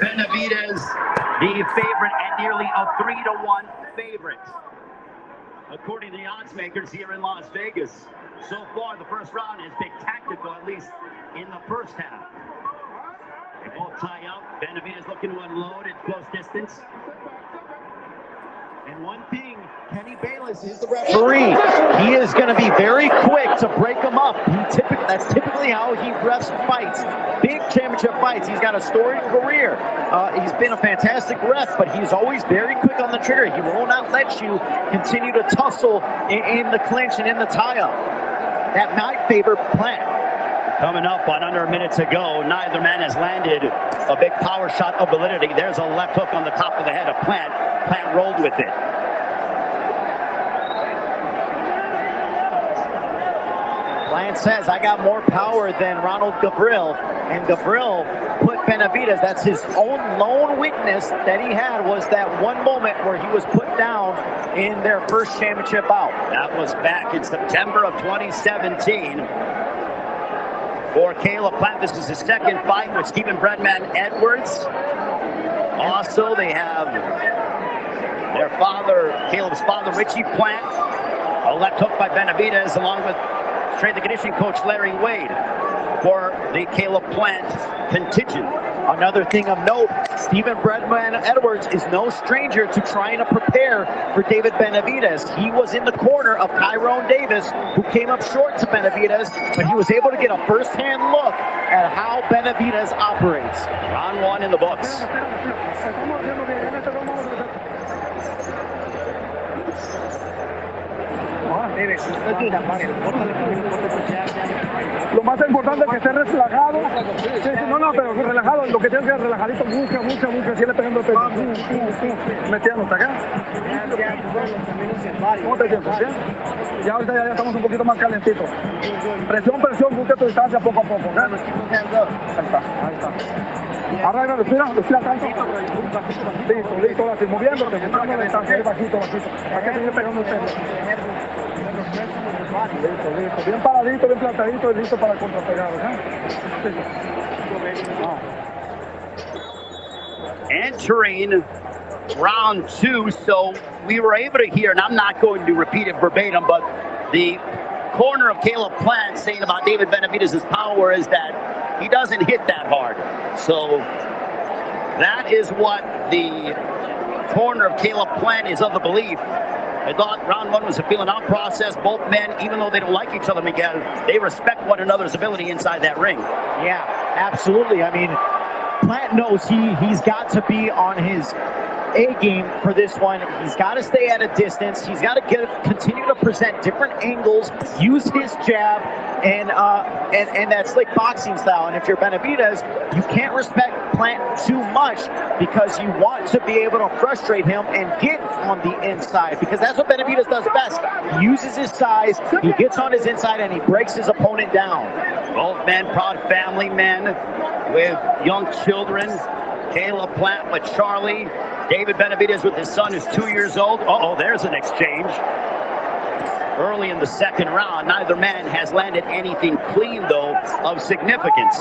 Benavidez, the favorite, and nearly a 3-to-1 favorite, according to the odds makers here in Las Vegas. So far, the first round has been tactical, at least in the first half. They both tie up. Benavidez looking to unload at close distance. And one thing, Kenny Bayless is the referee. He is going to be very quick to break him up. That's typically how he refs fights, big championship fights. He's got a storied career. He's been a fantastic ref, but he's always very quick on the trigger. He will not let you continue to tussle in the clinch and in the tie-up. That might favor Plant. Coming up on under a minute to go, neither man has landed a big power shot of validity. There's a left hook on the top of the head of Plant. Plant rolled with it. Plant says, I got more power than Ronald Gabriel, and Gabriel put Benavidez, that's his own lone witness that he had, was that one moment where he was put down in their first championship bout. That was back in September of 2017. For Caleb Plant, this is his second fight with Stephen Breadman Edwards. Also, they have their father, Caleb's father, Richie Plant. A left hook by Benavidez, along with strength and conditioning coach Larry Wade for the Caleb Plant contingent. Another thing of note, Stephen Breadman Edwards is no stranger to trying to prepare for David Benavidez. He was in the corner of Tyrone Davis, who came up short to Benavidez, but he was able to get a first-hand look at how Benavidez operates. Round one in the books. Lo más importante es que esté relajado. No, pero relajado. Lo que tiene que ser relajadito, mucho. Sigue pegando el peso. Metiendo hasta acá. ¿Cómo te sientes? ¿Bien? Ya ahorita ya estamos un poquito más calentitos. Presión, busca tu distancia poco a poco. Ahí está. Ahora respira tanto. Listo, así, moviéndote, buscando la distancia, ahí bajito. Acá sigue pegando el peso. Listo. Bien paradito, bien plantadito y listo para el contrapegado. Entering round two, so we were able to hear, and I'm not going to repeat it verbatim, but the corner of Caleb Plant saying about David Benavidez's power is that he doesn't hit that hard. So that is what the corner of Caleb Plant is of the belief. I thought round one was a feeling out process. Both men, even though they don't like each other, Miguel, they respect one another's ability inside that ring. Yeah, absolutely. I mean, Plant knows he's got to be on his A game for this one. He's got to stay at a distance. He's got to continue to present different angles, use his jab, and that slick boxing style. And if you're Benavidez, you can't respect Plant too much because you want to be able to frustrate him and get on the inside, because that's what Benavidez does best. He uses his size, he gets on his inside, and he breaks his opponent down. Both men, proud family men with young children. Caleb Plant with Charlie. David Benavidez with his son, who's 2 years old. There's an exchange. Early in the second round, neither man has landed anything clean, though, of significance.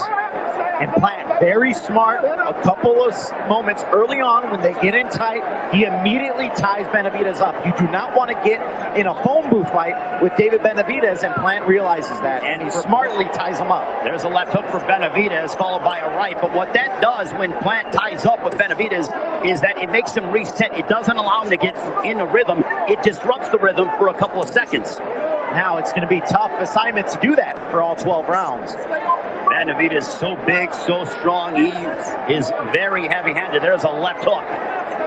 And Plant, very smart, a couple of moments early on when they get in tight, he immediately ties Benavidez up. You do not want to get in a phone booth fight with David Benavidez, and Plant realizes that, and he smartly ties him up. There's a left hook for Benavidez, followed by a right, but what that does when Plant ties up with Benavidez is that it makes him reset. It doesn't allow him to get in the rhythm. It disrupts the rhythm for a couple of seconds. Now it's going to be a tough assignment to do that for all 12 rounds. Benavidez is so big, so strong. He is very heavy-handed. There's a left hook.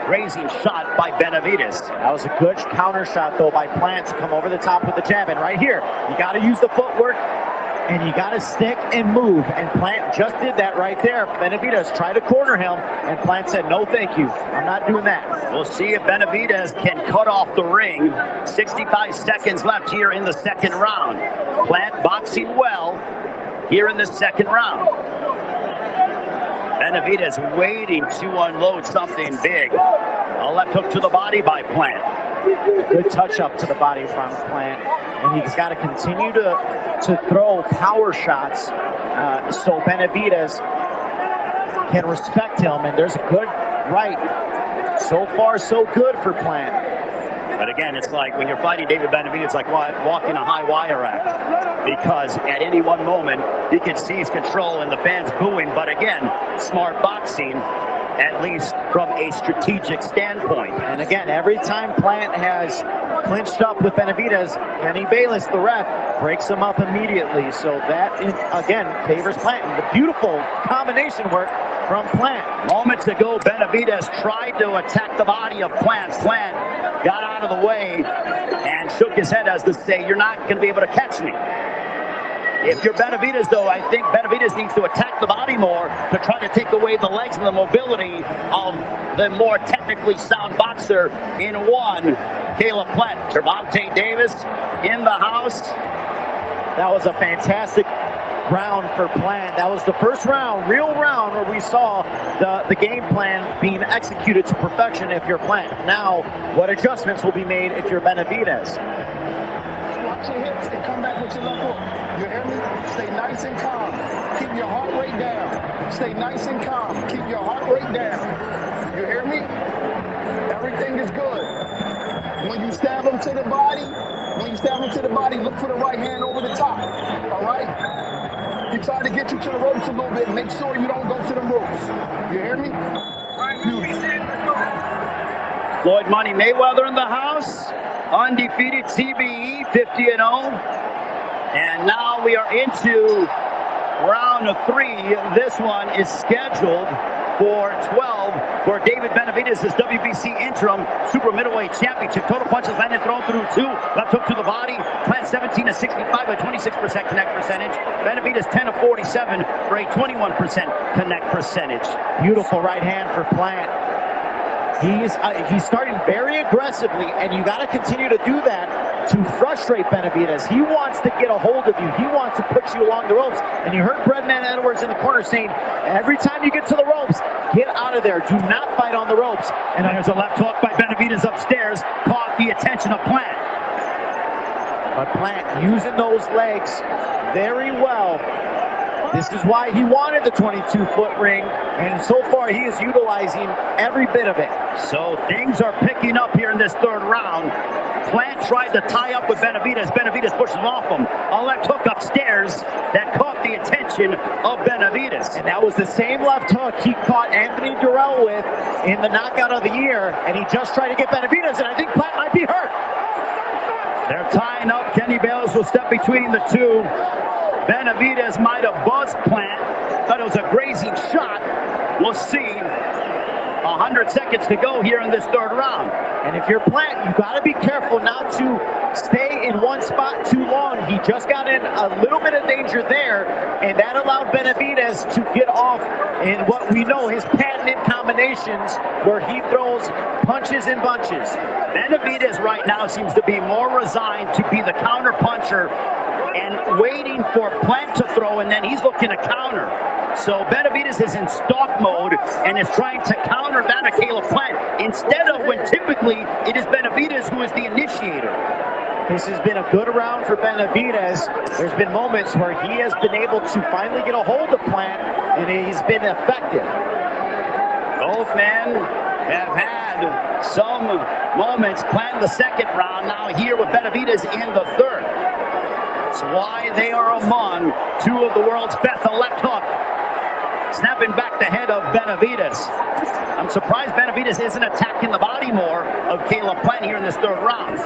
Grazing shot by Benavidez. That was a good counter shot, though, by Plant to come over the top with the jab. And right here, you got to use the footwork, and you got to stick and move. And Plant just did that right there. Benavidez tried to corner him, and Plant said, no, thank you. I'm not doing that. We'll see if Benavidez can cut off the ring. 65 seconds left here in the second round. Plant boxing well here in the second round. Benavidez waiting to unload something big. A left hook to the body by Plant. Good touch up to the body from Plant. And he's got to continue to throw power shots so Benavidez can respect him, and there's a good right. So far, so good for Plant. But again, it's like when you're fighting David Benavidez, it's like walking a high wire act. Because at any one moment, he can seize control and the fans booing. But again, smart boxing, at least from a strategic standpoint. And again, every time Plant has clinched up with Benavidez, Kenny Bayless, the ref, breaks him up immediately. So that, again, favors Plant. And the beautiful combination work from Plant. Moments ago, Benavidez tried to attack the body of Plant. Plant got out of the way and shook his head as to say, you're not going to be able to catch me. If you're Benavidez, though, I think Benavidez needs to attack the body more to try to take away the legs and the mobility of the more technically sound boxer in one, Caleb Plant. Gervonta Davis in the house. That was a fantastic round for Plant. That was the first round, real round, where we saw the game plan being executed to perfection if you're Plant. Now, what adjustments will be made if you're Benavidez? Watch your hips and come back with your left hook. You hear me? Stay nice and calm. Keep your heart rate down. Stay nice and calm. Keep your heart rate down. You hear me? Everything is good. When you stab him to the body, look for the right hand over the top. All right? He tried to get you to the ropes a little bit. Make sure you don't go to the ropes. You hear me? Floyd Money Mayweather in the house. Undefeated CBE, 50-0. And now we are into round 3. This one is scheduled for 12 for David Benavidez' WBC interim super middleweight championship. Total punches landed thrown through 2. Left hook to the body. Plant 17 of 65 by 26% connect percentage. Benavidez 10 of 47 for a 21% connect percentage. Beautiful right hand for Plant. He's starting very aggressively, and you got to continue to do that to frustrate Benavidez. He wants to get a hold of you. He wants to put you along the ropes. And you heard Breadman Edwards in the corner saying, every time you get to the ropes, get out of there. Do not fight on the ropes. And there's a left hook by Benavidez upstairs. Caught the attention of Plant. But Plant using those legs very well. This is why he wanted the 22-foot ring, and so far he is utilizing every bit of it. So things are picking up here in this third round. Plant tried to tie up with Benavidez. Benavidez pushes off him. A left hook upstairs that caught the attention of Benavidez. And that was the same left hook he caught Anthony Durrell with in the knockout of the year, and he just tried to get Benavidez, and I think Plant might be hurt. They're tying up. Kenny Bayless will step between the two. Benavidez might have buzzed Plant. Thought it was a grazing shot. We'll see. 100 seconds to go here in this third round. And if you're Plant, you got to be careful not to stay in one spot too long. He just got in a little bit of danger there, and that allowed Benavidez to get off in what we know his patented combinations, where he throws punches in bunches. Benavidez right now seems to be more resigned to be the counter puncher and waiting for Plant to throw, and then he's looking to counter. So Benavidez is in stalk mode and is trying to counter that of Caleb Plant, instead of when typically it is Benavidez who is the initiator. This has been a good round for Benavidez. There's been moments where he has been able to finally get a hold of Plant, and he's been effective. Both men have had some moments. Plant in the second round, now here with Benavidez in the third. That's why they are among two of the world's best. A left hook, snapping back the head of Benavidez. I'm surprised Benavidez isn't attacking the body more of Caleb Plant here in this third round.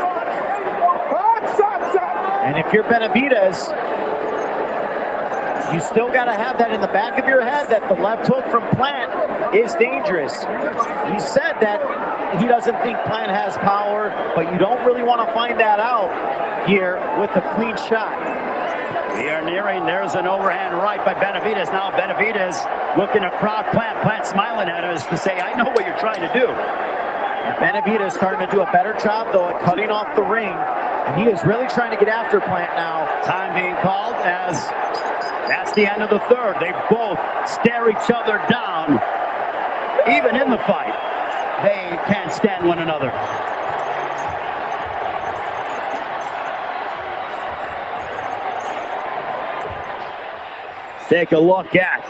And if you're Benavidez, you still got to have that in the back of your head that the left hook from Plant is dangerous. He said that he doesn't think Plant has power, but you don't really want to find that out here with a clean shot. We are nearing, there's an overhand right by Benavidez. Now Benavidez looking to crowd Plant. Plant smiling at us to say, I know what you're trying to do. Benavidez starting to do a better job, though, at cutting off the ring. And he is really trying to get after Plant now. Time being called as that's the end of the third. They both stare each other down. Even in the fight, they can't stand one another. Take a look at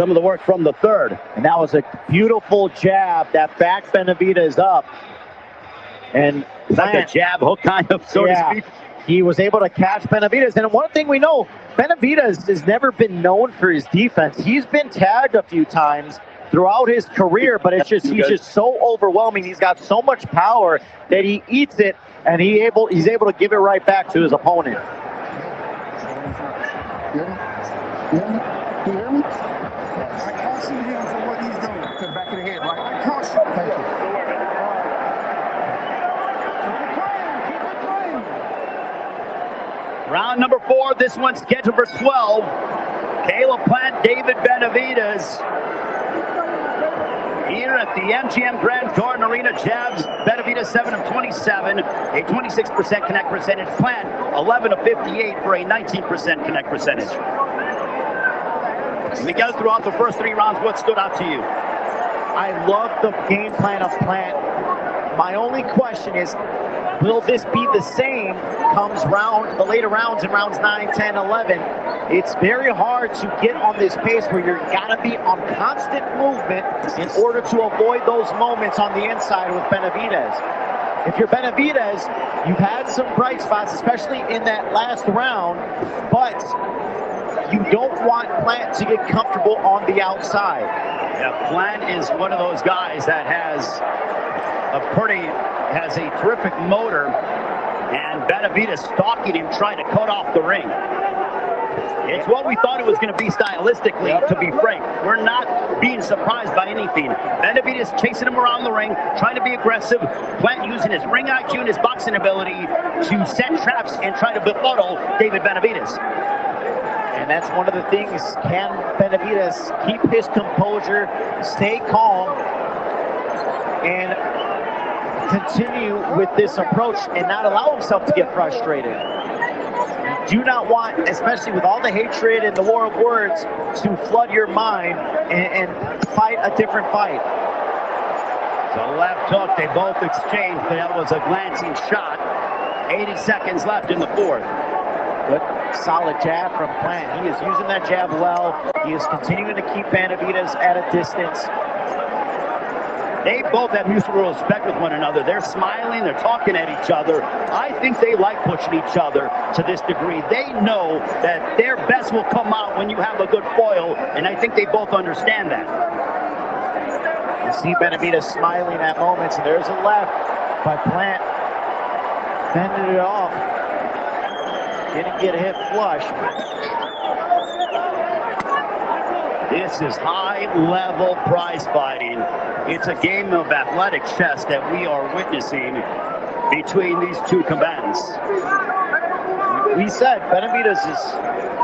some of the work from the third. And that was a beautiful jab that backed Benavidez up. And it's like a jab hook kind of, so to speak. He was able to catch Benavidez. And one thing we know, Benavidez has never been known for his defense. He's been tagged a few times throughout his career, but it's just he's just so overwhelming. He's got so much power that he eats it, and he's able to give it right back to his opponent. You hear me? I caution him for what he's doing to the back of the head, right? I caution. Thank you. Round number 4, this one's scheduled for 12. Caleb Plant, David Benavidez. Here at the MGM Grand Garden Arena, jabs Benavidez 7 of 27, a 26% connect percentage. Plant 11 of 58 for a 19% connect percentage. Miguel, throughout the first 3 rounds, what stood out to you? I love the game plan of Plant. My only question is, will this be the same comes the later rounds in rounds 9, 10, 11? It's very hard to get on this pace where you're gotta be on constant movement in order to avoid those moments on the inside with Benavidez. If you're Benavidez, you've had some bright spots, especially in that last round, but you don't want Plant to get comfortable on the outside. Yeah, Plant is one of those guys that has a terrific motor, and Benavidez stalking him, trying to cut off the ring. It's what we thought it was going to be stylistically, to be frank. We're not being surprised by anything. Benavidez chasing him around the ring, trying to be aggressive. Plant using his ring IQ and his boxing ability to set traps and try to befuddle David Benavidez. And that's one of the things. Can Benavidez keep his composure, stay calm, and continue with this approach and not allow himself to get frustrated? You do not want, especially with all the hatred and the war of words, to flood your mind and fight a different fight. So left hook, they both exchanged, but that was a glancing shot. 80 seconds left in the 4th. Good, solid jab from Plant. He is using that jab well. He is continuing to keep Benavidez at a distance. They both have mutual respect with one another. They're smiling, they're talking at each other. I think they like pushing each other to this degree. They know that their best will come out when you have a good foil, and I think they both understand that. You see Benavidez smiling at moments, and there's a left by Plant. Fended it off. Didn't get a hit flush. This is high-level prize fighting. It's a game of athletic chess that we are witnessing between these two combatants. We said Benavidez is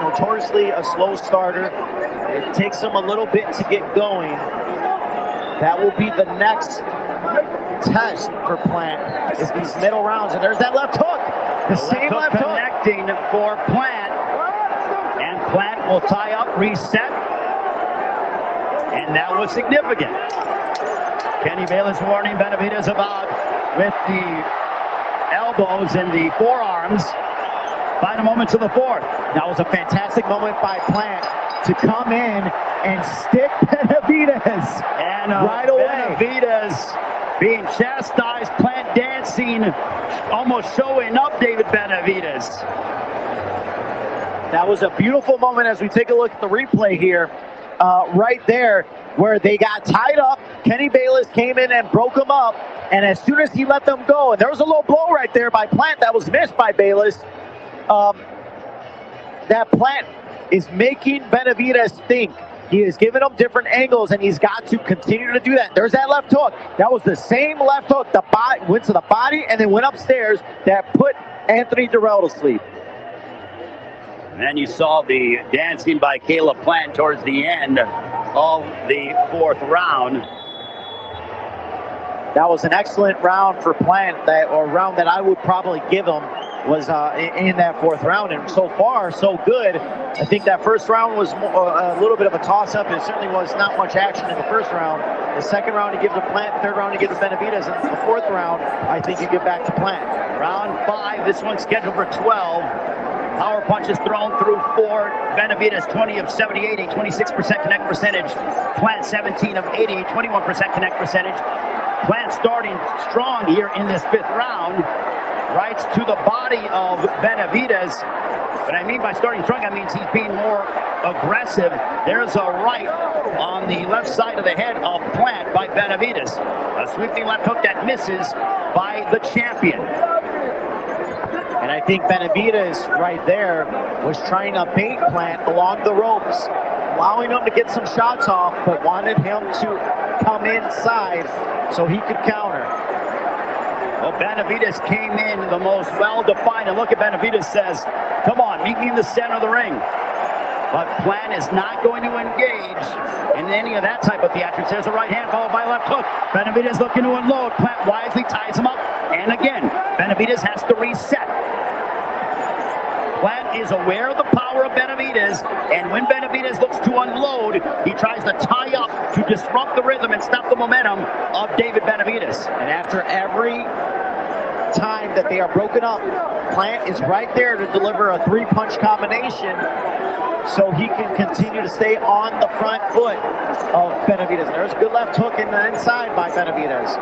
notoriously a slow starter. It takes him a little bit to get going. That will be the next test for Plant, is these middle rounds. And there's that left hook. The same left hook. Connecting for Plant. And Plant will tie up, reset. And that was significant. Kenny Bayless warning Benavidez about with the elbows and the forearms. Final moments of the 4th. That was a fantastic moment by Plant to come in and stick Benavidez and right away. Benavidez being chastised, Plant dancing, almost showing up David Benavidez. That was a beautiful moment as we take a look at the replay here. Right there where they got tied up. Kenny Bayless came in and broke them up, and as soon as he let them go, and there was a low blow right there by Plant that was missed by Bayless. That Plant is making Benavidez think. He is giving him different angles, and he's got to continue to do that. There's that left hook. That was the same left hook. The body went to the body and then went upstairs that put Anthony Durrell to sleep. And then you saw the dancing by Caleb Plant towards the end of the 4th round. That was an excellent round for Plant, or round that I would probably give him was in that 4th round. And so far, so good. I think that first round was a little bit of a toss-up. It certainly was not much action in the first round. The second round he gives to Plant, third round he gives to Benavidez, and the 4th round I think you give back to Plant. Round 5, this one's scheduled for 12. Power punches thrown through 4. Benavidez 20 of 78, a 26% connect percentage. Plant 17 of 80, a 21% connect percentage. Plant starting strong here in this 5th round. Rights to the body of Benavidez. What I mean by starting strong, I mean he's being more aggressive. There's a right on the left side of the head of Plant by Benavidez. A sweeping left hook that misses by the champion. And I think Benavidez right there was trying to bait Plant along the ropes, allowing him to get some shots off, but wanted him to come inside so he could counter. Well, Benavidez came in the most well-defined, and look at Benavidez says, come on, meet me in the center of the ring. But Plant is not going to engage in any of that type of theatrics. There's a right hand followed by a left hook. Benavidez looking to unload. Plant wisely ties him up. And again, Benavidez has to reset. Plant is aware of the power of Benavidez, and when Benavidez looks to unload, he tries to tie up to disrupt the rhythm and stop the momentum of David Benavidez. And after every time that they are broken up, Plant is right there to deliver a 3-punch combination so he can continue to stay on the front foot of Benavidez. There's a good left hook in the inside by Benavidez.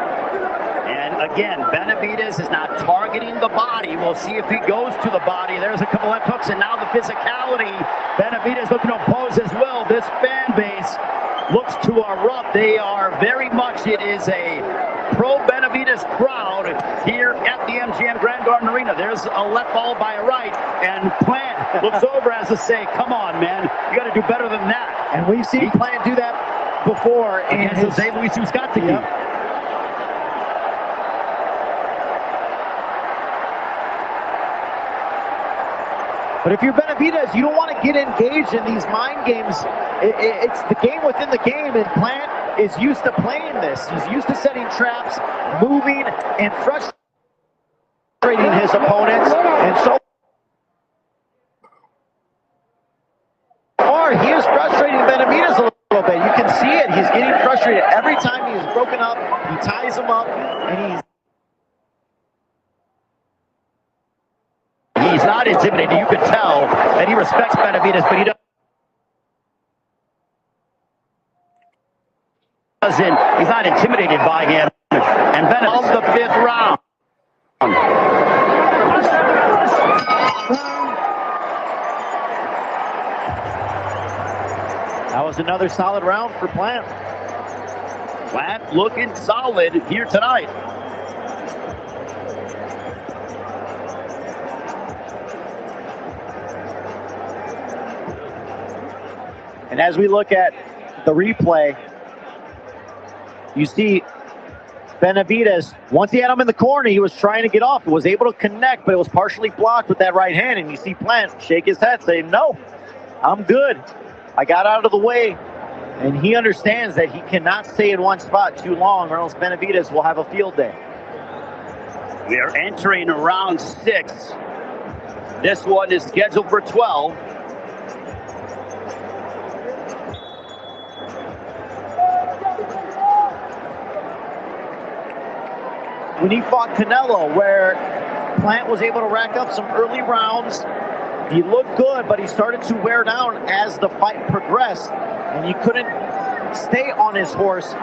And again, Benavidez is not targeting the body. We'll see if he goes to the body. There's a couple left hooks, and now the physicality. Benavidez looking to oppose as well. This fan base looks to erupt. They are very much, it is a pro-Benavidez crowd here at the MGM Grand Garden Arena. There's a left followed by a right, and Plant looks over as to say, come on, man, you got to do better than that. And we've seen Plant do that before in his Jose Luis Uzcategui. Yep. But if you're Benavidez, you don't want to get engaged in these mind games. It's the game within the game, and Plant is used to playing this. He's used to setting traps, moving, and frustrating his opponents. And so far, he is frustrating Benavidez a little bit. You can see it. He's getting frustrated. Every time he's broken up, he ties him up, and He's not intimidated. You could tell that he respects Benavidez, but he doesn't. He's not intimidated by him. And Benavidez of the 5th round. that was another solid round for Plant. Plant looking solid here tonight. And as we look at the replay, you see Benavidez, once he had him in the corner, he was trying to get off. He was able to connect, but it was partially blocked with that right hand. And you see Plant shake his head, saying, no, I'm good. I got out of the way. And he understands that he cannot stay in one spot too long, or else Benavidez will have a field day. We are entering round 6. This one is scheduled for 12. When he fought Canelo, where Plant was able to rack up some early rounds, he looked good, but he started to wear down as the fight progressed, and he couldn't stay on his horse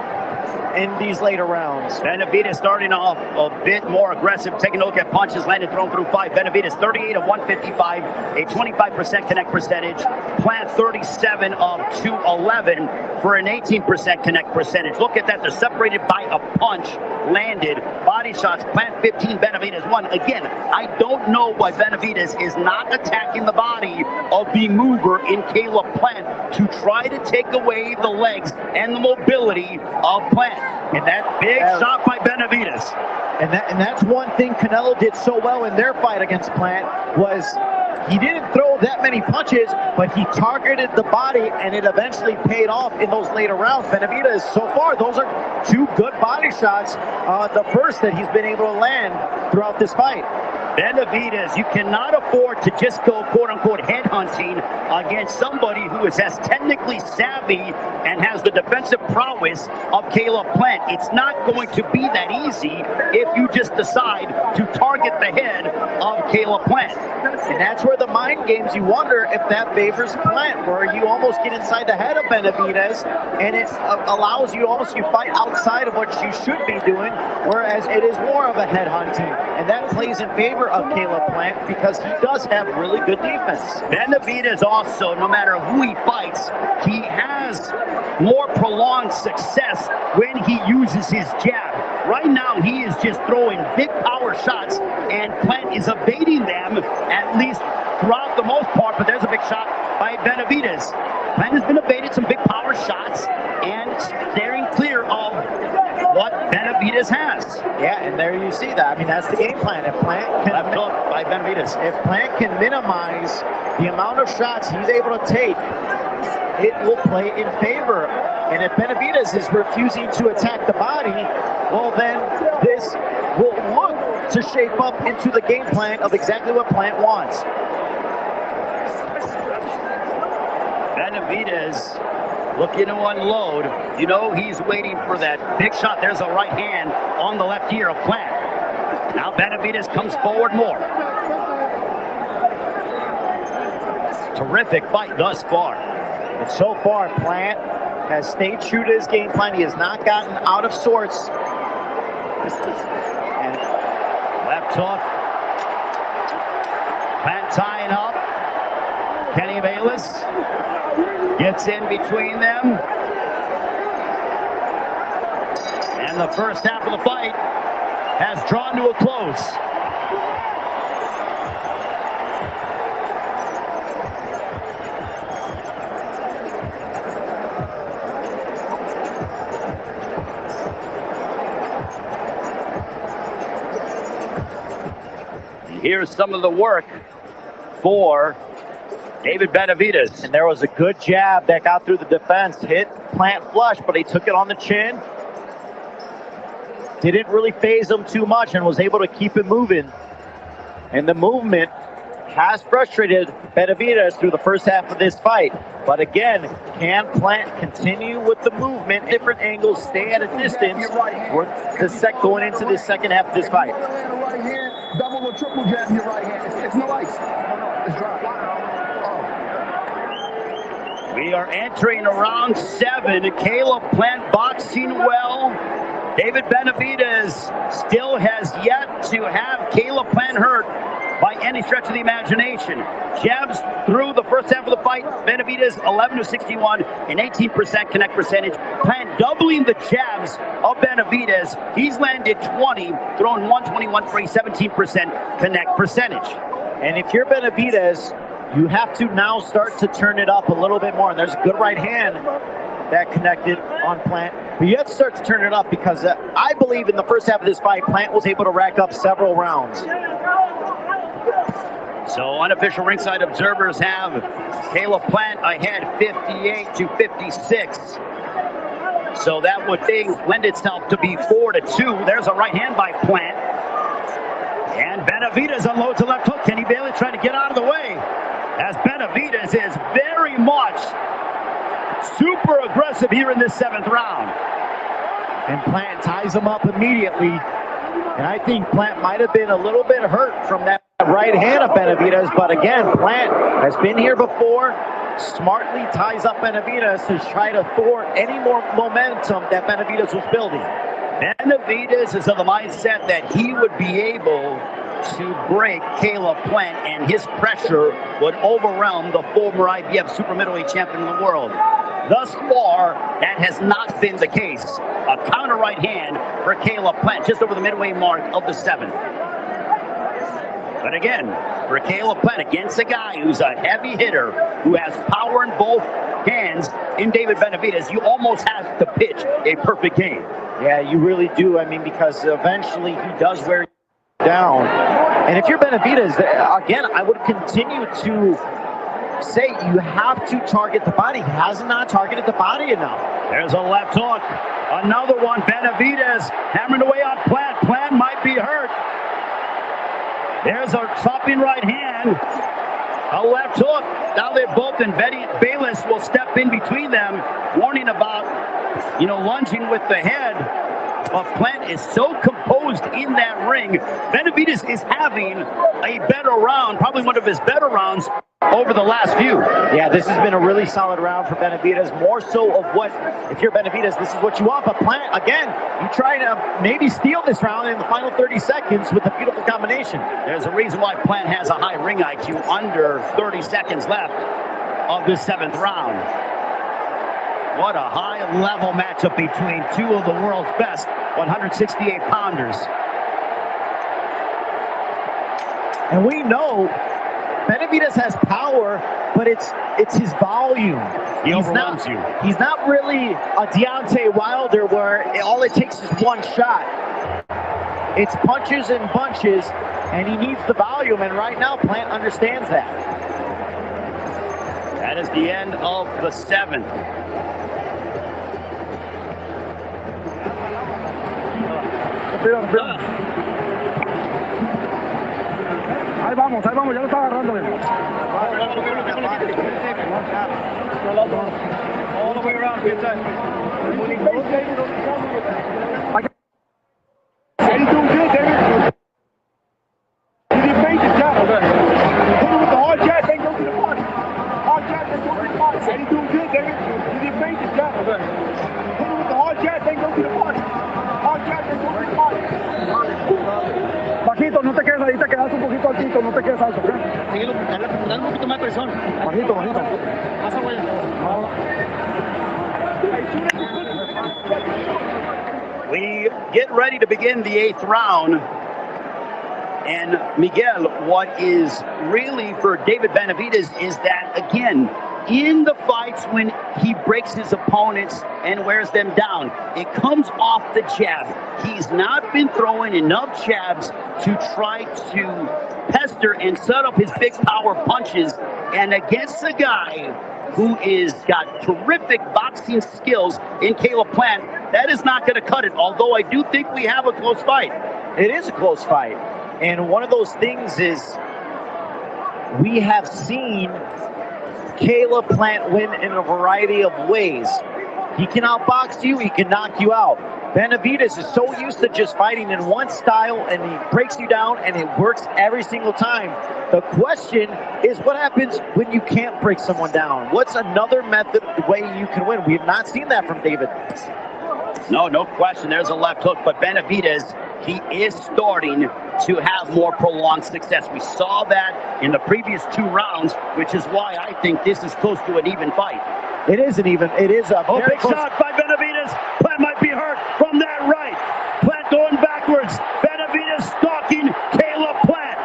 in these later rounds. Benavidez starting off a bit more aggressive, taking a look at punches landed, thrown through 5. Benavidez 38 of 155, a 25% connect percentage. Plant 37 of 211 for an 18% connect percentage. Look at that, they're separated by a punch landed. Body shots, Plant 15, Benavidez 1. Again, I don't know why Benavidez is not attacking the body of the mover in Caleb Plant to try to take away the legs and the mobility of Plant. And that big shot by Benavidez. And that's one thing Canelo did so well in their fight against Plant, was he didn't throw that many punches, but he targeted the body, and it eventually paid off in those later rounds. Benavidez, so far, those are 2 good body shots. The first that he's been able to land throughout this fight. Benavidez, you cannot afford to just go quote-unquote headhunting against somebody who is as technically savvy and has the defensive prowess of Caleb Plant. It's not going to be that easy if you just decide to target the head of Caleb Plant. And that's where the mind games, you wonder if that favors Plant, where you almost get inside the head of Benavidez, and it allows you you fight outside of what you should be doing, whereas it is more of a headhunting. And that plays in favor of Caleb Plant because he does have really good defense. Benavidez also, no matter who he fights, he has more prolonged success when he uses his jab. Right now, he is just throwing big power shots, and Plant is evading them, at least throughout the most part, but there's a big shot by Benavidez. Plant has been evaded some big power shots and staring clear of what Benavidez has. Yeah, and there you see that. I mean, that's the game plan. If Plant can, left hook by Benavidez. If Plant can minimize the amount of shots he's able to take, it will play in favor. And if Benavidez is refusing to attack the body, well, then this will look to shape up into the game plan of exactly what Plant wants. Benavidez looking to unload. You know he's waiting for that big shot. There's a right hand on the left ear of Plant. Now Benavidez comes forward more. Terrific fight thus far. And so far, Plant has stayed true to his game plan. He has not gotten out of sorts. And left hook. Plant tying up. Kenny Bayless gets in between them. And the first half of the fight has drawn to a close. Here's some of the work for David Benavidez. And there was a good jab that got through the defense, hit Plant flush, but he took it on the chin. Didn't really phase him too much and was able to keep it moving. And the movement has frustrated Benavidez through the first half of this fight. But again, can Plant continue with the movement, different angles, stay at a distance going into the second half of this fight? Right hand, double or triple jab in your right hand. It's no ice. It's dry. We are entering round 7. Caleb Plant boxing well. David Benavidez still has yet to have Caleb Plant hurt by any stretch of the imagination. Jabs through the first half of the fight. Benavidez 11-61, an 18% connect percentage. Plant doubling the jabs of Benavidez. He's landed 20, thrown 121 for a 17% connect percentage. And if you're Benavidez, you have to now start to turn it up a little bit more. And there's a good right hand that connected on Plant. But you have to start to turn it up because I believe in the first half of this fight, Plant was able to rack up several rounds. So unofficial ringside observers have Caleb Plant ahead 58-56. So that would lend itself to be 4-2. There's a right hand by Plant. And Benavidez unloads a left hook. Kenny Bailey trying to get out of the way, as Benavidez is very much super aggressive here in this 7th round. And Plant ties him up immediately. And I think Plant might have been a little bit hurt from that right hand of Benavidez. But again, Plant has been here before, smartly ties up Benavidez to try to thwart any more momentum that Benavidez was building. Benavidez is of the mindset that he would be able to break Caleb Plant, and his pressure would overwhelm the former IBF super middleweight champion in the world. Thus far, that has not been the case. A counter right hand for Caleb Plant, just over the midway mark of the 7th. But again, for Caleb Plant, against a guy who's a heavy hitter, who has power in both hands in David Benavidez, you almost have to pitch a perfect game. Yeah, you really do. I mean, because eventually he does wear you down. And if you're Benavidez, again, I would continue to say you have to target the body. He has not targeted the body enough. There's a left hook. Another one. Benavidez hammering away on Plant. Plant might be hurt. There's There's a chopping right hand. A left hook. Now they're both, and Bayless will step in between them, warning about, lunging with the head. But Plant is so composed in that ring. Benavidez is having a better round, probably one of his better rounds over the last few. Yeah, this has been a really solid round for Benavidez. More so of what, if you're Benavidez, this is what you want. But Plant, again, you try to maybe steal this round in the final 30 seconds with a beautiful combination. There's a reason why Plant has a high ring IQ, under 30 seconds left of the 7th round. What a high-level matchup between two of the world's best 168-pounders. And we know Benavidez has power, but it's his volume. He overwhelms you. He's not really a Deontay Wilder where all it takes is one shot. It's punches and bunches, and he needs the volume, and right now Plant understands that. That is the end of the 7th. Ahí vamos, ya lo está agarrando bien. All the way around, good time. He's doing good, David. He didn't make it, Jack. Hit him with the hard jab, then go to the punch. Hard jab, then go to the punch. He's doing good, David. He didn't make it, Jack. Hit him with the hard jab, then go to the punch. Hard jab, then go to the punch. Bajito, no te quedes ahí, te quedas un poquito altito, no te quedes alto, ¿ok? Dale un poquito más de presión. Bajito, bajito. Más agua. We get ready to begin the 8th round. And Miguel, what is really for David Benavidez is that, again, in the fights when he breaks his opponents and wears them down, it comes off the jab. He's not been throwing enough jabs to try to pester and set up his big power punches. And against a guy who is got terrific boxing skills in Caleb Plant, that is not going to cut it, although I do think we have a close fight. It is a close fight. And one of those things is we have seen Caleb Plant win in a variety of ways. He can outbox you, he can knock you out. Benavidez is so used to just fighting in one style, and he breaks you down, and it works every single time. The question is, what happens when you can't break someone down? What's another method, way you can win? We have not seen that from David. No question. There's a left hook, but Benavidez, he is starting to have more prolonged success. We saw that in the previous 2 rounds, which is why I think this is close to an even fight. It is an even. It is a big shot by Benavidez. Plant might be hurt from that right. Plant going backwards. Benavidez stalking Caleb Plant.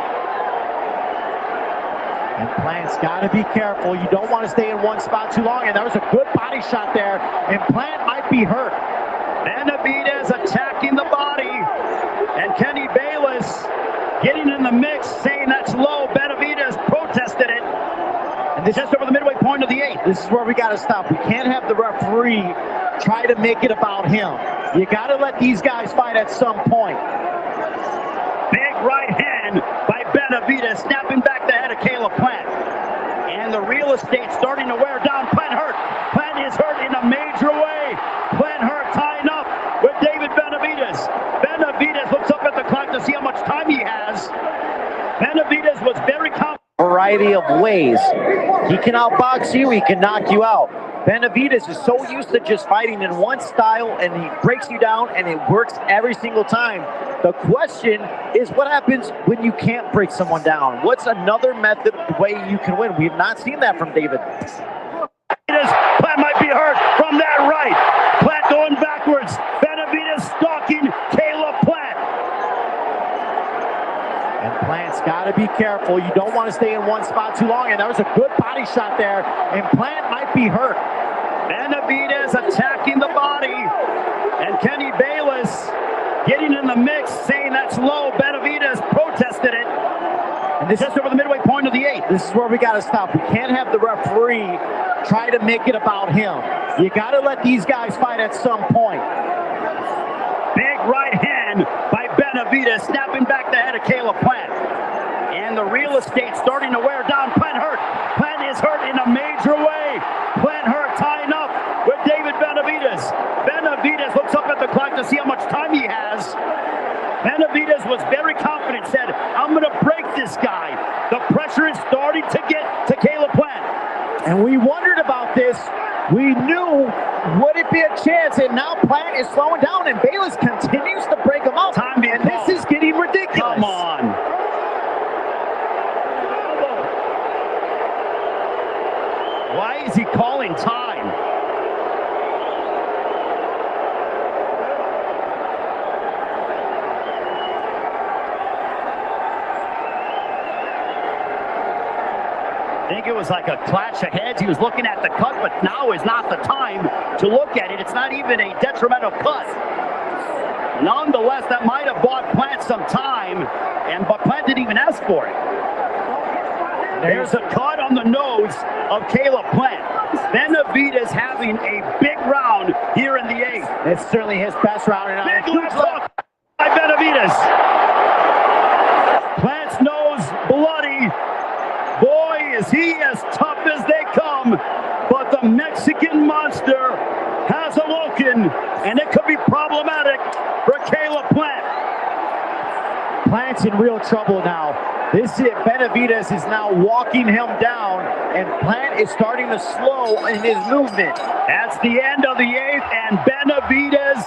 And Plant's got to be careful. You don't want to stay in one spot too long. And there was a good body shot there. And Plant might be hurt. Benavidez attacking the body. And Kenny Bayless getting in the mix, saying that's low. Benavidez protested it. And this is over the midway point of the 8th. This is where we got to stop. We can't have the referee try to make it about him. You got to let these guys fight at some point. Big right hand by Benavidez, snapping back the head of Caleb Plant. And the real estate starting to wear down. Plant hurt. Plant is hurt in a major way. Plant hurt, tying up with David Benavidez. Benavidez looks up at the clock to see how much time he has. Benavidez was very confident. Variety of ways. He can outbox you, he can knock you out. Benavidez is so used to just fighting in one style, and he breaks you down, and it works every single time. The question is, what happens when you can't break someone down? What's another method, way you can win? We have not seen that from David. Plant might be hurt from that right. Plant going backwards. Benavidez stalking Caleb Plant. And Plant's got to be careful. You don't want to stay in one spot too long. And there was a good body shot there. And Plant might be hurt. Benavidez attacking the body. And Kenny Bayless getting in the mix, saying that's low. Benavidez protested it. And this is over the midway point of the 8th. This is where we got to stop. We can't have the referee try to make it about him. You got to let these guys fight at some point. Big right hand by Benavidez, snapping back the head of Caleb Plant. And the real estate starting to wear down. Plant hurt. Plant is hurt in a major way. Plant hurt, tying up with David Benavidez. Benavidez looks up at the clock to see how much time he has. Benavidez was very confident, said, I'm going to break this guy. The pressure is starting to get to Caleb Plant. And we wondered about this. We knew, would it be a chance? And now Plant is slowing down, and Bayless continues to break him up. Time being called. This is getting ridiculous. Come on. Why is he calling time? I think it was like a clash of heads. He was looking at the cut, but now is not the time to look at it. It's not even a detrimental cut. Nonetheless, that might have bought Plant some time, but Plant didn't even ask for it. There's a cut on the nose of Caleb Plant. Benavidez having a big round here in the 8th. It's certainly his best round. Big left hook by Benavidez. Plant's nose bloody. Boy, is he as tough as they come. But the Mexican monster has awoken, and it could be problematic for Caleb Plant. Plant's in real trouble now. Benavidez is now walking him down, and Plant is starting to slow in his movement. That's the end of the 8th, and Benavidez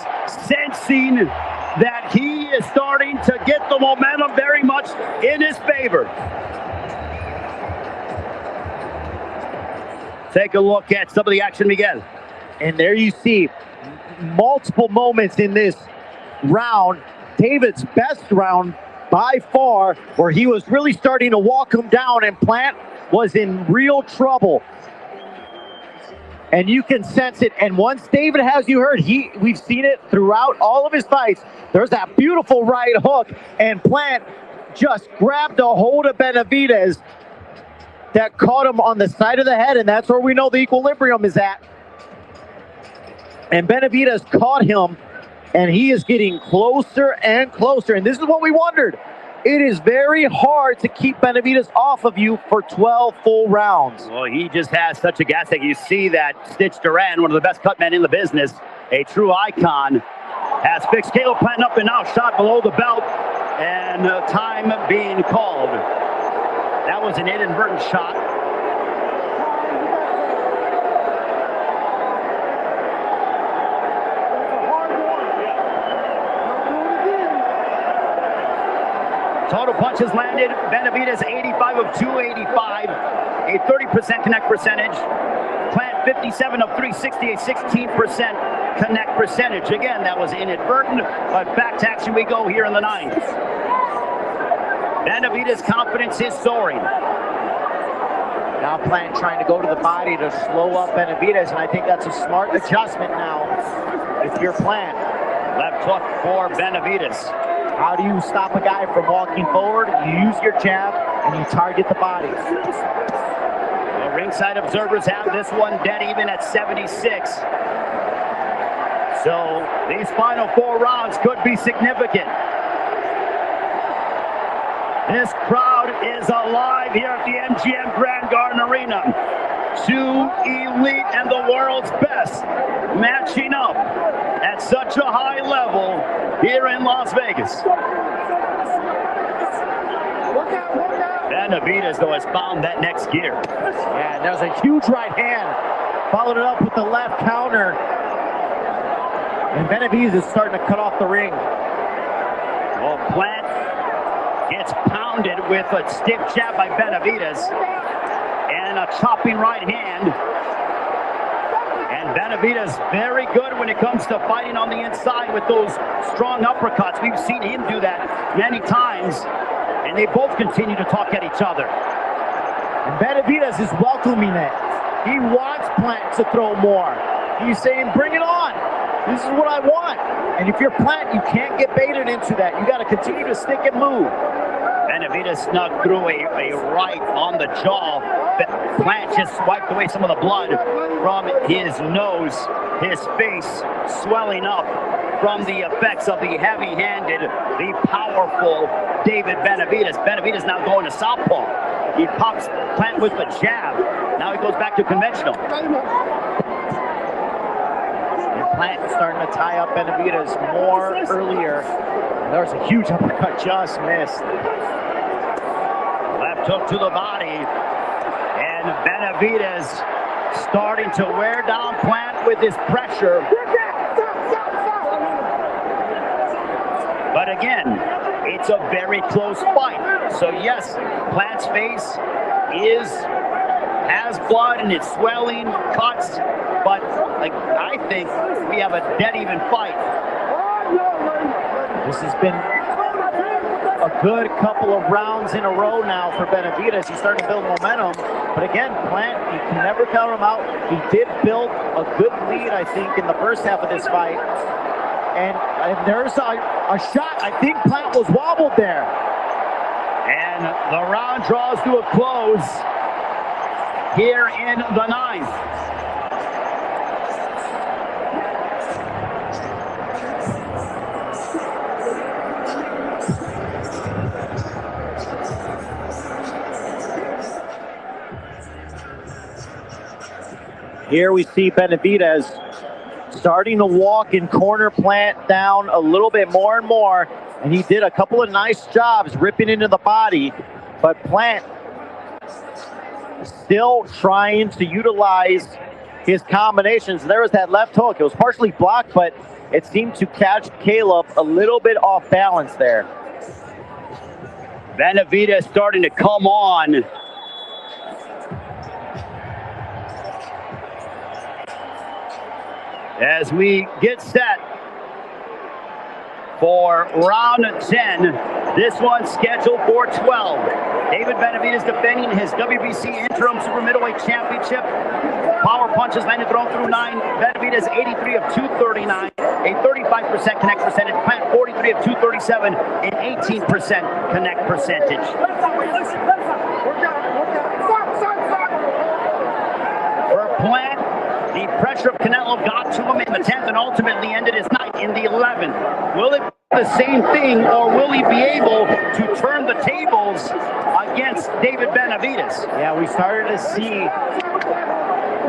sensing that he is starting to get the momentum very much in his favor. Take a look at some of the action, Miguel. And there you see multiple moments in this round. David's best round by far, where he was really starting to walk him down, and Plant was in real trouble. And you can sense it. And once David has you heard, we've seen it throughout all of his fights. There's that beautiful right hook, and Plant just grabbed a hold of Benavidez that caught him on the side of the head, and that's where we know the equilibrium is at. And Benavidez caught him, and he is getting closer and closer. And this is what we wondered. It is very hard to keep Benavidez off of you for 12 full rounds. Well, he just has such a gas tank. You see that Stitch Duran, one of the best cut men in the business, a true icon, has fixed Caleb Plant up and now shot below the belt, and time being called. That was an inadvertent shot. Total punches landed. Benavidez 85 of 285, a 30% connect percentage. Plant 57 of 360, a 16% connect percentage. Again, that was inadvertent, but back to action we go here in the 9th. Benavidez's confidence is soaring. Now Plant trying to go to the body to slow up Benavidez, and I think that's a smart adjustment now if you're Plant. Left hook for Benavidez. How do you stop a guy from walking forward? You use your jab and you target the body. The ringside observers have this one dead even at 76. So these final 4 rounds could be significant. This crowd is alive here at the MGM Grand Garden Arena. 2 elite and the world's best matching up at such a high level here in Las Vegas. Benavidez, though, has found that next gear. Yeah, that was a huge right hand. Followed it up with the left counter. And Benavidez is starting to cut off the ring. Well, Plant gets pounded with a stiff jab by Benavidez and a chopping right hand. And Benavidez very good when it comes to fighting on the inside with those strong uppercuts. We've seen him do that many times, and they both continue to talk at each other. And Benavidez is welcoming it. He wants Plant to throw more. He's saying, bring it on. This is what I want. And if you're Plant, you can't get baited into that. You got to continue to stick and move. Benavidez snuck through a right on the jaw. Plant just wiped away some of the blood from his nose, his face swelling up from the effects of the heavy-handed, the powerful David Benavidez. Benavidez now going to southpaw. He pops Plant with the jab. Now he goes back to conventional. And Plant starting to tie up Benavidez more earlier. There was a huge uppercut, just missed. Left hook to the body. And Benavidez starting to wear down Plant with his pressure. But again, it's a very close fight. So yes, Plant's face has blood and it's swelling, cuts, but I think we have a dead even fight. This has been a good couple of rounds in a row now for Benavidez. He's starting to build momentum. But again, Plant, you can never count him out. He did build a good lead, I think, in the first half of this fight. And there's a shot. I think Plant was wobbled there. And the round draws to a close here in the ninth. Here we see Benavidez starting to walk and corner Plant down a little bit more and more. And he did a couple of nice jobs ripping into the body. But Plant still trying to utilize his combinations. There was that left hook. It was partially blocked, but it seemed to catch Caleb a little bit off balance there. Benavidez starting to come on. As we get set for round 10, this one scheduled for 12. David Benavidez defending his WBC Interim Super Middleweight Championship. Power punches landed thrown through 9. Benavidez 83 of 239, a 35% connect percentage. Plant 43 of 237, an 18% connect percentage. For Plant, the pressure of Canelo got to him in the 10th and ultimately ended his night in the 11th. Will it be the same thing, or will he be able to turn the tables against David Benavidez? Yeah, we started to see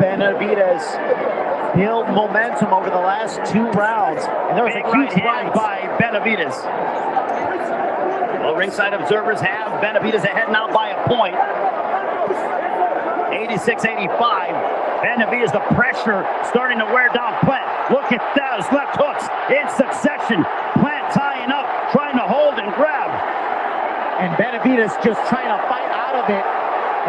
Benavidez build momentum over the last 2 rounds. And there was a huge right by Benavidez. Well, ringside observers have Benavidez ahead now by a point. 86-85. Benavidez, the pressure starting to wear down Plant. Look at those left hooks in succession. Plant tying up, trying to hold and grab. And Benavidez just trying to fight out of it.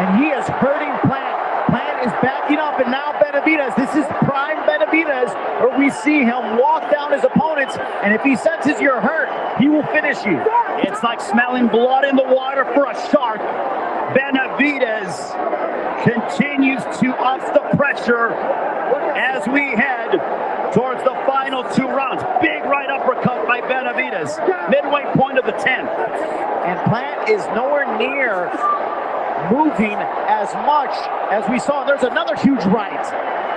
And he is hurting Plant. Plant is backing up, and now Benavidez. This is prime Benavidez, where we see him walk down his opponents. And if he senses you're hurt, he will finish you. It's like smelling blood in the water for a shark. Benavidez continues to up the pressure as we head towards the final 2 rounds. Big right uppercut by Benavidez, midway point of the 10th. And Plant is nowhere near moving as much as we saw. There's another huge right.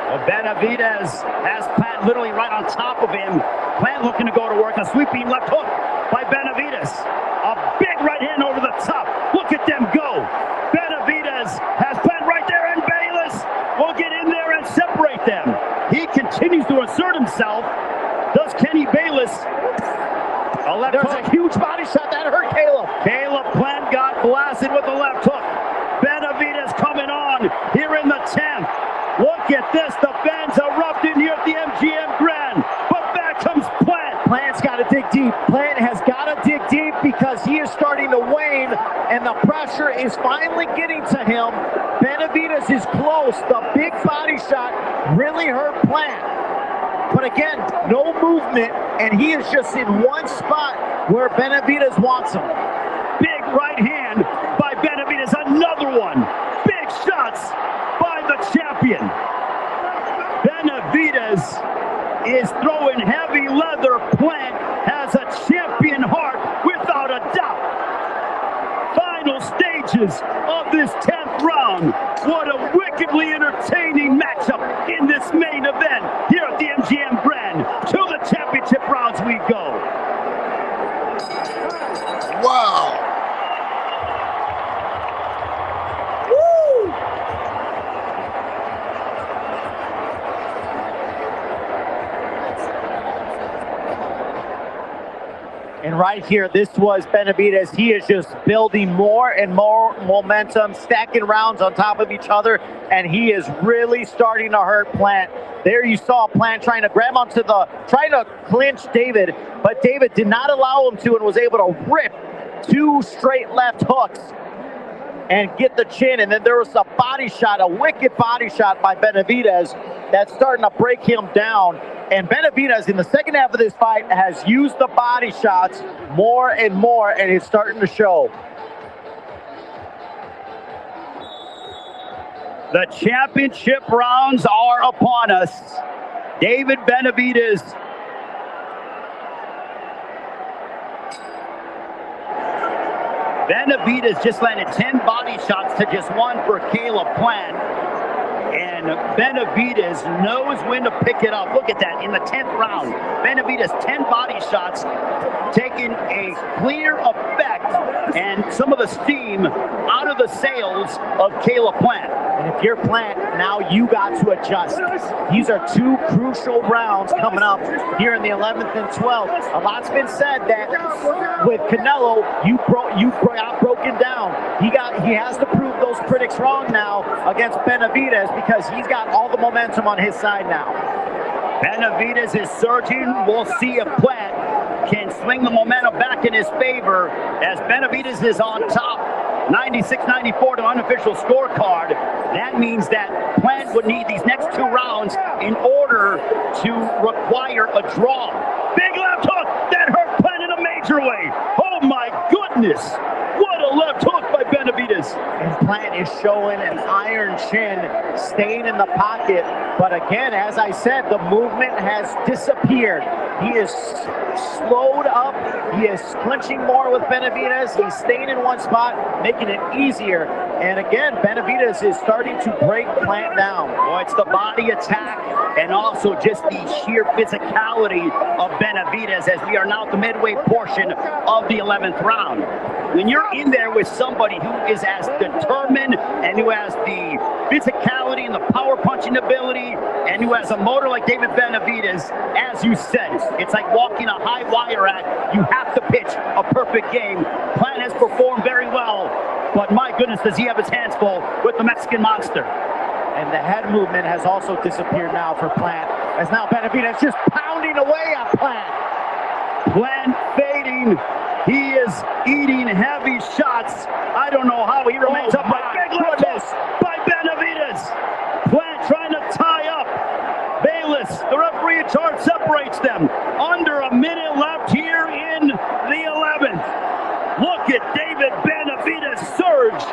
Well, Benavidez has Plant literally right on top of him. Plant looking to go to work. A sweeping left hook by Benavidez. A big right hand over the top. Look at them go. Benavidez has Plant right there, and Bayless will get in there and separate them. He continues to assert himself. Does Kenny Bayless. There's a huge body shot that hurt Caleb. Caleb Plant got blasted with the left hook. Benavidez coming on here in the 10th. Look at this. The fans erupting here at the MGM Grand. But back comes Plant. Plant's got to dig deep. Plant has got to dig deep because he is starting to wane and the pressure is finally getting to him. Benavidez is close. The big body shot really hurt Plant. But again, no movement, and he is just in one spot where Benavidez wants him. Big right hand by Benavidez. Another one. Big shots by the champion. Benavidez is throwing heavy leather. Plant has a champion heart without a doubt. matches of this 10th round. What a wickedly entertaining matchup in this main event here at the MGM Grand. To the championship rounds we go. Wow. And right here, this was Benavidez. He is just building more and more momentum, stacking rounds on top of each other, and he is really starting to hurt Plant. There you saw Plant trying to grab onto trying to clinch David, but David did not allow him to and was able to rip 2 straight left hooks and get the chin. And then there was a body shot, a wicked body shot by Benavidez that's starting to break him down. And Benavidez in the second half of this fight has used the body shots more and more, and it's starting to show. The championship rounds are upon us. David Benavidez just landed 10 body shots to just 1 for Caleb Plant. And Benavidez knows when to pick it up. Look at that in the 10th round. Benavidez 10 body shots, taking a clear effect and some of the steam out of the sails of Caleb Plant. And if you're Plant, now you got to adjust. These are 2 crucial rounds coming up here in the 11th and 12th. A lot's been said that with Canelo, you got broken down. He has to prove those critics wrong now against Benavidez because he's got all the momentum on his side now. Benavidez is surging. We'll see if Plant can swing the momentum back in his favor as Benavidez is on top. 96-94 to unofficial scorecard. That means that Plant would need these next 2 rounds in order to require a draw. Big left hook that hurt Plant in a major way. Oh my goodness. What a left hook by Benavidez. And Plant is showing an iron chin, staying in the pocket. But again, as I said, the movement has disappeared. He is slowed up. He is clinching more with Benavidez. He's staying in one spot, making it easier. And again, Benavidez is starting to break Plant down. Well, it's the body attack and also just the sheer physicality of Benavidez as we are now at the midway portion of the 11th round. When you're in there with somebody who is as determined and who has the physicality and the power punching ability and who has a motor like David Benavidez, as you said, it's like walking a high wire act. You have to pitch a perfect game. Plant has performed very well, but my goodness, does he have his hands full with the Mexican monster. And the head movement has also disappeared now for Plant, as now Benavidez just pounding away at Plant. Plant fading. He is eating heavy shots. I don't know how he remains up. By big left hook by Benavidez. Plant trying to tie up Bayless. The referee in charge separates them. Under a minute left here in the 11th. Look at David Benavidez surge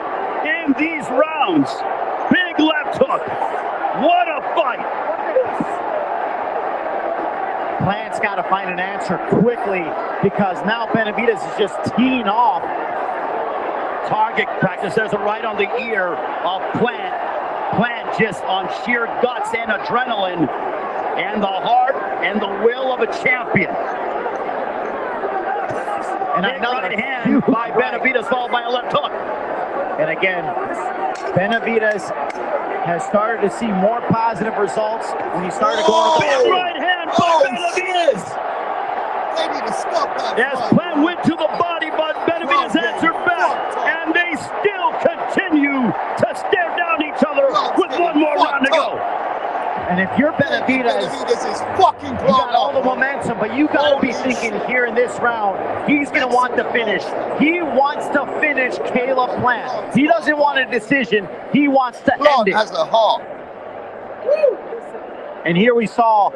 in these rounds. Big left hook. What a fight. Plant's got to find an answer quickly because now Benavidez is just teeing off. Target practice. There's a right on the ear of Plant. Plant just on sheer guts and adrenaline and the heart and the will of a champion. And another right hand by Benavidez followed by a left hook. And again, Benavidez has started to see more positive results when he started going to big right hand by Benavidez. They need to stop that. As Plant went to the body, but Benavidez answered back, and they still continue to stare down each other with 1 more round to go. And if you're Benavidez is fucking you got all the momentum, but you got to be thinking here in this round, he's going to want to finish. He wants to finish Caleb Plant. He doesn't want a decision. He wants to end it. Has a heart. And here we saw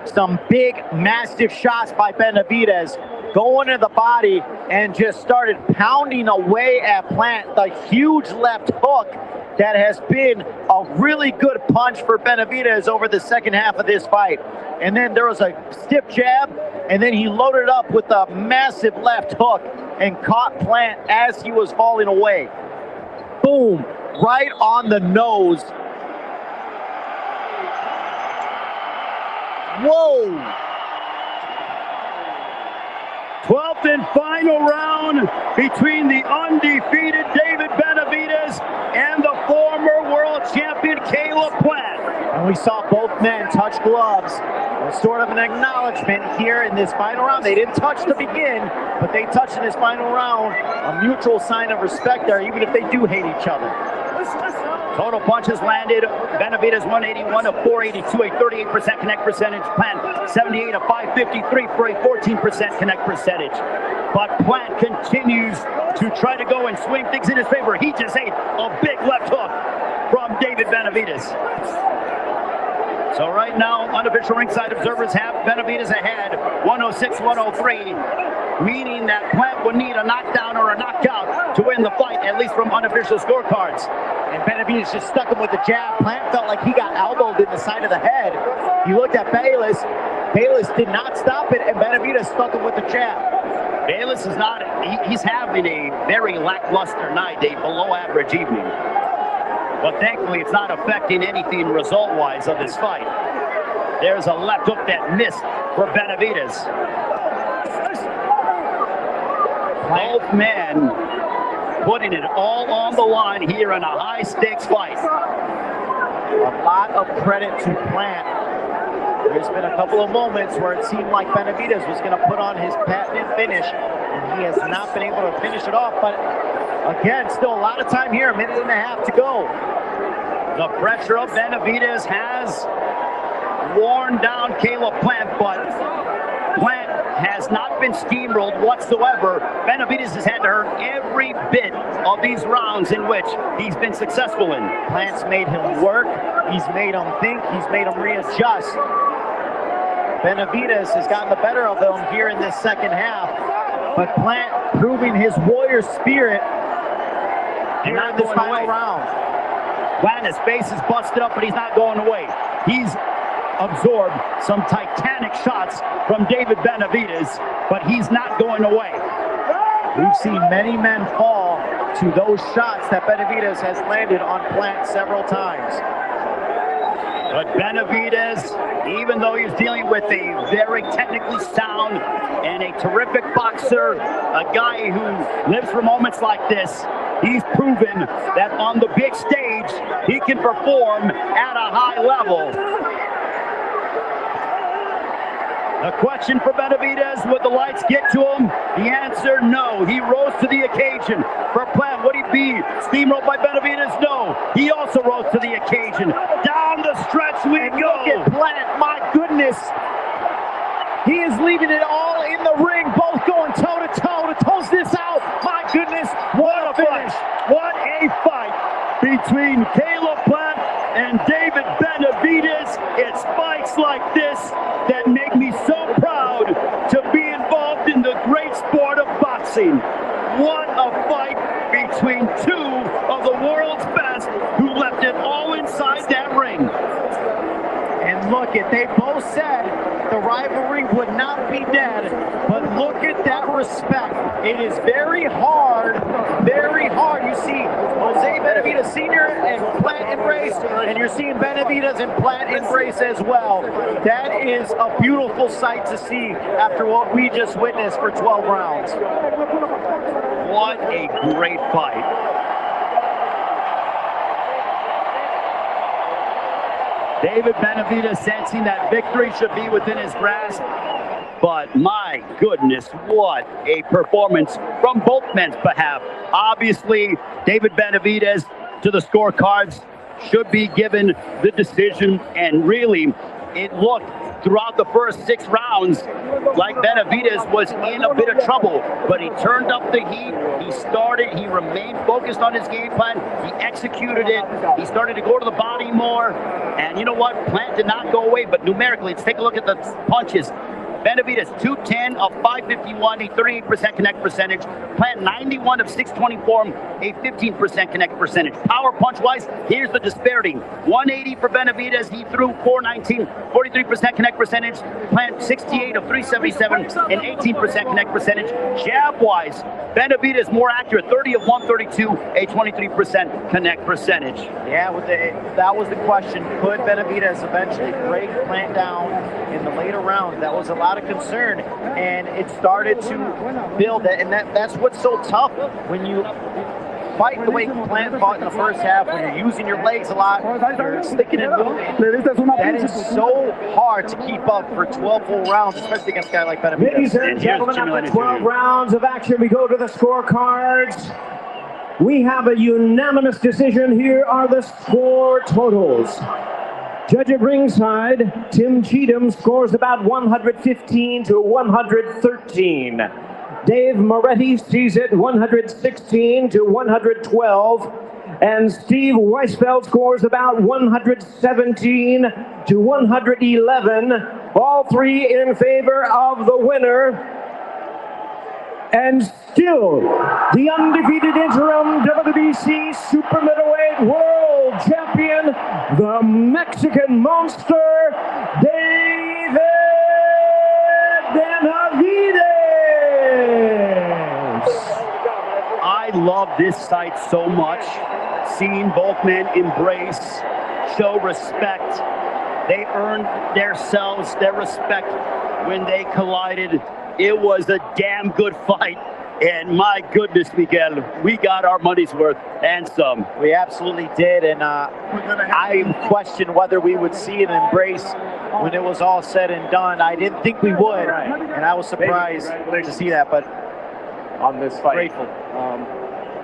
some big, massive shots by Benavidez going to the body and just started pounding away at Plant. The huge left hook that has been a really good punch for Benavidez over the second half of this fight. And then there was a stiff jab, and then he loaded up with a massive left hook and caught Plant as he was falling away. boom, right on the nose. Whoa! 12th and final round between the undefeated David Benavidez and the former world champion Caleb Plant. And we saw both men touch gloves. Sort of an acknowledgement here in this final round. They didn't touch to begin, but they touched in this final round. A mutual sign of respect there, even if they do hate each other. Total punches landed. Benavidez 181 of 482, a 38% connect percentage. Plant 78 of 553 for a 14% connect percentage. But Plant continues to try to go and swing things in his favor. He just ate a big left hook from David Benavidez. So right now, unofficial ringside observers have Benavidez ahead, 106-103, meaning that Plant would need a knockdown or a knockout to win the fight, at least from unofficial scorecards. And Benavidez just stuck him with the jab. Plant felt like he got elbowed in the side of the head. You looked at Bayless. Bayless did not stop it, and Benavidez stuck him with the jab. Bayless is not, he's having a very lackluster night, a below average evening. But thankfully, it's not affecting anything result-wise of this fight. There's a left hook that missed for Benavidez. Both men putting it all on the line here in a high-stakes fight. A lot of credit to Plant. There's been a couple of moments where it seemed like Benavidez was going to put on his patented finish, and he has not been able to finish it off. But again, still a lot of time here, a minute and a half to go. The pressure of Benavidez has worn down Caleb Plant, but Plant has not been steamrolled whatsoever. Benavidez has had to earn every bit of these rounds in which he's been successful in. Plant's made him work, he's made him think, he's made him readjust. Benavidez has gotten the better of him here in this second half, but Plant proving his warrior spirit here in this final round. Plant, his face is busted up, but he's not going away. He's absorbed some titanic shots from David Benavidez, but he's not going away. We've seen many men fall to those shots that Benavidez has landed on Plant several times. But Benavidez, even though he's dealing with a very technically sound and a terrific boxer, a guy who lives for moments like this, he's proven that on the big stage, he can perform at a high level. The question for Benavidez, would the lights get to him? The answer, no. He rose to the occasion. For Plant, would he be steamrolled by Benavidez? No. He also rose to the occasion. Down the stretch we go. Look at Plant, my goodness. He is leaving it all in the ring, both going toe-to-toe to close this out. My goodness, what a finish. What a fight between Caleb Plant and David Benavidez. It's fights like this that make me so proud to be involved in the great sport of boxing. What a fight between two of the world's best who left it all inside that ring. And look at, they both said the rivalry would not be dead, but look at that respect. It is very hard, very hard. You see Jose Benavidez Sr. and Plant embrace, and you're seeing Benavidez and Plant embrace as well. That is a beautiful sight to see after what we just witnessed for 12 rounds. What a great fight. David Benavidez sensing that victory should be within his grasp. But my goodness, what a performance from both men's behalf. Obviously, David Benavidez to the scorecards should be given the decision. And really, it looked throughout the first 6 rounds like Benavidez was in a bit of trouble, but he turned up the heat. He remained focused on his game plan. He executed it. He started to go to the body more. And you know what? Plant did not go away, but numerically, let's take a look at the punches. Benavidez 210 of 551, a 38% connect percentage. Plant 91 of 624, a 15% connect percentage. Power punch wise, here's the disparity. 180 for Benavidez, he threw 419, 43% connect percentage. Plant 68 of 377, an 18% connect percentage. Jab wise, Benavidez more accurate, 30 of 132, a 23% connect percentage. Yeah, that was the question. Could Benavidez eventually break Plant down in the later rounds? That was a lot of concern, and it started to build it. And that's what's so tough when you fight the way Plant fought in the first half, when you're using your legs a lot, you're sticking and moving. That is so hard to keep up for 12 full rounds, especially against a guy like Benavidez. Ladies and gentlemen, after 12 rounds of action, we go to the scorecards. We have a unanimous decision. Here are the score totals. Judge at ringside, Tim Cheatham scores about 115 to 113. Dave Moretti sees it 116 to 112. And Steve Weisfeld scores about 117 to 111. All three in favor of the winner. And still, the undefeated interim WBC Super Middleweight World Champion, the Mexican Monster, David Benavidez. I love this fight so much. Seeing both men embrace, show respect. They earned themselves their respect when they collided. It was a damn good fight. And my goodness, Miguel, we got our money's worth and some. We absolutely did. And I questioned whether we would see an embrace when it was all said and done. I didn't think we would. And I was surprised to see that. But on this fight, grateful.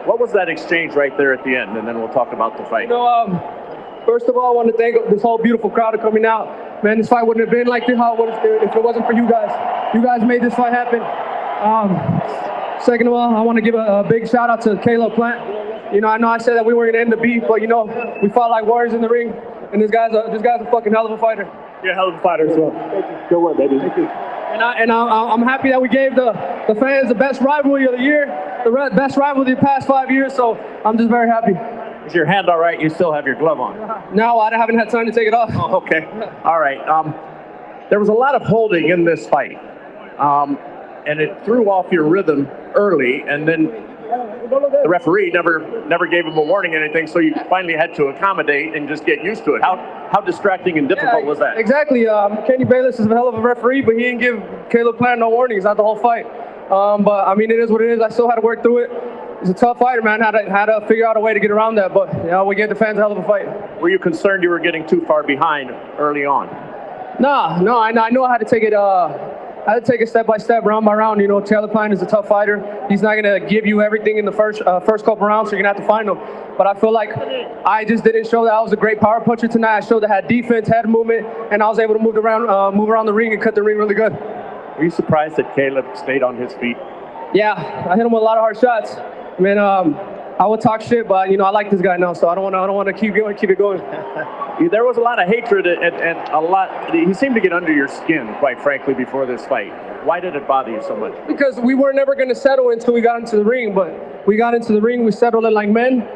What was that exchange right there at the end? And then we'll talk about the fight. You know, first of all, I want to thank this whole beautiful crowd for coming out. Man, this fight wouldn't have been like this how it would if it wasn't for you guys. You guys made this fight happen. Second of all, I want to give a big shout out to Caleb Plant. You know, I know I said that we weren't gonna end the beef, but you know, we fought like warriors in the ring, and this guy's a fucking hell of a fighter. You're a hell of a fighter as well. Good work, baby. Thank you. And I'm happy that we gave the fans the best rivalry of the year, the best rivalry of the past 5 years. So I'm just very happy. Is your hand all right? You still have your glove on? No, I haven't had time to take it off. Oh, okay. All right. There was a lot of holding in this fight, and it threw off your rhythm early, and then the referee never gave him a warning or anything, so you finally had to accommodate and just get used to it. How distracting and difficult was that? Exactly. Kenny Bayless is a hell of a referee, but he didn't give Caleb Plant no warnings, not the whole fight. But I mean, it is what it is. I still had to work through it. It's a tough fighter, man. Had to figure out a way to get around that, but you know, we gave the fans a hell of a fight. Were you concerned you were getting too far behind early on? No. I know I had to take it. I had to take it step by step, round by round. You know, Caleb Plant is a tough fighter. He's not gonna give you everything in the first couple rounds, so you're gonna have to find him. But I feel like I just didn't show that I was a great power puncher tonight. I showed that I had defense, head movement, and I was able to move around the ring and cut the ring really good. Were you surprised that Caleb stayed on his feet? Yeah, I hit him with a lot of hard shots. I mean, I would talk shit, but you know, I like this guy now, so I don't want to keep it going. There was a lot of hatred and a lot. He seemed to get under your skin, quite frankly, before this fight. Why did it bother you so much? Because we were never going to settle until we got into the ring, but we got into the ring, we settled it like men.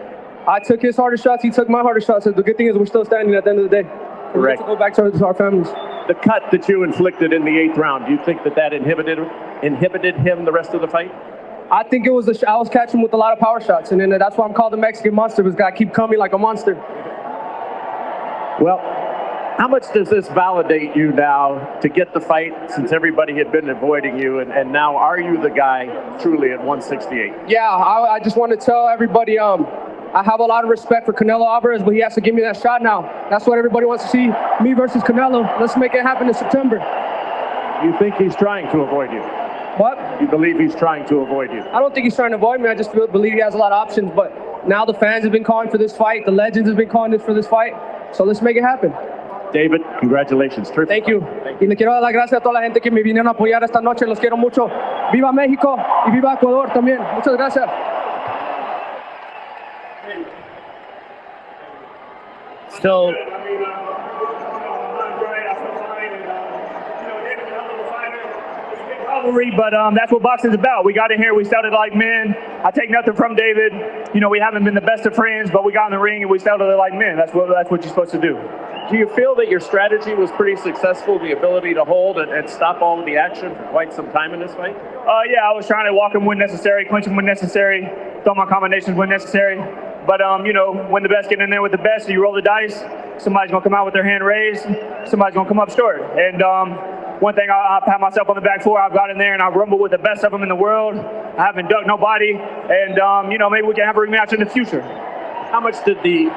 I took his hardest shots, he took my hardest shots. So the good thing is we're still standing at the end of the day. Correct. We get to go back to our families. The cut that you inflicted in the 8th round, do you think that inhibited him the rest of the fight? I think it was I was catching him with a lot of power shots, and then that's why I'm called the Mexican Monster, because I keep coming like a monster. Well, how much does this validate you now to get the fight, since everybody had been avoiding you, and now are you the guy truly at 168? Yeah, I just want to tell everybody, I have a lot of respect for Canelo Alvarez, but he has to give me that shot now. That's what everybody wants to see, me versus Canelo. Let's make it happen in September. You think he's trying to avoid you? What? You believe he's trying to avoid you? I don't think he's trying to avoid me. I just believe he has a lot of options. But now the fans have been calling for this fight. The legends have been calling for this fight. So let's make it happen. David, congratulations. Terrific. Thank you. Y le quiero dar las gracias a toda la gente que me vinieron a apoyar esta noche. Los quiero mucho. Viva México y viva Ecuador también. Muchas gracias. So, rivalry, but that's what boxing's about. We got in here, we started like men. I take nothing from David. You know, we haven't been the best of friends, but we got in the ring and we started like men. That's what you're supposed to do. Do you feel that your strategy was pretty successful, the ability to hold and stop all of the action for quite some time in this fight? Yeah, I was trying to walk him when necessary, clinch him when necessary, throw my combinations when necessary. But, you know, when the best get in there with the best, you roll the dice, somebody's going to come out with their hand raised, somebody's going to come up short. And one thing, I'll pat myself on the back for, I've got in there and I've rumbled with the best of them in the world. I haven't ducked nobody. And, you know, maybe we can have a rematch in the future. How much did the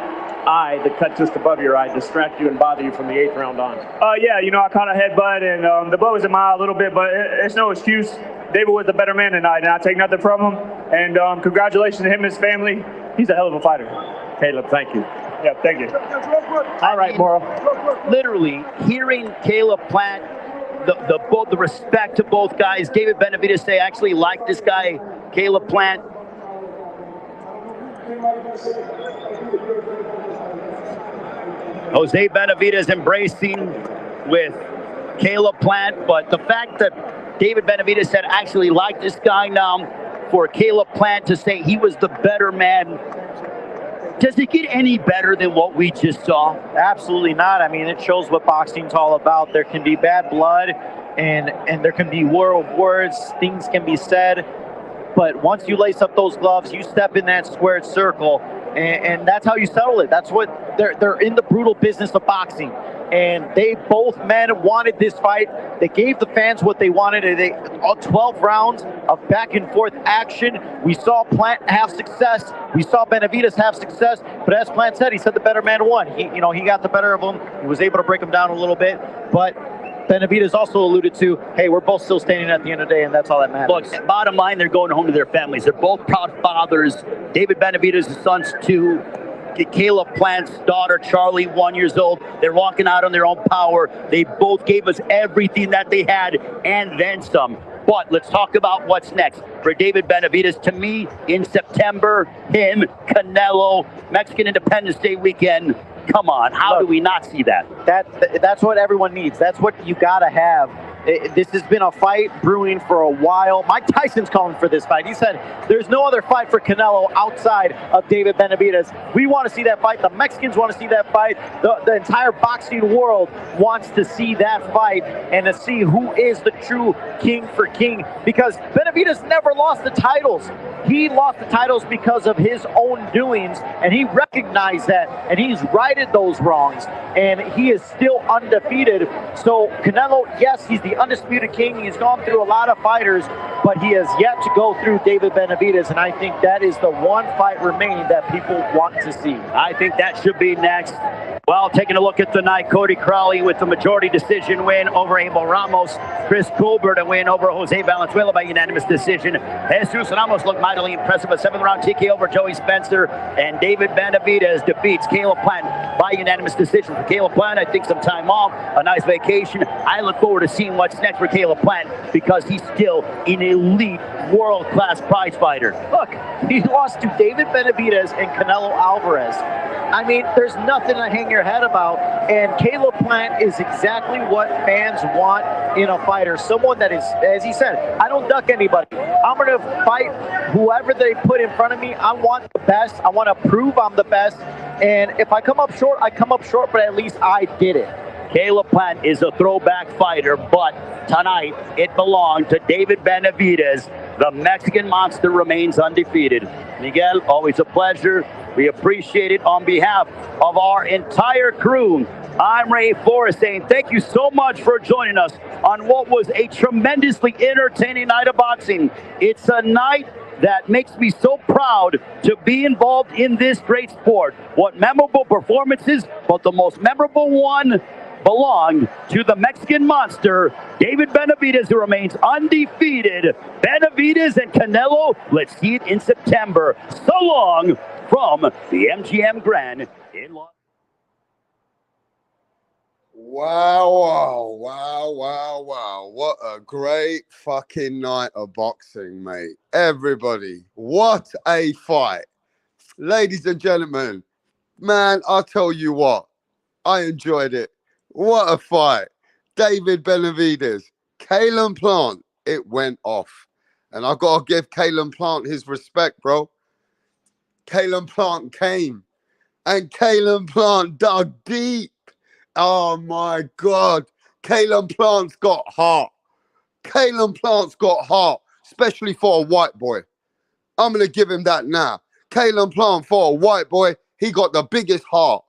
cut just above your eye, distract you and bother you from the 8th round on? Yeah, you know, I caught a headbutt and the blow was in my eye a little bit, but it's no excuse. David was the better man tonight, and I take nothing from him. And congratulations to him and his family. He's a hell of a fighter. Caleb, thank you. Yeah, thank you. All right, Moro. Literally, hearing Caleb Plant, the respect to both guys. David Benavidez say, I actually like this guy, Caleb Plant. Jose Benavidez embracing with Caleb Plant, but the fact that David Benavidez said actually like this guy now, for Caleb Plant to say he was the better man, does it get any better than what we just saw? Absolutely not. I mean, it shows what boxing's all about. There can be bad blood and there can be war of words, things can be said, but once you lace up those gloves, you step in that squared circle, and that's how you settle it. That's what they're in, the brutal business of boxing. And they both men wanted this fight. They gave the fans what they wanted. All 12 rounds of back and forth action. We saw Plant have success. We saw Benavidez have success. But as Plant said, he said the better man won. He got the better of him. He was able to break him down a little bit. But Benavidez also alluded to, hey, we're both still standing at the end of the day, and that's all that matters. Look, bottom line, they're going home to their families. They're both proud fathers. David Benavidez' son's 2. Caleb Plant's daughter, Charlie, 1 year old. They're walking out on their own power. They both gave us everything that they had and then some. But let's talk about what's next for David Benavidez. To me, in September, him, Canelo, Mexican Independence Day weekend. Come on, how do we not see that? That's what everyone needs. That's what you gotta have. This has been a fight brewing for a while. Mike Tyson's calling for this fight. He said there's no other fight for Canelo outside of David Benavidez. We want to see that fight. The Mexicans want to see that fight. The entire boxing world wants to see that fight and to see who is the true king for king, because Benavidez never lost the titles. He lost the titles because of his own doings, and he recognized that, and he's righted those wrongs, and he is still undefeated. So Canelo, yes, he's the undisputed king. He's gone through a lot of fighters, but he has yet to go through David Benavidez, and I think that is the one fight remaining that people want to see. I think that should be next. Well, taking a look at tonight, Cody Crowley with the majority decision win over Abel Ramos. Chris Colbert a win over Jose Valenzuela by unanimous decision. Jesus Ramos looked mightily impressive. A 7th round TK over Joey Spencer. And David Benavidez defeats Caleb Plant by unanimous decision. For Caleb Plant, I think some time off, a nice vacation. I look forward to seeing what's next for Caleb Plant, because he's still an elite world-class prize fighter. Look, he lost to David Benavidez and Canelo Alvarez. I mean, there's nothing to hang your head about. And Caleb Plant is exactly what fans want in a fighter. Someone that is, as he said, I don't duck anybody. I'm going to fight whoever they put in front of me. I want the best. I want to prove I'm the best. And if I come up short, I come up short, but at least I did it. Caleb Plant is a throwback fighter, but tonight it belonged to David Benavidez. The Mexican monster remains undefeated. Miguel, always a pleasure. We appreciate it. On behalf of our entire crew, I'm Ray Forrest saying thank you so much for joining us on what was a tremendously entertaining night of boxing. It's a night that makes me so proud to be involved in this great sport. What memorable performances, but the most memorable one belonged to the Mexican monster, David Benavidez, who remains undefeated. Benavidez and Canelo, let's see it in September. So long from the MGM Grand in Los Wow. What a great fucking night of boxing, mate. Everybody, what a fight. Ladies and gentlemen, man, I'll tell you what, I enjoyed it. What a fight. David Benavidez, Caleb Plant, it went off. And I got to give Caleb Plant his respect, bro. Caleb Plant came. And Caleb Plant dug deep. Oh, my God. Caleb Plant's got heart. Caleb Plant's got heart, especially for a white boy. I'm going to give him that now. Caleb Plant, for a white boy, he got the biggest heart.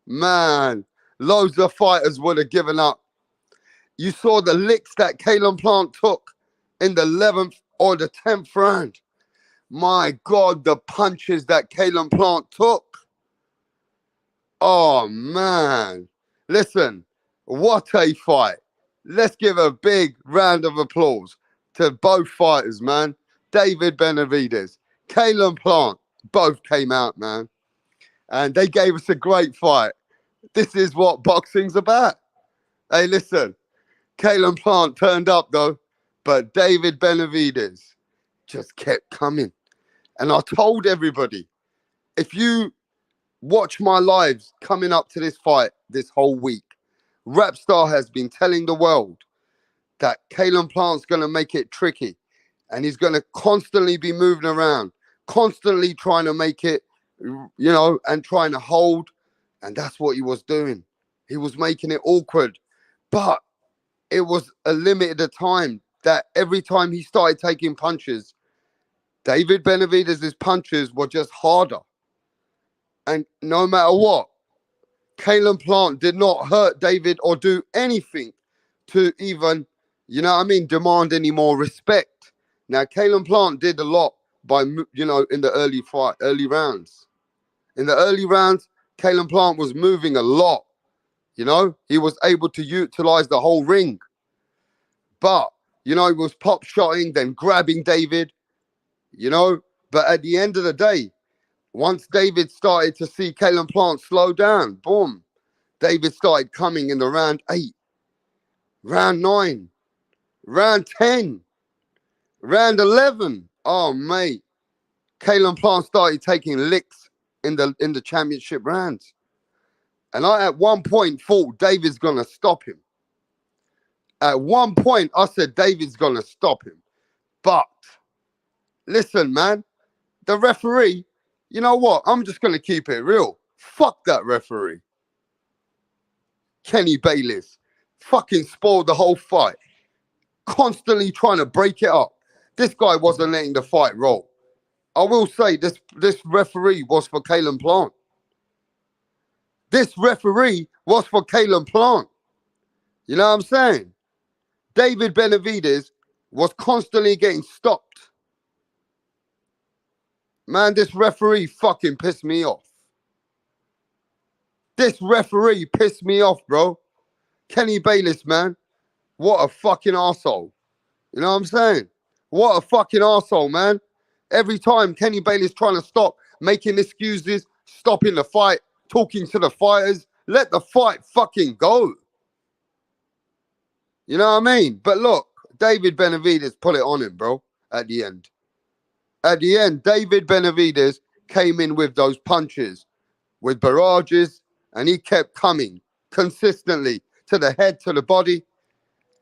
Man, loads of fighters would have given up. You saw the licks that Caleb Plant took in the 11th or the 10th round. My God, the punches that Caleb Plant took. Oh, man. Listen, what a fight. Let's give a big round of applause to both fighters, man. David Benavidez, Caleb Plant, both came out, man. And they gave us a great fight. This is what boxing's about. Hey, listen, Caleb Plant turned up, though, but David Benavidez just kept coming. And I told everybody, if you watch my lives coming up to this fight this whole week, Rapstar has been telling the world that Caleb Plant's going to make it tricky. And he's going to constantly be moving around, constantly trying to make it, and trying to hold. And that's what he was doing. He was making it awkward. But it was a limited time that every time he started taking punches, David Benavidez's punches were just harder. And no matter what, Caleb Plant did not hurt David or do anything to even, demand any more respect. Now, Caleb Plant did a lot by, in the early rounds. In the early rounds, Caleb Plant was moving a lot. He was able to utilize the whole ring. But, he was pop shotting, then grabbing David, But at the end of the day, once David started to see Caleb Plant slow down, boom, David started coming in the round 8, round 9, round 10, round 11. Oh, mate. Caleb Plant started taking licks in the championship rounds. And I, at one point, thought David's going to stop him. At one point, I said David's going to stop him. But, listen, man, the referee, you know what? I'm just going to keep it real. Fuck that referee. Kenny Bayless fucking spoiled the whole fight. Constantly trying to break it up. This guy wasn't letting the fight roll. I will say this referee was for Caleb Plant. This referee was for Caleb Plant. You know what I'm saying? David Benavidez was constantly getting stopped. Man, this referee fucking pissed me off. This referee pissed me off, bro. Kenny Bayless, man. What a fucking arsehole. You know what I'm saying? What a fucking arsehole, man. Every time Kenny Bayless trying to stop, making excuses, stopping the fight, talking to the fighters. Let the fight fucking go. You know what I mean? But look, David Benavidez put it on him, bro, at the end. At the end, David Benavidez came in with those punches, with barrages, and he kept coming consistently to the head, to the body.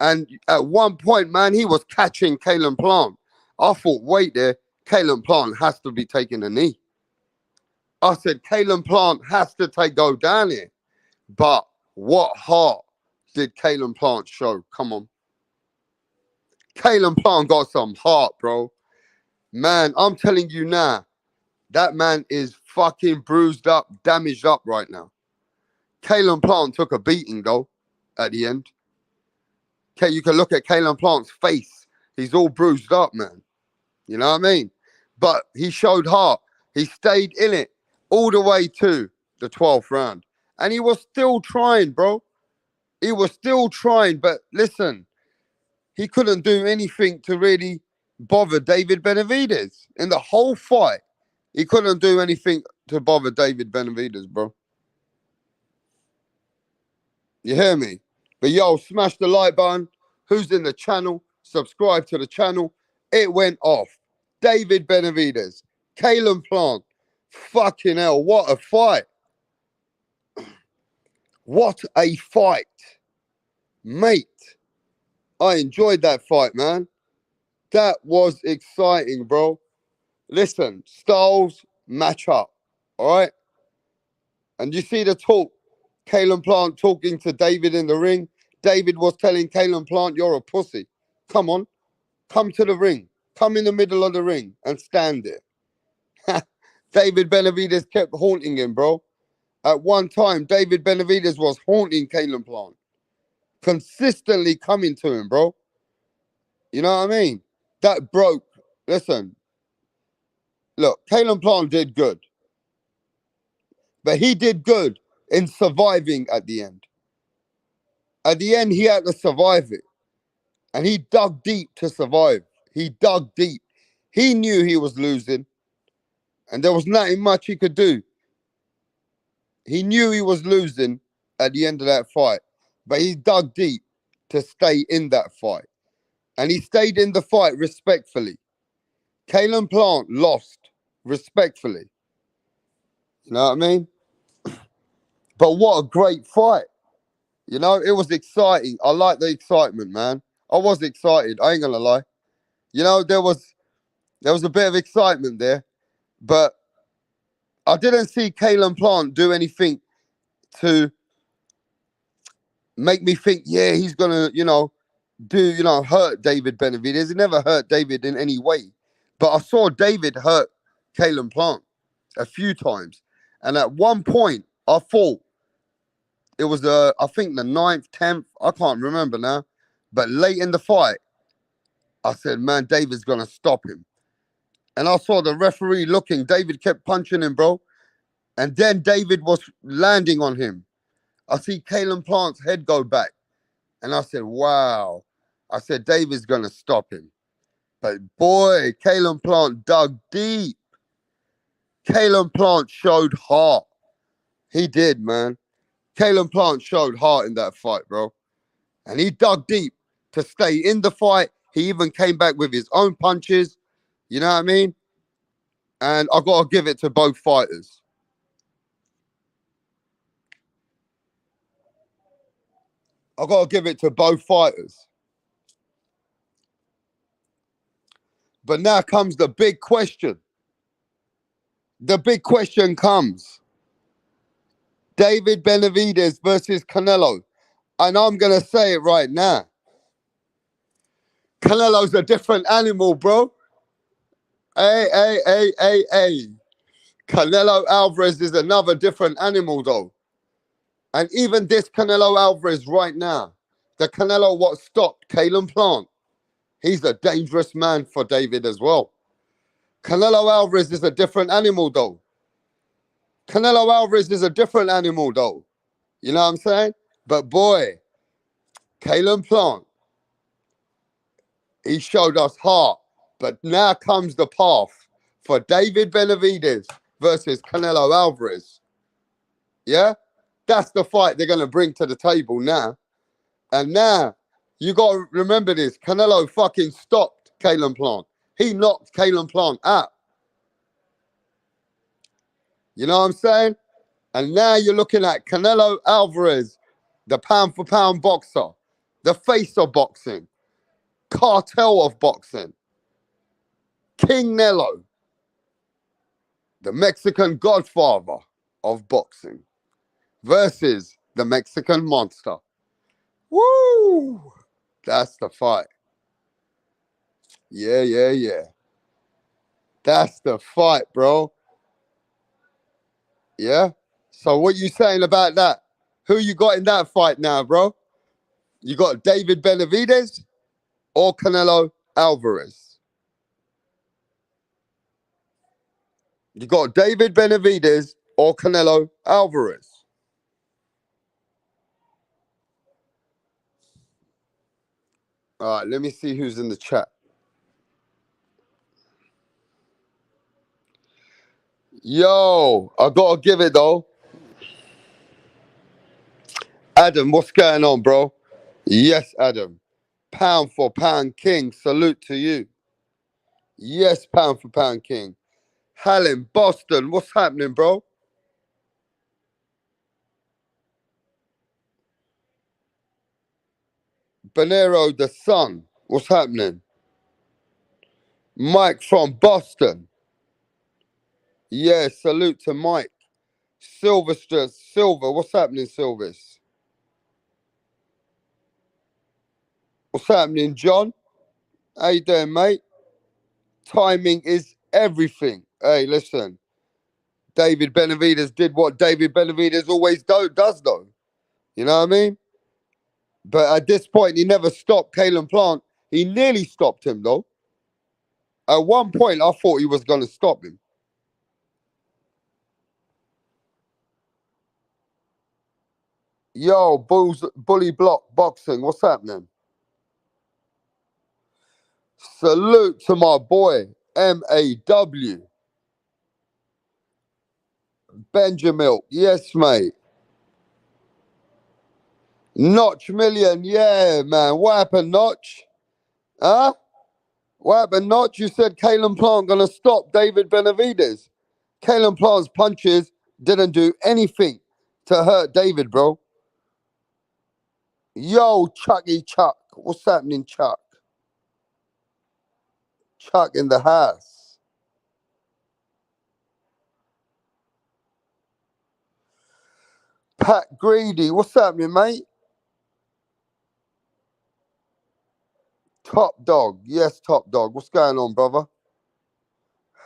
And at one point, man, he was catching Caleb Plant. I thought, wait there, Caleb Plant has to be taking a knee. I said, Caleb Plant has to go down here. But what heart did Caleb Plant show? Come on. Caleb Plant got some heart, bro. Man, I'm telling you now, that man is fucking bruised up, damaged up right now. Caleb Plant took a beating, though, at the end. Okay, you can look at Caleb Plant's face. He's all bruised up, man. You know what I mean? But he showed heart. He stayed in it all the way to the 12th round. And he was still trying, bro. He was still trying. But listen, he couldn't do anything to really bother David Benavidez. In the whole fight, he couldn't do anything to bother David Benavidez, bro. You hear me? But yo, smash the like button. Who's in the channel? Subscribe to the channel. It went off. David Benavidez. Caleb Plant. Fucking hell, what a fight. What a fight. Mate, I enjoyed that fight, man. That was exciting, bro. Listen, styles match up, all right? And you see the talk, Kalen Plant talking to David in the ring. David was telling Kalen Plant, you're a pussy. Come on, come to the ring. Come in the middle of the ring and stand there. David Benavidez kept haunting him, bro. At one time, David Benavidez was haunting Kalen Plant. Consistently coming to him, bro. You know what I mean? That broke. Listen, look, Kalen Plant did good. But he did good in surviving at the end. At the end, he had to survive it. And he dug deep to survive. He dug deep. He knew he was losing. And there was nothing much he could do. He knew he was losing at the end of that fight. But he dug deep to stay in that fight. And he stayed in the fight respectfully. Kalen Plant lost respectfully. You know what I mean? But what a great fight. You know, it was exciting. I like the excitement, man. I was excited. I ain't gonna lie. You know, there was a bit of excitement there, but I didn't see Kalen Plant do anything to make me think, yeah, he's gonna, hurt David Benavidez. He never hurt David in any way. But I saw David hurt Kalen Plant a few times. And at one point, I thought it was I think the 9th, 10th, I can't remember now. But late in the fight, I said, man, David's gonna stop him. And I saw the referee looking. David kept punching him, bro. And then David was landing on him. I see Kalen Plant's head go back. And I said, wow. I said, David's gonna stop him. But boy, Kalen Plant dug deep. Kalen Plant showed heart. He did, man. Kalen Plant showed heart in that fight, bro. And he dug deep to stay in the fight. He even came back with his own punches. You know what I mean? And I got to give it to both fighters. I got to give it to both fighters. But now comes the big question. The big question comes. David Benavidez versus Canelo. And I'm going to say it right now. Canelo's a different animal, bro. Hey. Canelo Alvarez is another different animal, though. And even this Canelo Alvarez right now, the Canelo what stopped Kalen Plant, he's a dangerous man for David as well. Canelo Alvarez is a different animal, though. Canelo Alvarez is a different animal, though. You know what I'm saying? But boy, Kalen Plant, he showed us heart. But now comes the path for David Benavidez versus Canelo Alvarez. Yeah? That's the fight they're going to bring to the table now. And now, you got to remember this. Canelo fucking stopped Kalen Plant. He knocked Kalen Plant out. You know what I'm saying? And now you're looking at Canelo Alvarez, the pound-for-pound boxer, the face of boxing, cartel of boxing, King Nello, the Mexican godfather of boxing, versus the Mexican monster. Woo! That's the fight. Yeah. That's the fight, bro. Yeah? So what you saying about that? Who you got in that fight now, bro? You got David Benavidez or Canelo Alvarez? You got David Benavidez or Canelo Alvarez? All right, let me see who's in the chat. Yo, I gotta give it though. Adam, what's going on, bro? Yes, Adam. Pound for pound king, salute to you. Yes, pound for pound king. Hallen, Boston, what's happening, bro? Bonero, the sun, what's happening? Mike from Boston. Yeah, salute to Mike. Silver, what's happening, Silvis? What's happening, John? How you doing, mate? Timing is everything. Hey, listen. David Benavidez did what David Benavidez always does, though. You know what I mean? But at this point, he never stopped Kalen Plant. He nearly stopped him, though. At one point, I thought he was going to stop him. Yo, Bully Block Boxing, what's happening? Salute to my boy, MAW. Benjamin, yes, mate. Notch Million, yeah, man. What happened, Notch? Huh? What happened, Notch? You said Kalen Plant gonna stop David Benavidez. Kalen Plant's punches didn't do anything to hurt David, bro. Yo, Chucky Chuck. What's happening, Chuck? Chuck in the house. Pat Greedy, what's happening, mate? Top Dog, yes, Top Dog. What's going on, brother?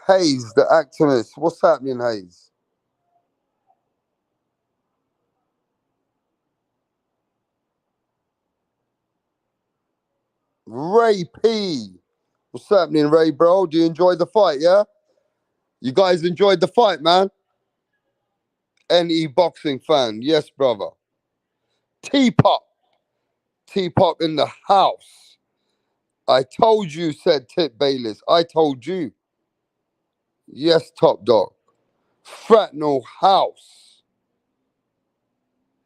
Hayes, the activist. What's happening, Hayes? Ray P. What's happening, Ray, bro? Do you enjoy the fight, yeah? You guys enjoyed the fight, man? NE boxing fan. Yes, brother. T-Pop. T-Pop in the house. I told you, said Tip Bayless. I told you. Yes, Top Dog. Fratnal House.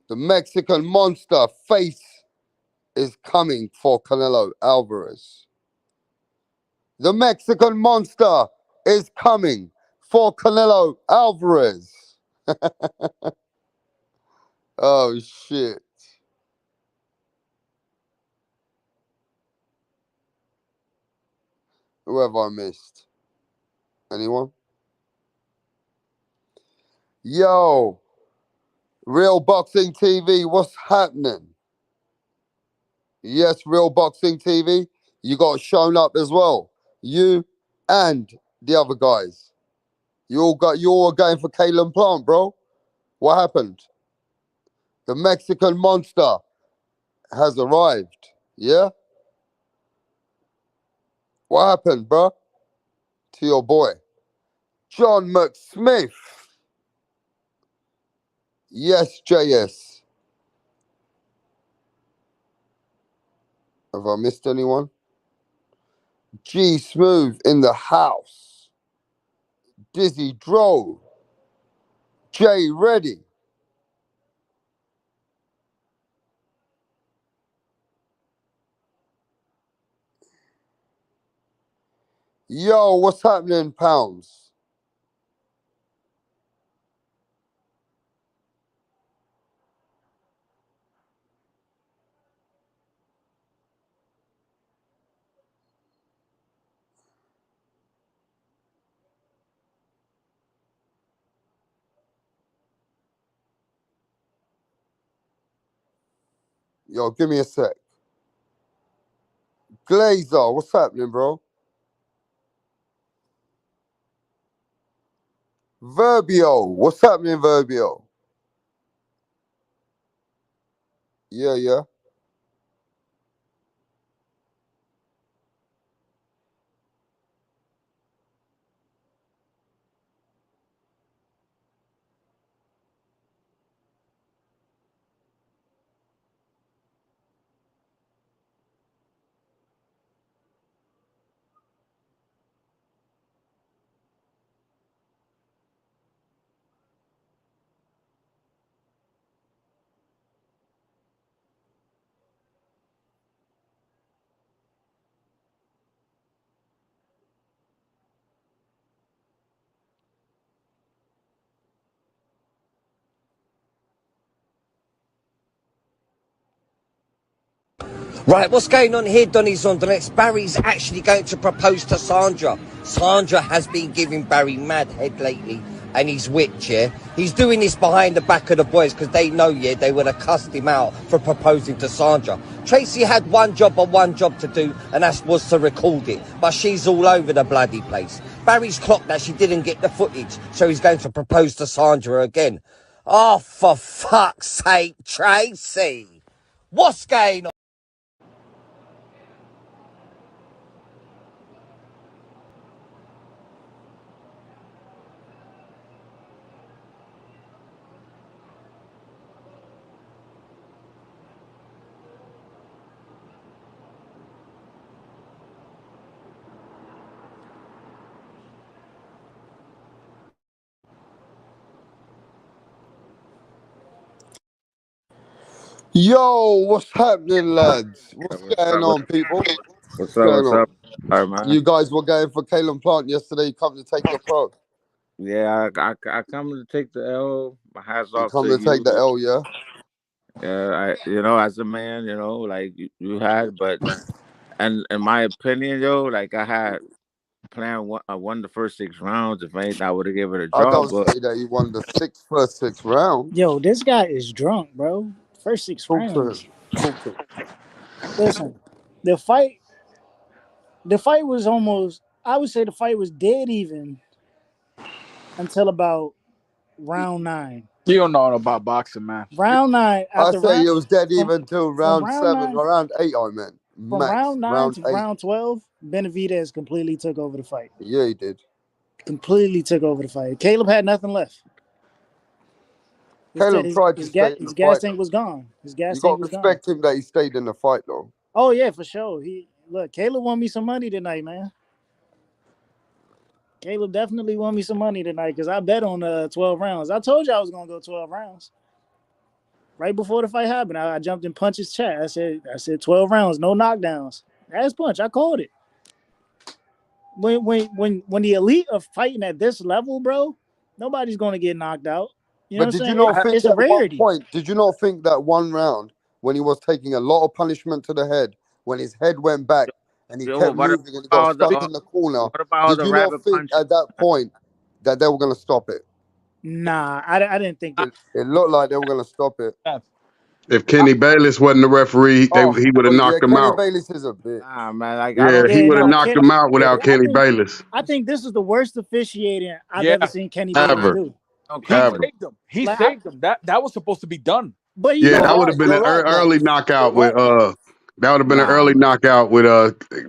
The Mexican monster face is coming for Canelo Alvarez. The Mexican monster is coming for Canelo Alvarez. Oh, shit. Who have I missed? Anyone? Yo, Real Boxing TV, what's happening? Yes, Real Boxing TV, you got shown up as well. You and the other guys. You all going for Kalen Plant, bro. What happened? The Mexican monster has arrived. Yeah? What happened, bro? To your boy. John McSmith. Yes, JS. Have I missed anyone? G Smooth in the house. Dizzy Dro. Jay Reddy. Yo, what's happening, Pounds? Yo, give me a sec. Glazer, what's happening, bro? Verbio, what's happening, Verbio? Yeah, yeah. Right, what's going on here, Donny's on the next? Barry's actually going to propose to Sandra. Sandra has been giving Barry mad head lately, and he's whipped, yeah? He's doing this behind the back of the boys because they know, yeah, they would have cussed him out for proposing to Sandra. Tracy had one job to do, and that was to record it. But she's all over the bloody place. Barry's clocked that she didn't get the footage, so he's going to propose to Sandra again. Oh, for fuck's sake, Tracy! What's going on? Yo, what's happening, lads? What's going on, people? What's going up? on? All right, man. You guys were going for Kalen Plant yesterday. You come to take the pro. Yeah, I come to take the L. My hats You off come to to take the you. L, yeah? Yeah, as a man, like you had, but and in my opinion, like I had planned I won the first 6 rounds. If anything, I would have given it a I draw. don't But say that you won the first six rounds. Yo, this guy is drunk, bro. First 6 Talk to rounds. him. Talk to him. Listen, the fight was almost, I would say the fight was dead even until about round 9. You don't know about boxing, man. Round 9. I say it was dead even till round 7, round 8, I meant. From Max, round 9 round to 8. round 12, Benavidez completely took over the fight. Yeah, he did. Completely took over the fight. Caleb had nothing left. Caleb tried to stay in the his gas fight. tank was gone. His gas You tank got was to gone. respect him that he stayed in the fight, though. Oh, yeah, for sure. Look, Caleb won me some money tonight, man. Caleb definitely won me some money tonight because I bet on 12 rounds. I told you I was going to go 12 rounds. Right before the fight happened, I jumped in Punch's chat. I said 12 rounds, no knockdowns. That's Punch. I called it. When the elite are fighting at this level, bro, nobody's going to get knocked out. You know But what did I'm you saying? not think It's a at one rarity. point, did you not think that one round when he was taking a lot of punishment to the head, when his head went back and he kept moving and he got stuck in the corner, did you not think at that point that they were going to stop it? Nah, I didn't think that. It looked like they were going to stop it. If Kenny Bayless wasn't the referee, he would have knocked him Kenny out. Bayless is a bitch. Nah, man, like He would have knocked him out without Kenny Bayless. I think this is the worst officiating I've ever seen Kenny Bayless do. He saved him. He saved him. That was supposed to be done. But that would have been an early knockout with that would have been an early knockout with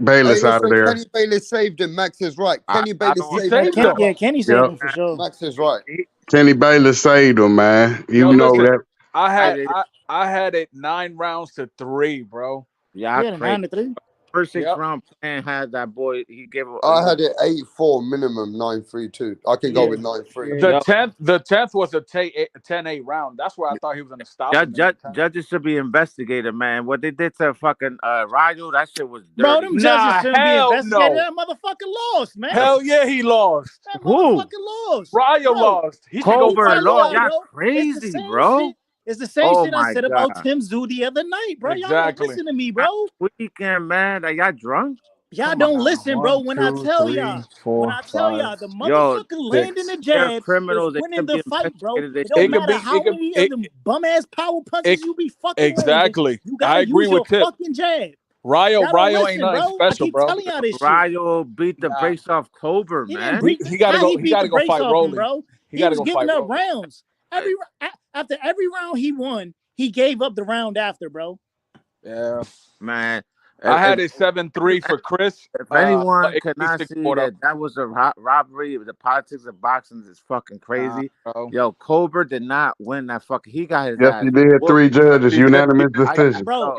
Bayless out of there. Kenny Bayless saved him. Max is right. Kenny Bayless saved him. Yeah, Kenny saved him for sure. Max is right. Kenny Bayless saved him, man. You know that. I had it 9 rounds to 3, bro. Yeah, 9 to 3. First 6 round plan had that boy. He gave. I had it 8-4 minimum, 9-3-2. I can go with 9-3. The 10th was a 10-8 round. That's where I thought he was gonna stop. Judges should be investigated, man. What they did to fucking Ryu, that shit was dirty. Bro, them judges shouldn't be investigated. That motherfucker lost, man. Hell yeah, he lost. That motherfucker lost. Ryu lost. He should go lost. Y'all crazy, bro. It's the same shit I said about Tim Zoo the other night, bro. Y'all don't listen to me, bro. Weekend, man. Are y'all drunk? Y'all don't listen, bro. When I tell y'all, the motherfucker landing the jab is winning the fight, bro. It don't matter how many of them bum ass power punches you be fucking exactly. You gotta use your fucking jab. Ryu ain't nothing special, bro. I keep telling y'all this shit. Ryu beat the brakes off Cobra, man. He gotta go fight Rolly, bro. He was giving up rounds. After every round he won, he gave up the round after, bro. Yeah, man. I had it 7-3 for Chris. If anyone could not see that was a robbery, the politics of boxing is fucking crazy. Yo, Cobra did not win that fucking. He got his. Yes, he did. 3 judges, unanimous decision. Bro.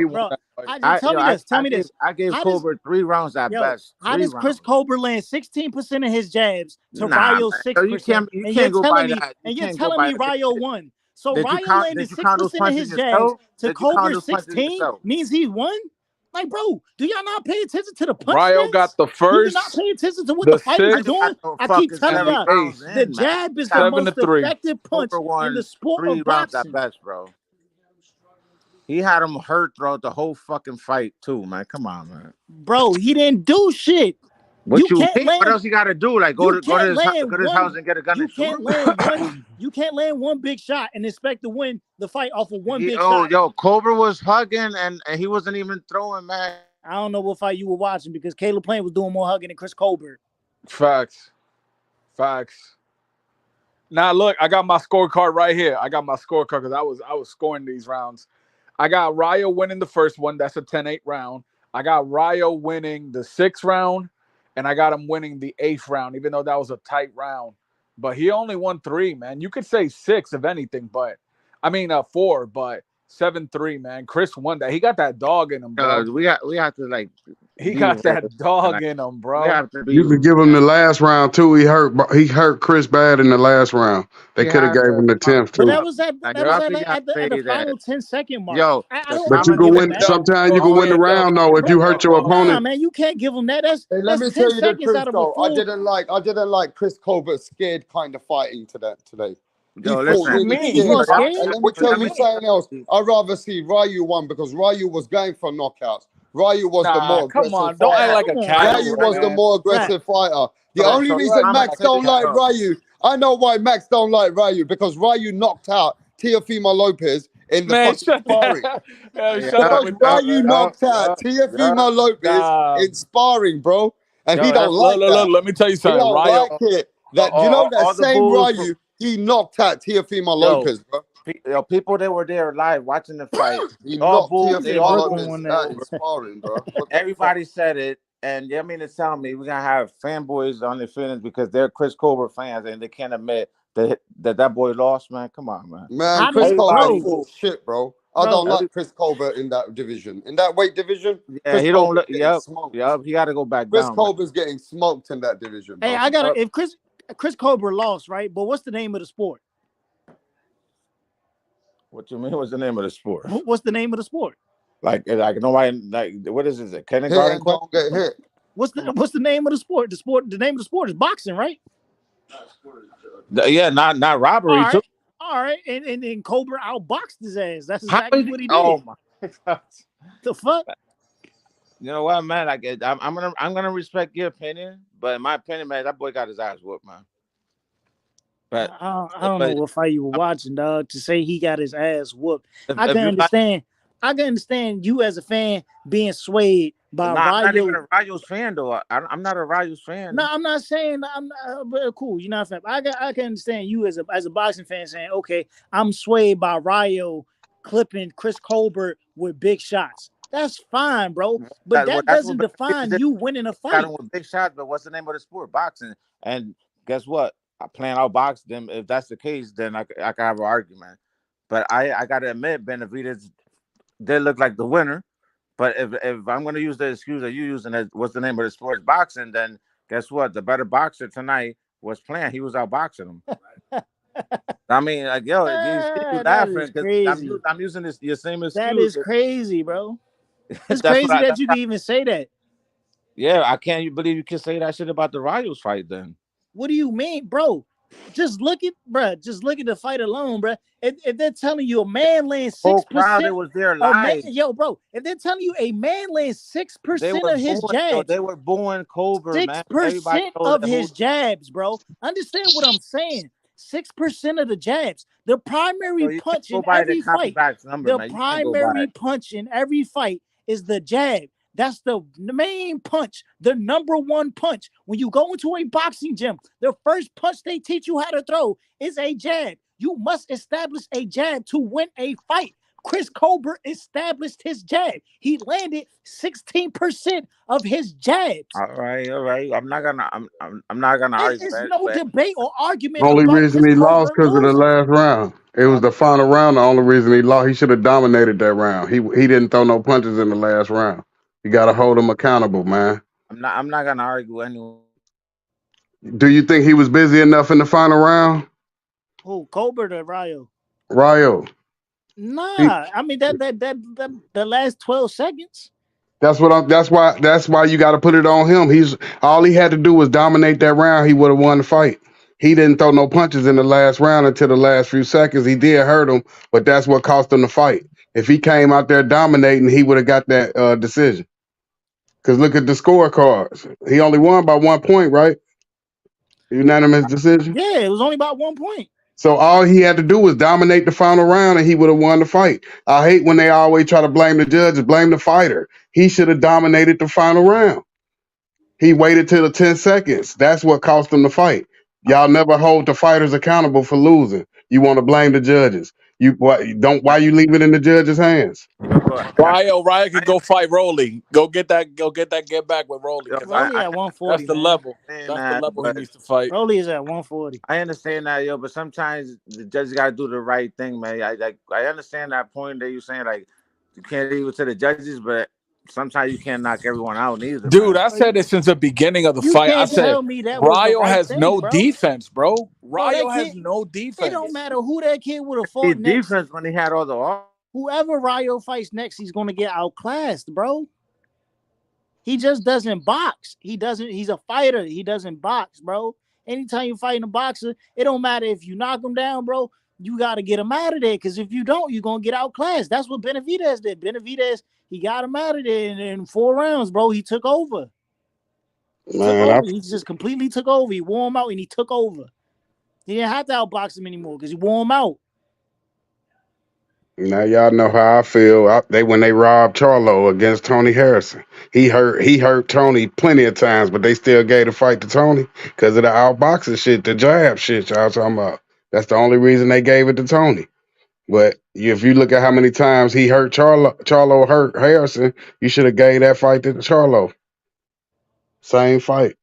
Tell me this. I gave Cobra 3 rounds at best. How does Chris Cobra land 16% of his jabs to Ryo 6%? You can't go by that. And you're telling me Ryo won. So Ryo landed 6% of his jabs to Cobra 16 means he won? Like, bro, do y'all not pay attention to the punch? Ryo got the first. Do you not pay attention to what the fight is doing? I keep telling y'all, the jab is the most effective punch in the sport of boxing. Best, bro. He had him hurt throughout the whole fucking fight too, man. Come on, man. Bro, he didn't do shit. What you can't think? What land. else he got to do? Like go to his house and get a gun You and shoot can't him? land one. You can't land one big shot and expect to win the fight off of one big shot. Yo, Cobra was hugging and he wasn't even throwing, man. I don't know what fight you were watching because Caleb Plant was doing more hugging than Chris Colbert. Facts. Now look, I got my scorecard right here. I got my scorecard because I was scoring these rounds. I got Rayo winning the first one. That's a 10-8 round. I got Rayo winning the 6th round, and I got him winning the 8th round, even though that was a tight round. But he only won 3, man. You could say 6 if anything, but I mean 4, but 7-3, man. Chris won that. He got that dog in him, bro. We have to like. He got that dog in him, bro. You could give him the last round too. He hurt Chris bad in the last round. They could have gave him the 10th too. But that was at the final 10-second mark. Yo, but you can win. Sometimes you can win the round though if you hurt your opponent. Nah, man, you can't give him that. That's let me 10 tell you the seconds truth, out of a though. I full. didn't like Chris Colbert scared kind of fighting today. Yo, listen. And let me tell you something else. I'd rather see Ryu won because Ryu was going for knockouts. Ryu was the more aggressive come on, fighter. don't act like a cat. Ryu was the more aggressive fighter. The only reason Max don't like Ryu, I know why Max don't like Ryu, because Ryu knocked out Teofimo Lopez in the fucking sparring. Because Ryu knocked out Teofimo Lopez in sparring, bro. And he don't like that. Let me tell you something. He don't like it. That you know that same Ryu, he knocked out Teofimo Lopez, bro. Yo, people that were there live watching the fight, He all knocked booed. They all Teofimo Lopez out in sparring, bro. Everybody said it, and you mean to tell me we're gonna have fanboys on their feelings because they're Chris Colbert fans and they can't admit that boy lost, man. Come on, man. Man, Chris Colbert full shit, bro. I don't like Chris Colbert in that division. In that weight division, yeah, Chris he don't look. Smoked. Yep. He got to go back Chris down. Colbert's getting smoked in that division. Bro. Hey, if Chris Colbert lost, right? But what's the name of the sport? What you mean? What's the name of the sport? What's the name of the sport? Like nobody what is it? Kindergarten? Don't get hit. What's the name of the sport? The name of the sport is boxing, right? Yeah, not robbery. All right. And Colbert outboxed his ass. That's exactly what he did. Oh my God. The fuck? You know what, man? I'm gonna respect your opinion, but in my opinion, man, that boy got his ass whooped, man. But I don't know what fight you were watching, dog. To say he got his ass whooped, I can understand you as a fan being swayed by Ryu. I'm not even a Ryu's fan, though. I'm not a Ryu's fan. No, I'm not saying I'm not, but cool. You're not a fan. I can understand you as a boxing fan saying, okay, I'm swayed by Ryu clipping Chris Colbert with big shots. That's fine, bro. But that doesn't define you winning a fight. With big shots, but what's the name of the sport? Boxing. And guess what? I plan out box them. If that's the case, then I can have an argument. But I gotta admit, Benavidez did look like the winner. But if I'm gonna use the excuse that you're using as what's the name of the sport, boxing, then guess what? The better boxer tonight was Plant. He was outboxing him. I mean, like, yo, you laughing because I'm using your same excuse. That is crazy, bro. It's crazy that you can even say that. Yeah, I can't believe you can say that shit about the Ryos fight then. What do you mean, bro? Just look at the fight alone, bro. If they're telling you a man lands 6%, was there live. Bro. If they're telling you a man lands 6% of his jabs, they were booing Colbert. 6% of his jabs, bro. Understand what I'm saying? 6% of the jabs. The primary punch in every fight. The primary punch in every fight is the jab. That's the main punch, the number one punch. When you go into a boxing gym, the first punch they teach you how to throw is a jab. You must establish a jab to win a fight. Chris Colbert established his jab. He landed 16% of his jabs. All right. I'm not gonna argue. There's no debate or argument. Only reason he lost because of the last round. It was the final round. The only reason he lost, he should have dominated that round. He didn't throw no punches in the last round. You got to hold him accountable, man. I'm not gonna argue anyway. Do you think he was busy enough in the final round? Who, Colbert or Ryu? Ryu. Nah, I mean that the last 12 seconds. That's why you got to put it on him. All he had to do was dominate that round. He would have won the fight. He didn't throw no punches in the last round until the last few seconds. He did hurt him, but that's what cost him the fight. If he came out there dominating, he would have got that decision. Because look at the scorecards. He only won by 1 point, right? Unanimous decision. Yeah, it was only about 1 point. So all he had to do was dominate the final round, and he would have won the fight. I hate when they always try to blame the judges, blame the fighter. He should have dominated the final round. He waited till the 10 seconds. That's what cost him the fight. Y'all never hold the fighters accountable for losing. You want to blame the judges. Why you leave it in the judges' hands? You know what? Ryo could go fight Rolly. Go get that get back with Rolly. Rolly at 140. That's the level. That's the level he needs to fight. Rolly is at 140. I understand that, yo, but sometimes the judges gotta do the right thing, man. I understand that point that you're saying, like you can't leave it to the judges, but sometimes you can't knock everyone out neither. Dude, man. I said it since the beginning of the fight. I said tell me that was the Ryo right has thing, no bro. defense, bro. Ryo that has kid- no defense. It don't matter who that kid would have He fought next. defense when he had all the Whoever Ryo fights next, he's gonna get outclassed, bro. He just doesn't box. He's a fighter. He doesn't box, bro. Anytime you fight a boxer, it don't matter if you knock him down, bro. You got to get him out of there, because if you don't, you're going to get outclassed. That's what Benavidez did. Benavidez, he got him out of there in 4 rounds, bro. He took over. He just completely took over. He wore him out, and he took over. He didn't have to outbox him anymore because he wore him out. Now y'all know how I feel. When they robbed Charlo against Tony Harrison, he hurt Tony plenty of times, but they still gave the fight to Tony because of the outboxing shit, the jab shit y'all talking about. That's the only reason they gave it to Tony. But if you look at how many times he hurt Charlo hurt Harrison, you should have gave that fight to Charlo. Same fight.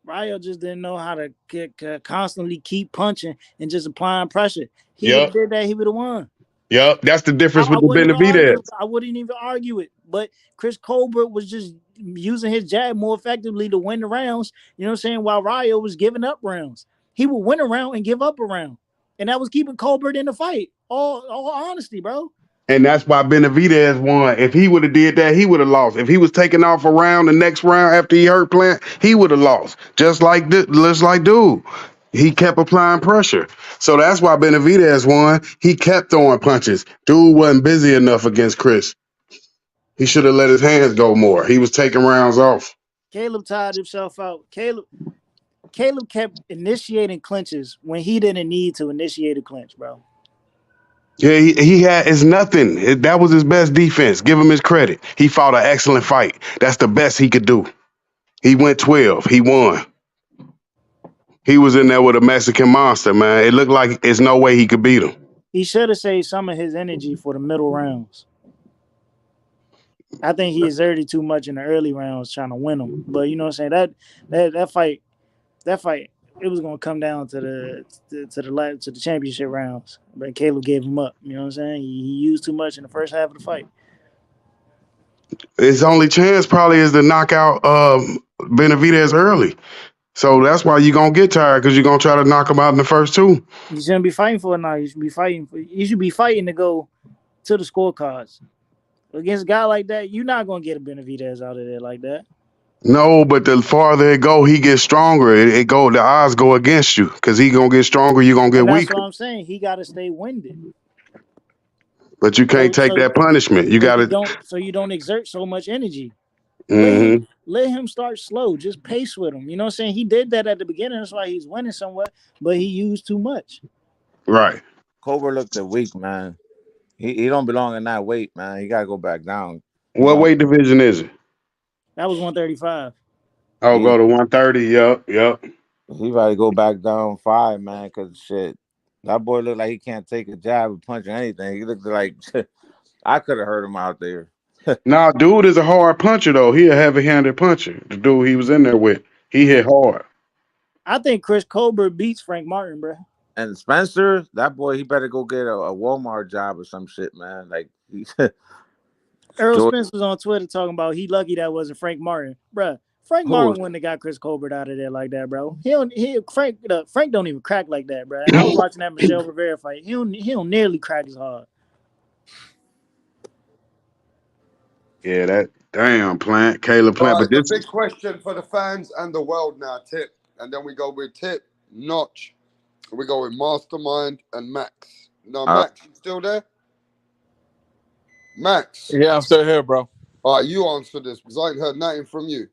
Ryo just didn't know how to constantly keep punching and just applying pressure. He would have did that, he would have won. Yep, that's the difference with the Benavidez. I wouldn't even argue it. But Chris Colbert was just using his jab more effectively to win the rounds, you know what I'm saying, while Ryo was giving up rounds. He would win a round and give up a round. And that was keeping Colbert in the fight. All honesty, bro. And that's why Benavidez won. If he would have did that, he would have lost. If he was taking off a round, the next round after he hurt Plant, he would have lost. Just like dude. He kept applying pressure. So that's why Benavidez won. He kept throwing punches. Dude wasn't busy enough against Chris. He should have let his hands go more. He was taking rounds off. Caleb tired himself out. Caleb kept initiating clinches when he didn't need to initiate a clinch, bro. Yeah, he had it's nothing. That was his best defense. Give him his credit. He fought an excellent fight. That's the best he could do. He went 12. He won. He was in there with a Mexican monster, man. It looked like there's no way he could beat him. He should have saved some of his energy for the middle rounds. I think he exerted too much in the early rounds trying to win them. But you know what I'm saying? That fight, it was gonna come down to the championship rounds. But Caleb gave him up. You know what I'm saying? He used too much in the first half of the fight. His only chance probably is to knock out Benavidez early. So that's why you're gonna get tired, because you're gonna try to knock him out in the first 2. You shouldn't be fighting for it now. You should be fighting to go to the scorecards. Against a guy like that, you're not gonna get a Benavidez out of there like that. No, but the farther it go, he gets stronger. The odds go against you, because he gonna get stronger, you're gonna get weaker. That's what I'm saying. He gotta stay winded. But you can't take that punishment. You gotta so you don't exert so much energy. Mm-hmm. Let him start slow. Just pace with him. You know what I'm saying? He did that at the beginning. That's why he's winning somewhat, but he used too much. Right. Colbert looked weak, man. He don't belong in that weight, man. He gotta go back down. What weight division is it? That was 135. Oh, go to 130. Yep. He about to go back down 5, man, because shit. That boy looked like he can't take a jab or punch or anything. He looked like I could have hurt him out there. Nah, dude is a hard puncher, though. He a heavy-handed puncher. The dude he was in there with, he hit hard. I think Chris Colbert beats Frank Martin, bro. And Spencer, that boy, he better go get a Walmart job or some shit, man. Like Earl Spence was on Twitter talking about he lucky that wasn't Frank Martin, bro. Frank Martin wouldn't have got Chris Colbert out of there like that, bro. Frank don't even crack like that, bro. And I was watching that Michelle Rivera fight. He don't nearly crack as hard. Yeah, that damn Plant, Caleb Plant. Right, but this big question for the fans and the world now, Tip. And then we go with Tip, Notch. We go with Mastermind and Max. No, Max, you still there? Max. Yeah, I'm still here, bro. All right, you answer this because I ain't heard nothing from you.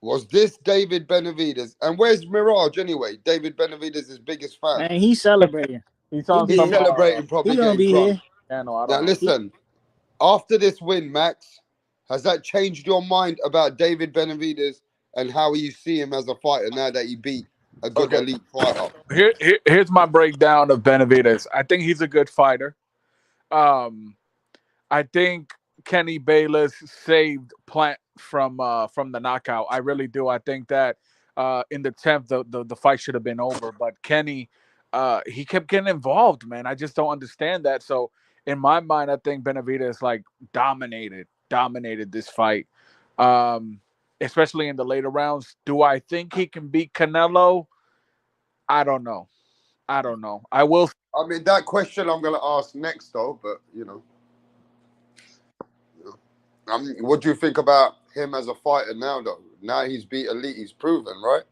Was this David Benavidez? And where's Mirage anyway? David Benavidez' biggest fan. Man, he's celebrating. He's He on He's did. some. celebrating, He probably gonna getting be drunk. here. Yeah, no, I Now don't know. listen, after this win, Max, has that changed your mind about David Benavidez and how you see him as a fighter now that he beat a good Okay. elite fighter? Here's my breakdown of Benavidez. I think he's a good fighter. I think Kenny Bayless saved Plant from the knockout. I really do. I think that in the 10th, the fight should have been over. But Kenny, he kept getting involved, man. I just don't understand that. So in my mind, I think Benavidez like dominated this fight, especially in the later rounds. Do I think he can beat Canelo? I don't know. I will. I mean, that question I'm going to ask next, though, but, you know. What do you think about him as a fighter now, though? Now he's beat elite, he's proven, right?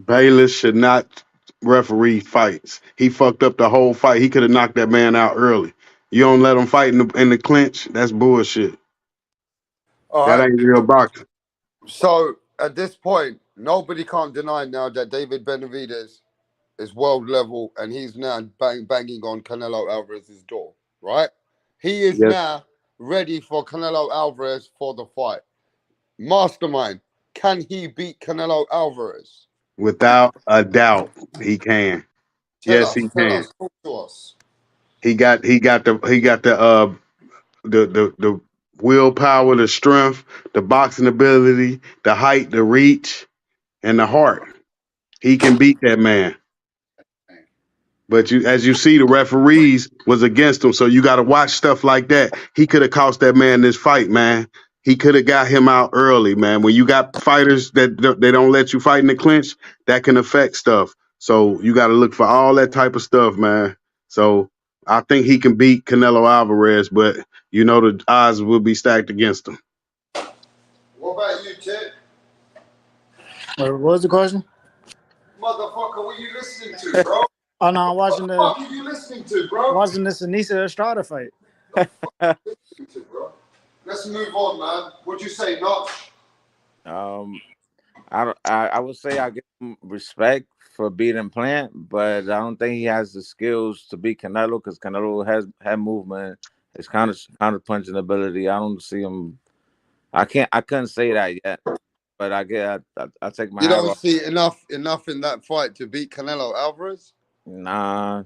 Bayless should not referee fights. He fucked up the whole fight. He could have knocked that man out early. You don't let him fight in the clinch. That's bullshit. All That right. ain't real boxing. So at this point, nobody can't deny now that David Benavidez is world level and he's now banging on Canelo Alvarez's door, right? He is Yes, now ready for Canelo Alvarez for the fight. Mastermind, can he beat Canelo Alvarez? without a doubt, he can. Yes, he can. Talk to us. He got the willpower, the strength, the boxing ability, the height, the reach, and the heart. He can beat that man. But as you see, the referees was against him, so you got to watch stuff like that. He could have cost that man this fight, man. He could have got him out early, man. When you got fighters that they don't let you fight in the clinch, that can affect stuff. So you got to look for all that type of stuff, man. So I think he can beat Canelo Alvarez, but you know the odds will be stacked against him. What about you, Ted? What was the question? Motherfucker, what you listening to, bro? Oh no, I'm watching What are you listening to, bro? watching the Sinisa Estrada fight. Let's move on, man. What'd you say, Notch? I would say I give him respect for beating Plant, but I don't think he has the skills to beat Canelo because Canelo has had movement, his counter punching ability. I don't see him. I couldn't say that yet, but I take my You hat don't off. see enough in that fight to beat Canelo Alvarez? Nah,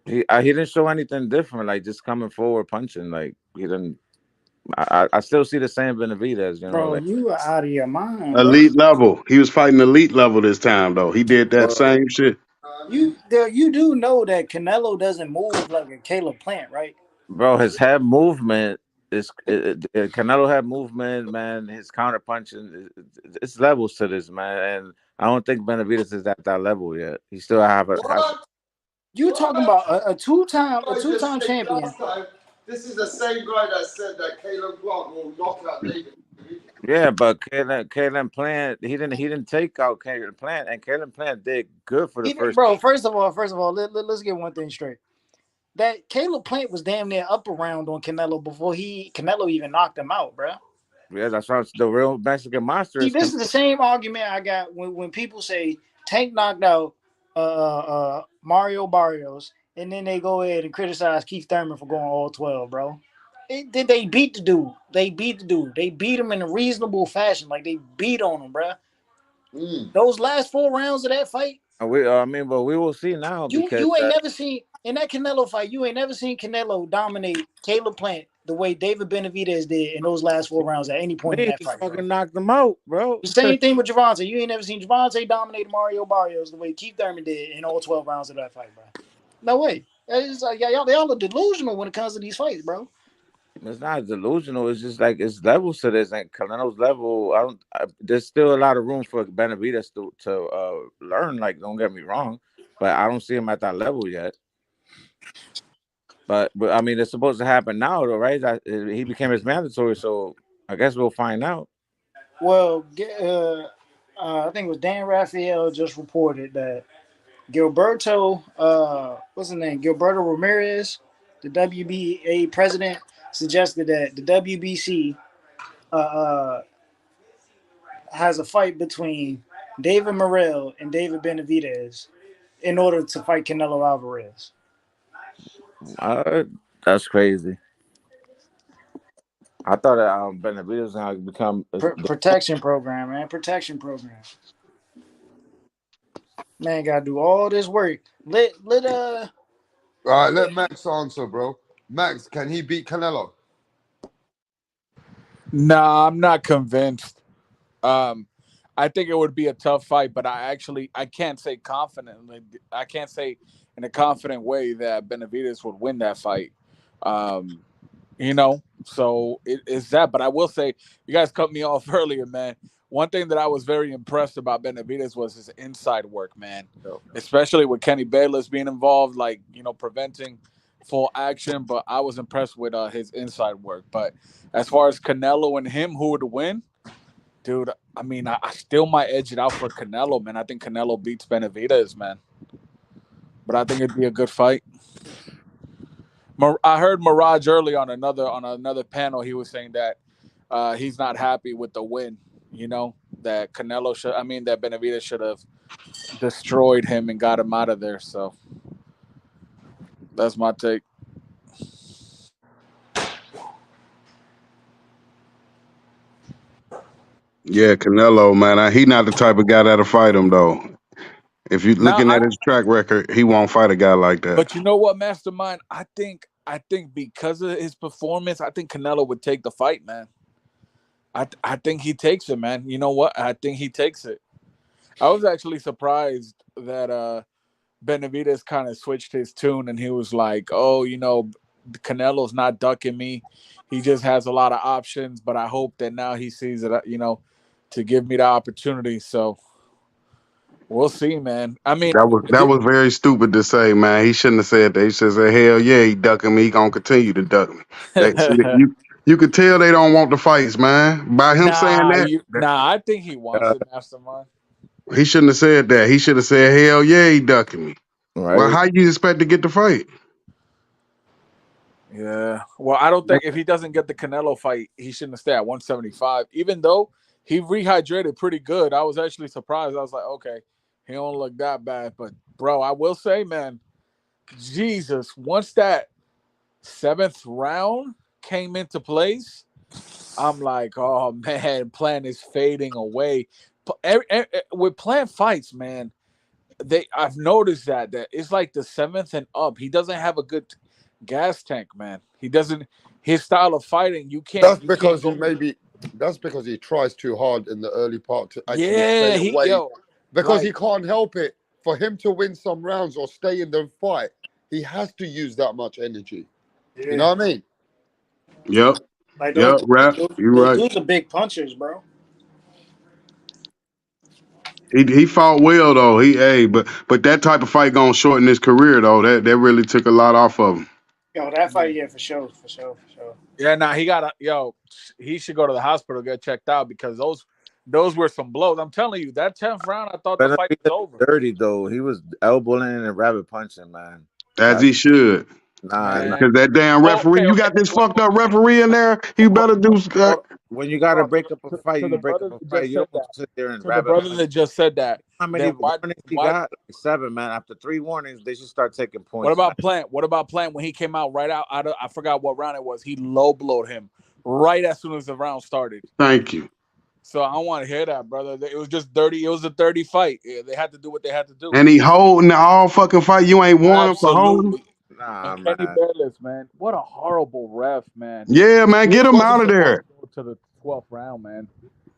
he didn't show anything different. Like just coming forward punching. Like he didn't. I still see the same Benavidez. You know, Bro, like you are out of your mind, bro. Elite level. He was fighting elite level this time, though. He did that same shit. You do know that Canelo doesn't move like a Caleb Plant, right? bro, his head movement is Canelo had movement, man. His counter punching, it's levels to this, man. And I don't think Benavidez is at that level yet. He still have a. You talking about a two-time champion? This is the same guy that said that Caleb Plant will knock out David. Yeah, but Caleb Plant, he didn't take out Caleb Plant, and Caleb Plant did good for the first. Bro, first of all, let's get one thing straight. That Caleb Plant was damn near up around on Canelo before Canelo even knocked him out, bro. Yeah, that's why the real Mexican monster. See, this is the same argument I got when people say Tank knocked out Mario Barrios, and then they go ahead and criticize Keith Thurman for going all 12, bro. They beat the dude. They beat him in a reasonable fashion. Like they beat on him, bro. Those last 4 rounds of that fight. But we will see now because you ain't never seen in that Canelo fight. You ain't never seen Canelo dominate Caleb Plant the way David Benavidez did in those last 4 rounds at any point in that he fight. Fucking knocked them out, bro. The same thing with Javante. You ain't never seen Javante dominate Mario Barrios the way Keith Thurman did in all 12 rounds of that fight, bro. No way. It's like y'all are delusional when it comes to these fights, bro. It's not delusional. It's just like it's levels to this, and Canelo's level. There's still a lot of room for Benavidez to learn. Like, don't get me wrong, but I don't see him at that level yet. But I mean, it's supposed to happen now, though, right? He became his mandatory, so I guess we'll find out. Well, I think it was Dan Raphael just reported that Gilberto, what's his name? Gilberto Ramirez, the WBA president, suggested that the WBC has a fight between David Morrell and David Benavidez in order to fight Canelo Alvarez. That's crazy. I thought that Benavides was gonna become Protection program, man. Protection program. Man, gotta do all this work. Let All right, let Max answer, bro. Max, can he beat Canelo? Nah, I'm not convinced. I think it would be a tough fight, but I can't say confidently. I can't say in a confident way that Benavidez would win that fight. So it's that. But I will say, you guys cut me off earlier, man. One thing that I was very impressed about Benavidez was his inside work, man. Especially with Kenny Bayless being involved, preventing full action. But I was impressed with his inside work. But as far as Canelo and him, who would win? Dude, I mean, I still might edge it out for Canelo, man. I think Canelo beats Benavidez, man. But I think it'd be a good fight. I heard Mirage early on another panel. He was saying that he's not happy with the win. That that Benavidez should have destroyed him and got him out of there. So that's my take. Yeah, Canelo, man, he not the type of guy that'll fight him though. If you're looking at his track record, he won't fight a guy like that. But you know what, Mastermind? I think because of his performance, I think Canelo would take the fight, man. I think he takes it, man. You know what? I think he takes it. I was actually surprised that Benavidez kind of switched his tune and he was like, "Oh, Canelo's not ducking me. He just has a lot of options, but I hope that now he sees it, to give me the opportunity." So we'll see, man. I mean, that was very stupid to say, man. He shouldn't have said that. He should have said, "Hell yeah, he ducking me. He gonna continue to duck me." You could tell they don't want the fights, man. By him saying that, I think he wants it, Mastermind. He shouldn't have said that. He should have said, "Hell yeah, he ducking me." Right. Well, how you expect to get the fight? Yeah. Well, I don't think if he doesn't get the Canelo fight, he shouldn't stay at 175. Even though he rehydrated pretty good, I was actually surprised. I was like, okay, he don't look that bad. But bro, I will say, man, Jesus, once that 7th round came into place, I'm like, oh man, Plant is fading away. With Plant fights, man, I've noticed that it's like the 7th and up. He doesn't have a good gas tank, man. He doesn't. His style of fighting, you can't. That's because he tries too hard in the early part to actually stay away. Because he can't help it. For him to win some rounds or stay in the fight, he has to use that much energy. Yeah. You know what I mean? Yep. Like you're right. Those are big punchers, bro. He fought well though. But that type of fight gonna shorten his career though. That really took a lot off of him. That fight, yeah, for sure. Yeah, he should go to the hospital, get checked out because those were some blows. I'm telling you, that 10th round, I thought the fight was over. Dirty though, he was elbowing and rabbit punching, man. As he should. Because that damn referee, you got this fucked up referee in there. You better do. When you got to break up a fight, you break up a fight. You don't sit there and rabbit. The brother that just said that. How many warnings he got? 7, man. After 3 warnings, they should start taking points. What about Plant? What about Plant when he came out right out? I forgot what round it was. He low blowed him right as soon as the round started. Thank you. So I don't want to hear that, brother. It was just dirty. It was a dirty fight. They had to do what they had to do. And he holding the all fucking fight. You ain't warned him for holding. Nah, man. Kenny Bayless, man. What a horrible ref, man. Yeah, man. Get him out of there. To the 12th round, man.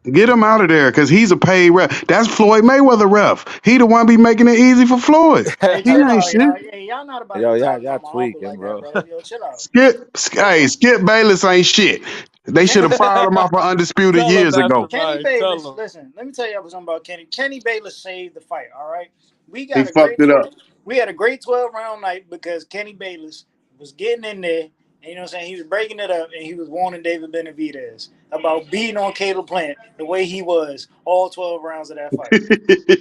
Get him out of there because he's a paid ref. That's Floyd Mayweather ref. He the one be making it easy for Floyd. He ain't shit. Y'all not about y'all tweaking, bro. Chill out. Skip Bayless ain't shit. They should have fired him off for Undisputed years ago. Kenny Bayless, listen, let me tell you something about Kenny. Kenny Bayless saved the fight, all right? We had a great 12-round night because Kenny Bayless was getting in there, and you know what I'm saying? He was breaking it up, and he was warning David Benavidez about beating on Caleb Plant the way he was all 12 rounds of that fight.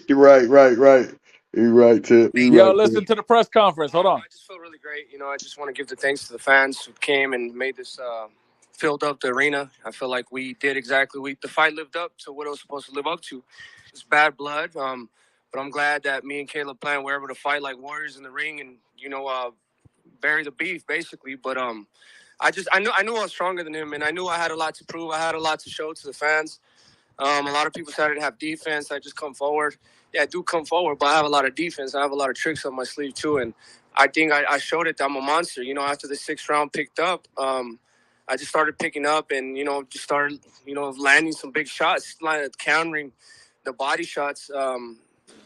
Right. You right, Tip. Yo, listen to the press conference. Hold on. I just feel really great. I just want to give the thanks to the fans who came and made this filled up the arena. I feel like we did exactly. The fight lived up to what it was supposed to live up to. It's bad blood, but I'm glad that me and Caleb Plant were able to fight like warriors in the ring and bury the beef basically. But I knew I was stronger than him, and I knew I had a lot to prove. I had a lot to show to the fans. A lot of people said I didn't have defense. I just come forward. Yeah, I do come forward, but I have a lot of defense. I have a lot of tricks on my sleeve too, and I think I showed it that I'm a monster. After the 6th round picked up, I just started picking up and just started landing some big shots, countering the body shots. And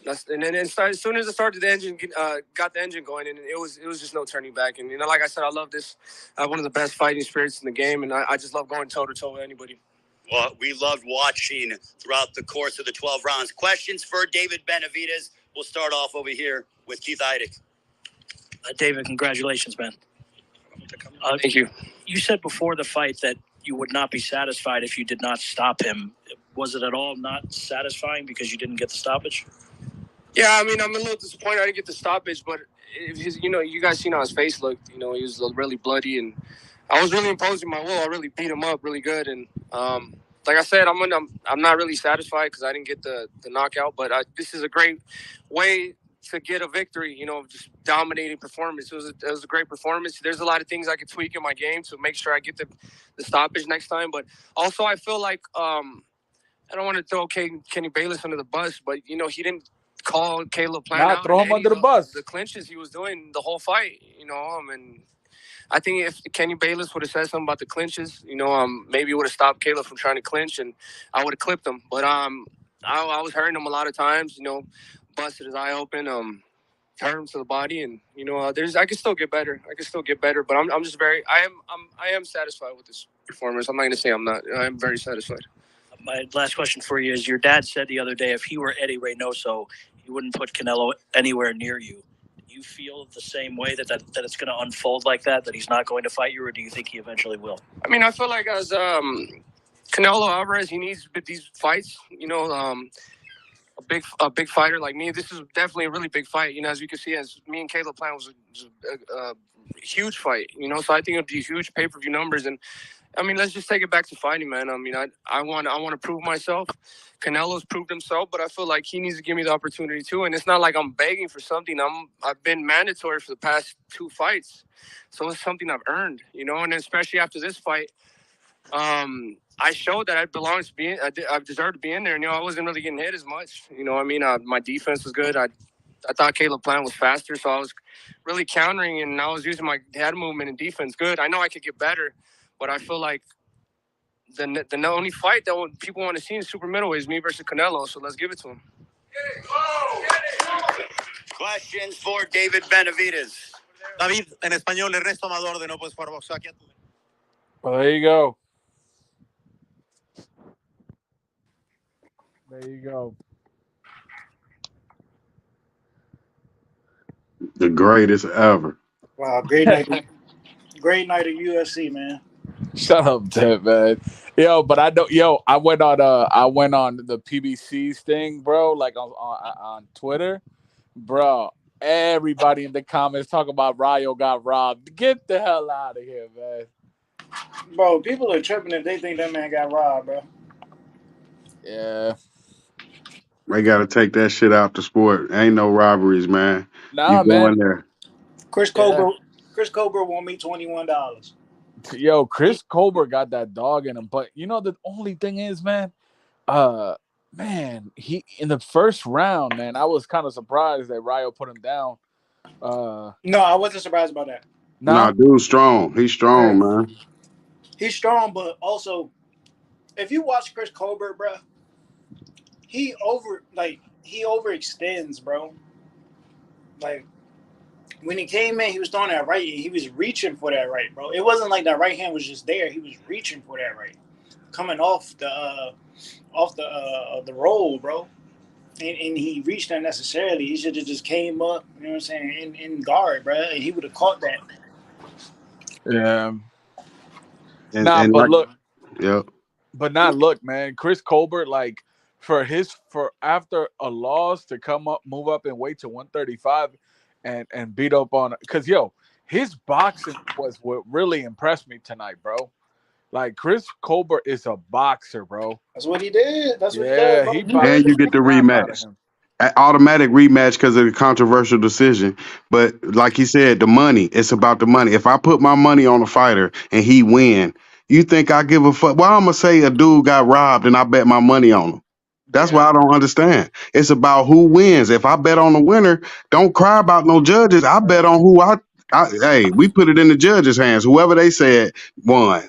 then as soon as I started got the engine going, and it was just no turning back. And like I said, I love this. I have one of the best fighting spirits in the game, and I just love going toe to toe with anybody. Well, we loved watching throughout the course of the 12 rounds. Questions for David Benavidez. We'll start off over here with Keith Heidick. David, congratulations, man. Thank you. You said before the fight that you would not be satisfied if you did not stop him. Was it at all not satisfying because you didn't get the stoppage? Yeah, I'm a little disappointed I didn't get the stoppage, but you guys seen how his face looked. He was really bloody, and I was really imposing my will. I really beat him up really good, and like I said, I'm not really satisfied because I didn't get the knockout, but this is a great way to get a victory. Just dominating performance. It was a great performance. There's a lot of things I could tweak in my game to make sure I get the stoppage next time, but also I feel like I don't want to throw Kenny Bayless under the bus, but he didn't call Caleb Plant out. Throw him under the bus. The clinches he was doing the whole fight, and I think if Kenny Bayless would have said something about the clinches, maybe it would have stopped Caleb from trying to clinch, and I would have clipped him. But I was hurting him a lot of times, busted his eye open, hurt him to the body, and I can still get better. But I'm just I am satisfied with this performance. I'm not going to say I'm not. I am very satisfied. My last question for you is: your dad said the other day, if he were Eddie Reynoso, he wouldn't put Canelo anywhere near you. Do you feel the same way that it's going to unfold like that he's not going to fight you, or do you think he eventually will? I feel like as Canelo Alvarez, he needs these fights. A big fighter like me. This is definitely a really big fight. As you can see, as me and Caleb Plant was a huge fight. So I think it'll be huge pay-per-view numbers. And let's just take it back to fighting, man. I want to prove myself. Canelo's proved himself, but I feel like he needs to give me the opportunity too. And it's not like I'm begging for something. I've been mandatory for the past 2 fights, so it's something I've earned. And especially after this fight, I showed that I belong to be. I deserved to be in there. I wasn't really getting hit as much. My defense was good. I thought Caleb Plant was faster, so I was really countering, and I was using my head movement and defense good. I know I could get better, but I feel like the only fight that people want to see in super middleweight is me versus Canelo, so let's give it to him. Questions for David Benavidez. David, en español, Ernesto Amador de No Puedes Jugar Boxeo. Well, there you go. There you go. The greatest ever. Wow, great night. Great night at UFC, man. Shut up, Ted, man. But I don't. I went on the PBC's thing, bro. Like on Twitter, bro. Everybody in the comments talking about Rayo got robbed. Get the hell out of here, man. Bro, people are tripping if they think that man got robbed, bro. Yeah. They got to take that shit out the sport. Ain't no robberies, man. Nah, you go in there. Chris Colbert won me $21. Yo, Chris Colbert got that dog in him, but the only thing is, man, he in the first round, man, I was kind of surprised that Rayo put him down. No, I wasn't surprised about that. No, dude's strong. He's strong, man. He's strong, but also, if you watch Chris Colbert, bro, he overextends, bro. Like, when he came in, he was throwing that right. He was reaching for that right, bro. It wasn't like that right hand was just there. He was reaching for that right, coming off the roll, bro. And he reached unnecessarily. He should have just came up, you know what I'm saying, in guard, bro. And he would have caught that. Yeah. Look. Yep. But look, man. Chris Colbert, like, for after a loss to move up and weight to 135 and beat up on, because his boxing was what really impressed me tonight, bro. Like Chris Colbert is a boxer, bro. That's what he did. That's what he Yeah, does, bro. he And boxed you the get the crap out of rematch. him. An automatic rematch because of the controversial decision. But like he said, the money, it's about the money. If I put my money on a fighter and he win, you think I give a fuck? Well, I'm gonna say a dude got robbed and I bet my money on him. That's Yeah. why I don't understand. It's about who wins. If I bet on the winner, don't cry about no judges. I bet on who hey, we put it in the judges' hands. Whoever they said won.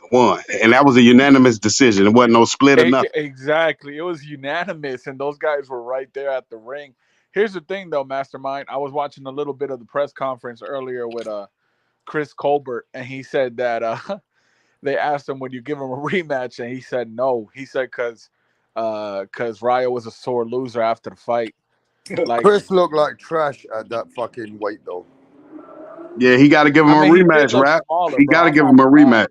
And that was a unanimous decision. It wasn't no split or nothing. Exactly. It was unanimous, and those guys were right there at the ring. Here's the thing, though, Mastermind. I was watching a little bit of the press conference earlier with Chris Colbert, and he said that they asked him, "Would you give him a rematch?" And he said no. He said because Raya was a sore loser after the fight. Like, Chris looked like trash at that fucking weight, though. Yeah, he got to give him I a mean, he did rematch, look rap. smaller, He bro. got to I'm give not him a gonna lie. rematch.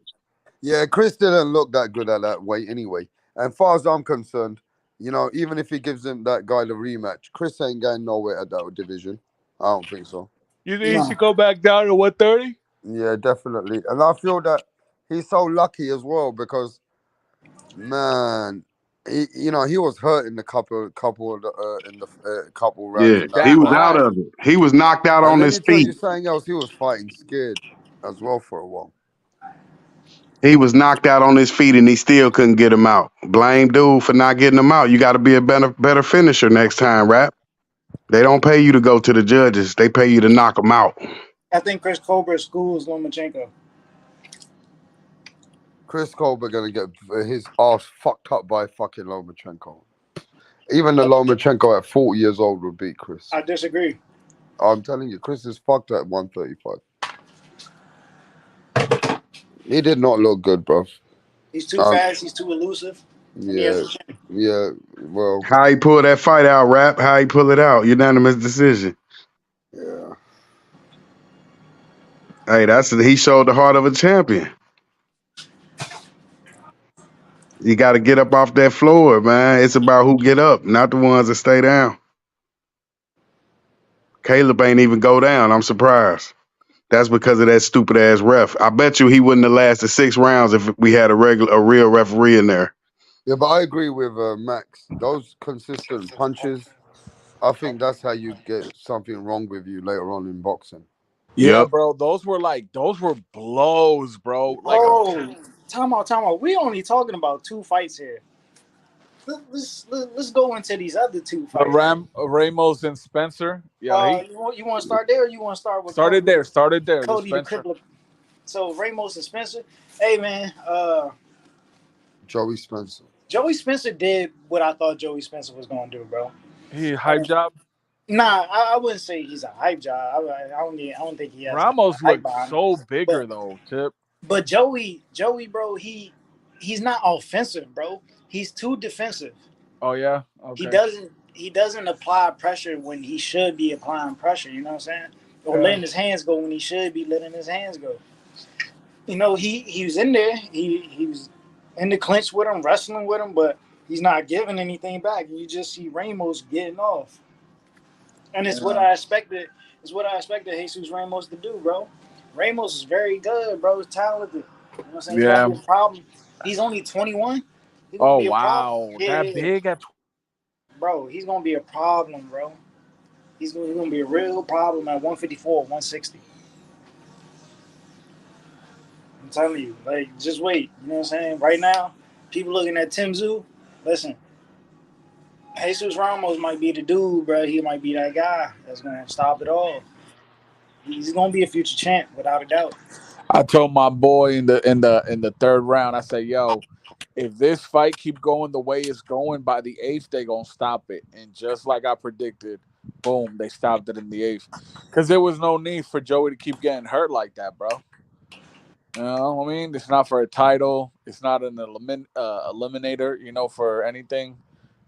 Yeah, Chris didn't look that good at that weight anyway. And far as I'm concerned, even if he gives him that guy the rematch, Chris ain't going nowhere at that division. I don't think so. You think he should go back down to 130? Yeah, definitely. And I feel that he's so lucky as well because, man, he was hurt in the couple of in the couple rounds Yeah, in that he Damn, was fight. out of it. He was knocked out And on let his me tell feet. you something else. He was fighting scared as well for a while. He was knocked out on his feet and he still couldn't get him out. Blame dude for not getting him out. You got to be a better finisher next time, rap. They don't pay you to go to the judges. They pay you to knock them out. I think Chris Colbert schools Lomachenko. Chris Colbert gonna get his ass fucked up by fucking Lomachenko. Even the Lomachenko at 40 years old would beat Chris. I disagree. I'm telling you, Chris is fucked at 135. He did not look good, bro. He's too Um, fast. He's too elusive. And he has yeah, a chin. yeah. Well, How he pull that fight out, rap? How he pull it out? Unanimous decision. yeah. Hey, he showed the heart of a champion. You got to get up off that floor, man. It's about who get up, not the ones that stay down. Caleb ain't even go down. I'm surprised. That's because of that stupid ass ref. I bet you he wouldn't have lasted 6 rounds if we had a real referee in there. Yeah, but I agree with Max. Those consistent punches, I think that's how you get something wrong with you later on in boxing. Yeah, Yep. bro. Those were blows, bro. Like Yeah. Bro, time out. We only talking about 2 fights here. Let's go into these other 2 fights. Ramos and Spencer. Yeah, he You want to start there, or you want to start with started Cody? there. Started there. The Cody the Spencer. Crippler. So Ramos and Spencer. Hey man, Joey Spencer. Joey Spencer did what I thought Joey Spencer was gonna do, bro. He hype job. Nah, I wouldn't say he's a hype job. I don't think he has a Ramos hype looked behind him. so bigger But though, Tip. but Joey, bro, he's not offensive, bro. He's too defensive. Oh yeah. He Okay. doesn't apply pressure when he should be applying pressure. You know what I'm saying? Or Yeah. letting his hands go when he should be letting his hands go. He was in there. He was in the clinch with him, wrestling with him, but he's not giving anything back. You just see Ramos getting off, and it's what Yeah. I expected. It's what I expected Jesus Ramos to do, bro. Ramos is very good, bro. He's talented. You know what I'm saying? He's gonna Yeah. be a problem. He's only 21. He's gonna Oh be a problem. wow. That Yeah. big at Bro. He's gonna be a problem, bro. He's gonna be a real problem at 154, 160. I'm telling you, like, just wait. You know what I'm saying? Right now, people looking at Tim Zoo. Listen, Jesus Ramos might be the dude, bro. He might be that guy that's gonna stop it all. He's gonna be a future champ, without a doubt. I told my boy in the third round, I said, yo, if this fight keep going the way it's going, by the eighth, they gonna stop it. And just like I predicted, boom, they stopped it in the eighth. Cause there was no need for Joey to keep getting hurt like that, bro. You know what I mean? It's not for a title. It's not an eliminator, for anything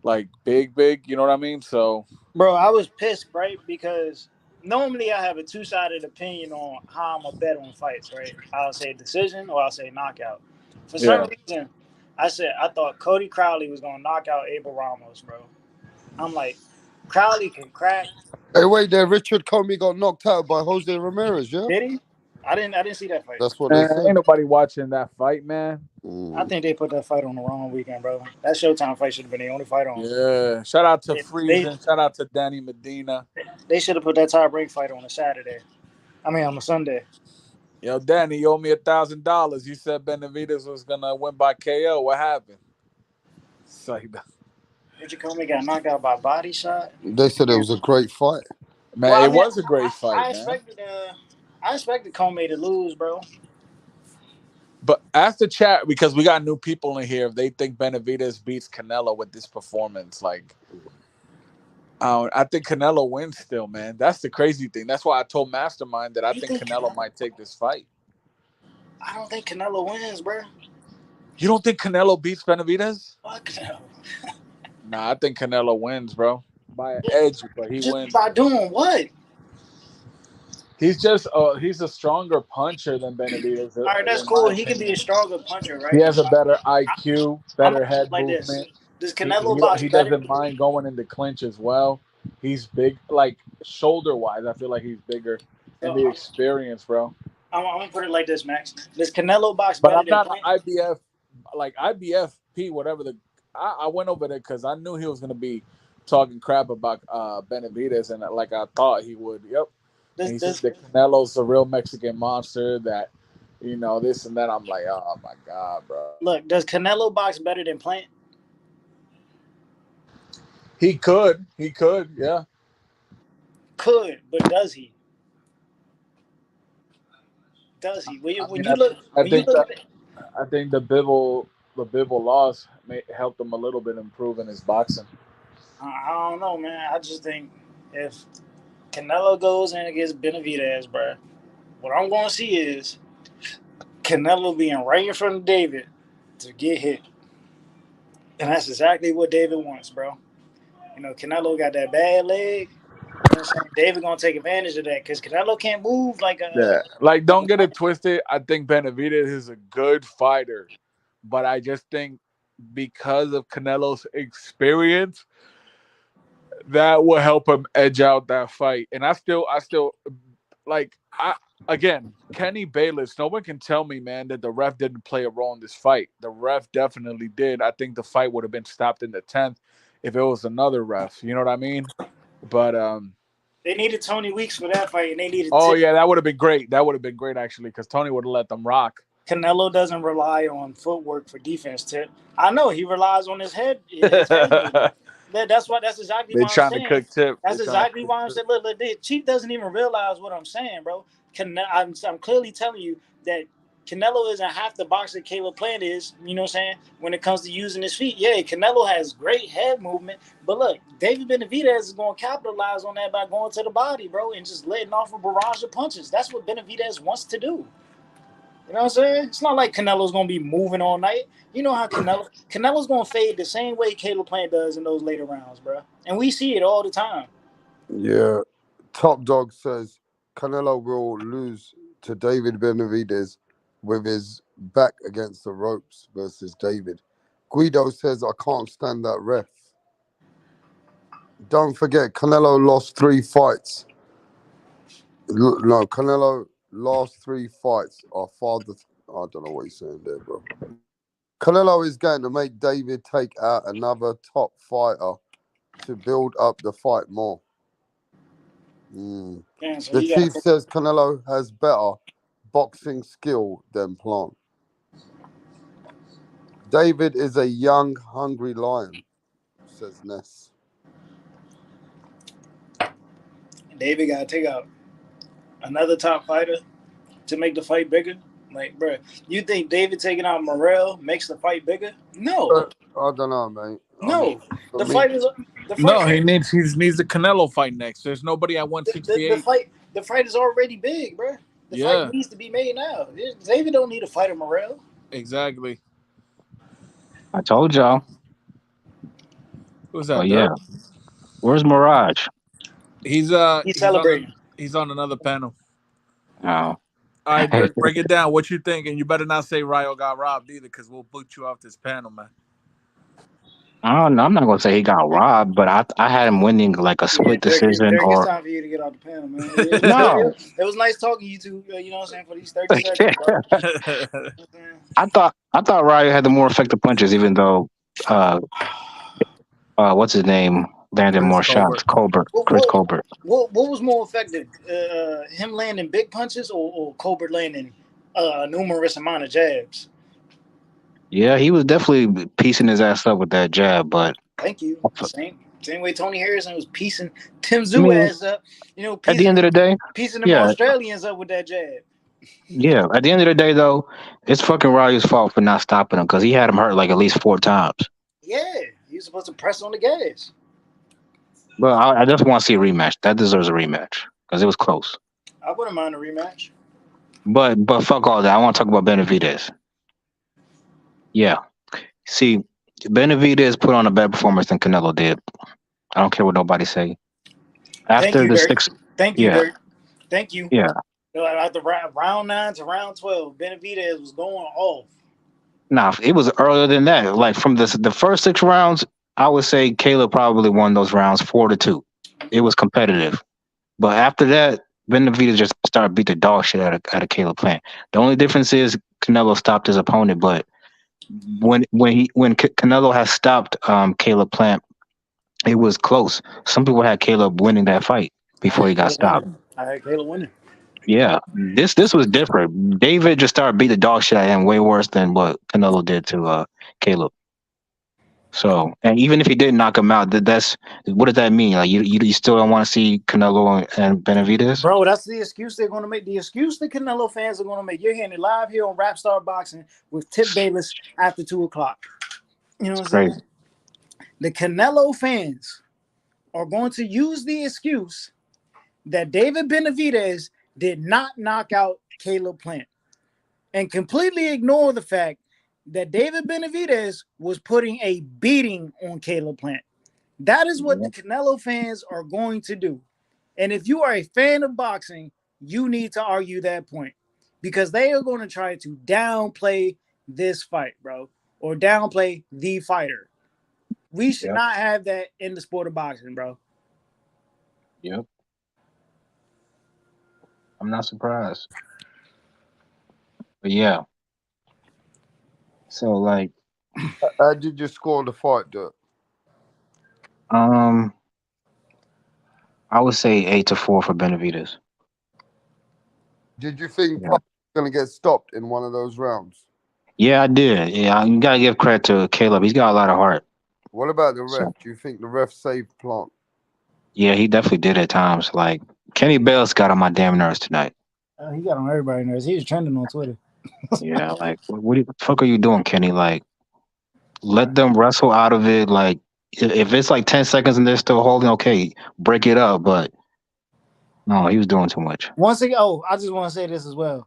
like big, you know what I mean? So Bro, I was pissed, right? Because normally I have a two-sided opinion on how I'm a bet on fights, right? I'll say decision or I'll say knockout. For some yeah. reason, I said I thought Cody Crowley was gonna knock out Abel Ramos, bro. I'm like, Crowley can crack. Hey, wait there. Richard Comey got knocked out by Jose Ramirez, yeah? Did he? I didn't see that fight. That's what they Ain't said. nobody watching that fight, man. I think they put that fight on the wrong weekend, bro. That Showtime fight should have been the only fight on. Yeah. Shout out to They- Friesen. Shout out to Danny Medina. They should have put that top rank fight on a Saturday. I mean on a Sunday. Yo, Danny, you owe me $1,000. You said Benavidez was gonna win by KO. What happened? It's like, Richard Comey got knocked out by body shot. They said it was a great fight. man, Well, I it mean, was a great fight, I man. expected Comey to lose, bro. But ask the chat, because we got new people in here, if they think Benavidez beats Canelo with this performance. Like, I think Canelo wins still, man. That's the crazy thing. That's why I told Mastermind that I think Canelo might take this fight. I don't think Canelo wins, bro. You don't think Canelo beats Benavidez? Fuck Canelo. Nah, I think Canelo wins, bro. By an edge, but he Just wins. by doing what? He's just he's a stronger puncher than Benavidez. All right, that's cool. He could be a stronger puncher, right? He has a better IQ, better head like movement. Does Canelo box He better? doesn't mind going into clinch as well. He's big, like shoulder wise. I feel like he's bigger, and the experience, bro. I'm gonna put it like this, Max. Does Canelo box But better I'm not than an IBF, like IBFP, whatever the. I went over there because I knew he was gonna be talking crap about Benavidez, and like I thought he would. Yep. And he said that Canelo's a real Mexican monster. That, you know, this and that. I'm like, oh my god, bro. Look, does Canelo box better than Plant? He could, yeah. Could, but does he? Does he? I think the Bivol loss helped him a little bit improve in his boxing. I don't know, man. I just think if Canelo goes in against Benavidez, bro, what I'm going to see is Canelo being right in front of David to get hit. And that's exactly what David wants, bro. You know, Canelo got that bad leg. You know what I'm saying? David going to take advantage of that because Canelo can't move like a... Yeah, like, don't get it twisted. I think Benavidez is a good fighter. But I just think because of Canelo's experience, that will help him edge out that fight. And I still like, again, Kenny Bayless, no one can tell me, man, that the ref didn't play a role in this fight. The ref definitely did. I think the fight would have been stopped in the 10th if it was another ref. You know what I mean? But they needed Tony Weeks for that fight, and they needed... yeah, that would have been great. That would have been great, actually, because Tony would have let them rock. Canelo doesn't rely on footwork for defense. I know he relies on his head. That's exactly why I'm trying saying. To cook Tip. That's exactly why I'm saying. Look, Chief doesn't even realize what I'm saying, bro. I'm clearly telling you that Canelo isn't half the boxer Caleb Plant is. You know what I'm saying? When it comes to using his feet, yeah, Canelo has great head movement. But look, David Benavidez is going to capitalize on that by going to the body, bro, and just letting off a barrage of punches. That's what Benavidez wants to do. You know what I'm saying? It's not like Canelo's going to be moving all night. You know how Canelo's going to fade the same way Caleb Plant does in those later rounds, bro. And we see it all the time. Yeah. Top Dog says Canelo will lose to David Benavidez with his back against the ropes versus David. Guido says, I can't stand that ref. Don't forget, Canelo lost 3 fights. No, Canelo last 3 fights are farther. I don't know what he's saying there, bro. Canelo is going to make David take out another top fighter to build up the fight more. The chief says Canelo has better boxing skill than Plant. David is a young, hungry lion, says Ness. David got to take out another top fighter to make the fight bigger. Like, bro, you think David taking out Morrell makes the fight bigger? No. I don't know, mate. No. The fight is... No, he needs the Canelo fight next. There's nobody at 168. The fight is already big, bro. The fight needs to be made now. David don't need to fight a Morrell. Exactly. I told y'all. Who's that? Oh, yeah. Where's Mirage? He's celebrating. He's on another panel. Oh. All right, Dirk, break it down. What you think? And you better not say Ryo got robbed either, because we'll boot you off this panel, man. I don't know. I'm not gonna say he got robbed, but I had him winning like a Yeah, split Dirk, decision it's or time for you to get off the panel, man. It was good. no. It was nice talking to you two. You know what I'm saying, for these 30 seconds, bro. I thought Ryu had the more effective punches, even though what's his name landed Chris more shots. Colbert. Chris Colbert. What was more effective? Him landing big punches or Colbert landing numerous amount of jabs? Yeah, he was definitely piecing his ass up with that jab, but Thank you. Same way Tony Harrison was piecing Tim I Zoo mean, ass up. You know, at the end of the day, piecing them yeah, Australians up with that jab. yeah. At the end of the day, though, it's fucking Ryu's fault for not stopping him because he had him hurt like at least 4 times. Yeah, he was supposed to press on the gas. But I just want to see a rematch. That deserves a rematch because it was close. I wouldn't mind a rematch. But fuck all that. I want to talk about Benavidez. Yeah. See, Benavidez put on a better performance than Canelo did. I don't care what nobody say. After the Dirk. six, Thank you, Dirk. Thank you. yeah. After round 9 to round 12, Benavidez was going off. Nah, it was earlier than that. Like from the first 6 rounds, I would say Caleb probably won those rounds 4-2. It was competitive, but after that, Benavidez just started beat the dog shit out of Caleb Plant. The only difference is Canelo stopped his opponent, but when Canelo has stopped Caleb Plant, it was close. Some people had Caleb winning that fight before he got stopped. I had Caleb winning. Yeah, this was different. David just started beat the dog shit out of him way worse than what Canelo did to Caleb. So, and even if he didn't knock him out, that's what does that mean? Like you still don't want to see Canelo and Benavidez? Bro, that's the excuse they're going to make. The excuse the Canelo fans are going to make. You're hearing it live here on Rap Star Boxing with Tip Bayless after 2:00. You know what I'm saying? Crazy. The Canelo fans are going to use the excuse that David Benavidez did not knock out Caleb Plant and completely ignore the fact that David Benavidez was putting a beating on Caleb Plant. That is what the Canelo fans are going to do. And if you are a fan of boxing, you need to argue that point because they are going to try to downplay this fight, bro, or downplay the fighter. We should not have that in the sport of boxing, bro. Yep. I'm not surprised. But yeah. So like, how did you score the fight, Dirk? I would say 8-4 for Benavidez. Did you think Pop was going to get stopped in one of those rounds? Yeah, I did. Yeah, you gotta give credit to Caleb. He's got a lot of heart. What about the ref? Do you think the ref saved Plant? Yeah, he definitely did at times. Like Kenny Bayless got on my damn nerves tonight. He got on everybody's nerves. He was trending on Twitter. Yeah, like what the fuck are you doing, Kenny? Like, let them wrestle out of it. Like, if it's like 10 seconds and they're still holding, okay, break it up. But no, he was doing too much. Once again, I just want to say this as well.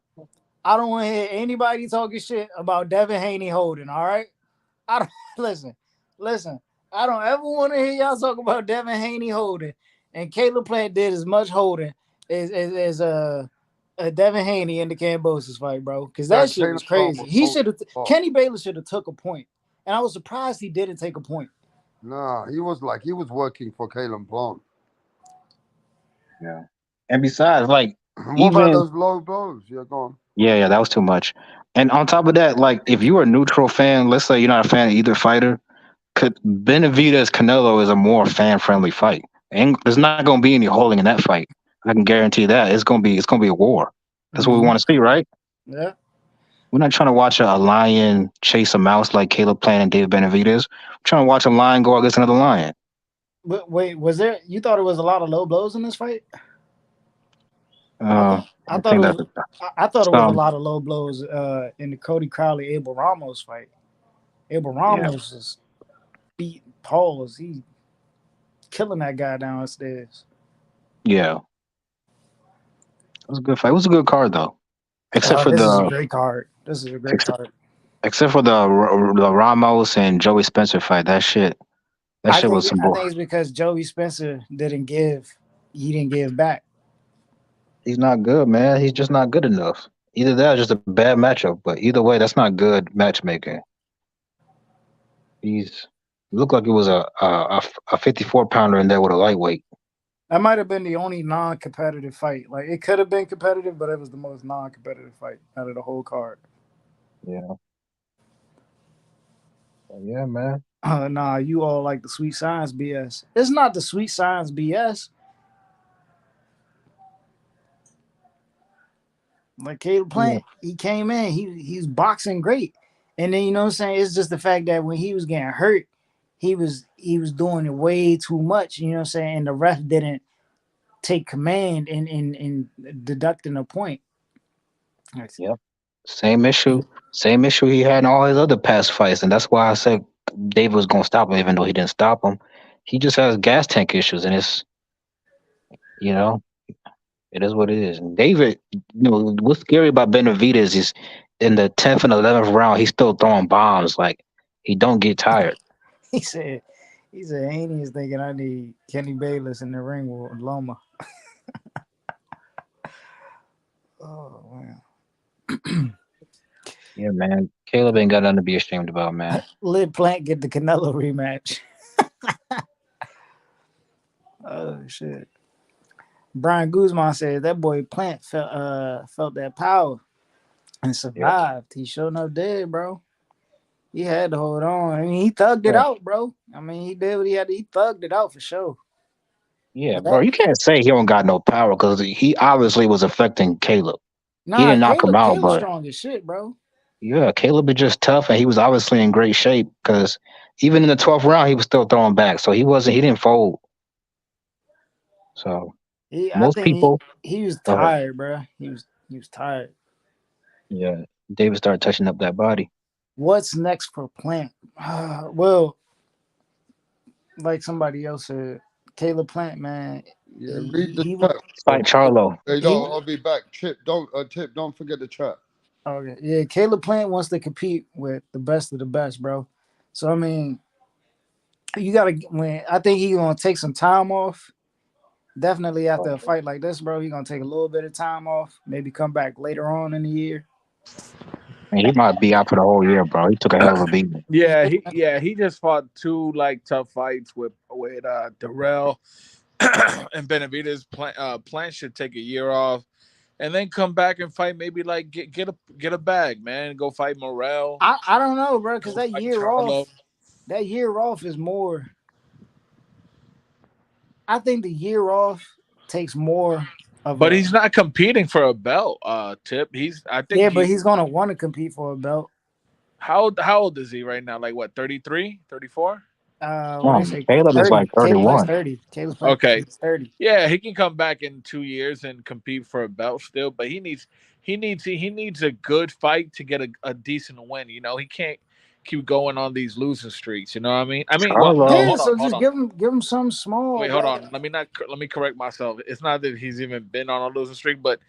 I don't want to hear anybody talking shit about Devin Haney holding. All right, I don't listen. I don't ever want to hear y'all talk about Devin Haney holding. And Caleb Plant did as much holding as Devin Haney in the Kambosos fight, bro. Because that shit was crazy. He should have. Kenny Bayless should have took a point, and I was surprised he didn't take a point. Nah, he was working for Caleb Plant. Yeah, and besides, like, what about those low blows? Yeah, go on. Yeah, that was too much. And on top of that, like, if you were a neutral fan, let's say you're not a fan of either fighter, Benavidez Canelo is a more fan friendly fight, and there's not going to be any holding in that fight. I can guarantee that it's going to be a war. That's what we want to see, right? Yeah. We're not trying to watch a lion chase a mouse like Caleb Plant and David Benavidez. We're trying to watch a lion go against another lion. But wait, was there? You thought it was a lot of low blows in this fight? I thought it was a lot of low blows in the Cody Crowley Abel Ramos fight. Abel Ramos is beating Pauls. He killing that guy downstairs. Yeah. It was a good fight. It was a good card though. Except for this is a great card. This is a great card. Except for the Ramos and Joey Spencer fight. That shit was some bull. I think it's because Joey Spencer didn't give back. He's not good, man. He's just not good enough. Either that or just a bad matchup. But either way, that's not good matchmaking. He's looked like it was a 54 pounder in there with a lightweight. That might have been the only non-competitive fight. Like it could have been competitive, but it was the most non-competitive fight out of the whole card. Yeah. Yeah, man. Nah, you all like the sweet science BS. It's not the sweet science BS. Like Caleb Plant, he came in, he's boxing great. And then you know what I'm saying? It's just the fact that when he was getting hurt, he was doing it way too much, you know what I'm saying? And the ref didn't take command in deducting a point. Yep. Same issue. Same issue he had in all his other past fights. And that's why I said David was gonna stop him, even though he didn't stop him. He just has gas tank issues, and it's you know, it is what it is. And David, what's scary about Benavidez is in the 10th and 11th round, he's still throwing bombs. Like he don't get tired. He said, Haney is thinking I need Kenny Bayless in the ring with Loma. Oh man. Yeah, man. Caleb ain't got nothing to be ashamed about, man. Let Plant get the Canelo rematch. Oh shit. Brian Guzman said that boy Plant felt that power and survived. Yep. He sure enough did, bro. He had to hold on. I mean, he thugged it out, bro. I mean, he did what he had to. He thugged it out for sure. Yeah, bro. You can't say he don't got no power because he obviously was affecting Caleb. Nah, he didn't knock him out, Caleb's strong as shit, bro. Yeah, Caleb is just tough, and he was obviously in great shape because even in the 12th round, he was still throwing back. So he didn't fold. So most people, he was tired, bro. He was tired. Yeah, David started touching up that body. What's next for Plant? Well, like somebody else said, Caleb Plant, man. Yeah, read the he chat. Fight Charlo. Hey, no, I'll be back. Tip, don't forget the chat. Okay, yeah, Caleb Plant wants to compete with the best of the best, bro. So I mean, you gotta. I think he's gonna take some time off. Definitely after a fight like this, bro, he's gonna take a little bit of time off. Maybe come back later on in the year. Man, he might be out for the whole year, bro. He took a hell of a beating. Yeah, he just fought two tough fights with Darrell and Benavidez. Plant should take a year off and then come back and fight. Maybe get a bag, man. Go fight Morrell. I don't know, bro, because that year off is more. I think the year off takes more. But he's not competing for a belt, Tip. But he's gonna want to compete for a belt. How old is he right now? Like what, 33, 34? Caleb is like 31. Caleb's okay, 30. Yeah, he can come back in 2 years and compete for a belt still, but he needs a good fight to get a decent win. You know, he can't keep going on these losing streaks. You know what I mean? Just give him some small. Wait, hold on. Let me correct myself. It's not that he's even been on a losing streak, but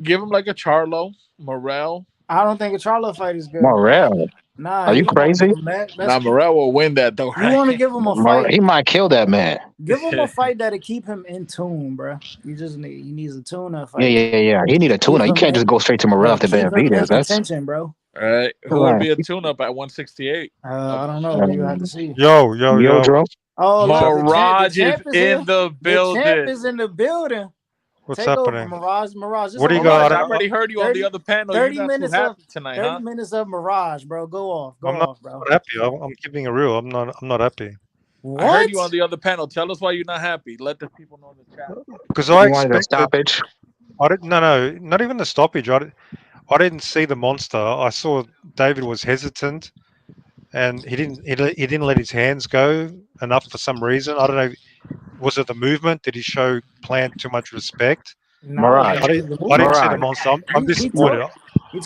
give him like a Charlo, Morrell. I don't think a Charlo fight is good. Morrell. Nah, are you crazy? Morrell will win that though. Right? You want to give him a fight? He might kill that man. Give him a fight that'll keep him in tune, bro. He needs a tune-up fight. Yeah. He need a tune-up. You can't just go straight to Morrell after Benavidez. That's contention, bro. All right, who would be a tune-up at 168? I don't know. You have to see. Yo, Dro. Oh, Mirage is in the building. The champ is in the building. What's Take happening? Over, Mirage. What do you got? I already heard you on the other panel. 30 minutes tonight, 30 minutes of Mirage, bro. Go off, bro. I'm not happy. I'm keeping it real. I'm not happy. What? I heard you on the other panel. Tell us why you're not happy. Let the people know in the chat. Because I wanted a stoppage. No, not even the stoppage. I didn't see the monster. I saw David was hesitant, and he didn't let his hands go enough for some reason. I don't know. Was it the movement? Did he show Plant too much respect? Mirage. I didn't see the monster. I'm disappointed.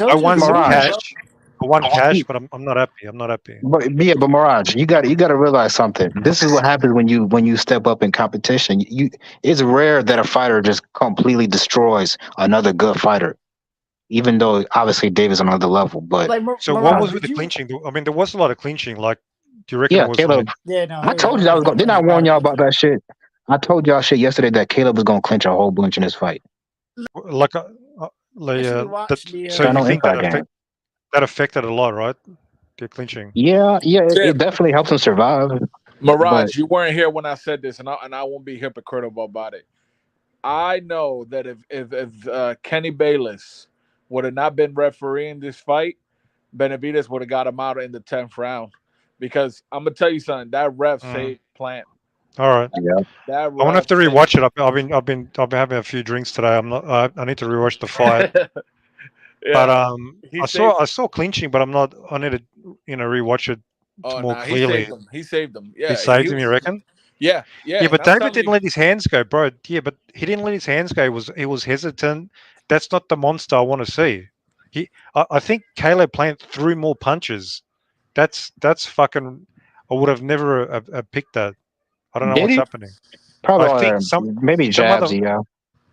I won some cash. I won cash, but I'm not happy. I'm not happy. But Mirage, you got to realize something. This is what happens when you step up in competition. It's rare that a fighter just completely destroys another good fighter. Even though obviously David's on another level, but so what was with the clinching? I mean, there was a lot of clinching. Like, do you reckon? Yeah, Caleb. I told you that was going. Didn't I warn y'all about that shit? I told y'all shit yesterday that Caleb was going to clinch a whole bunch in this fight. Like, Actually, watch the. So you think that affected a lot, right? The clinching. Yeah, it definitely helps him survive. Mirage, you weren't here when I said this, and I won't be hypocritical about it. I know that if Kenny Bayless would have not been refereeing this fight, Benavidez would have got him out in the 10th round. Because I'm gonna tell you something, that ref saved Plant. All right. Yeah. That I'm gonna have to rewatch it. I've been having a few drinks today. I need to rewatch the fight. But I saw clinching, but I need to rewatch it more clearly. He saved him. Yeah, he saved him. You reckon? Yeah. But David didn't let his hands go, bro. Yeah, but he didn't let his hands go. He was hesitant. That's not the monster I want to see. I think Caleb Plant threw more punches. That's fucking. I would have never picked that. I don't know what's happening. Probably I think maybe jabs. Yeah.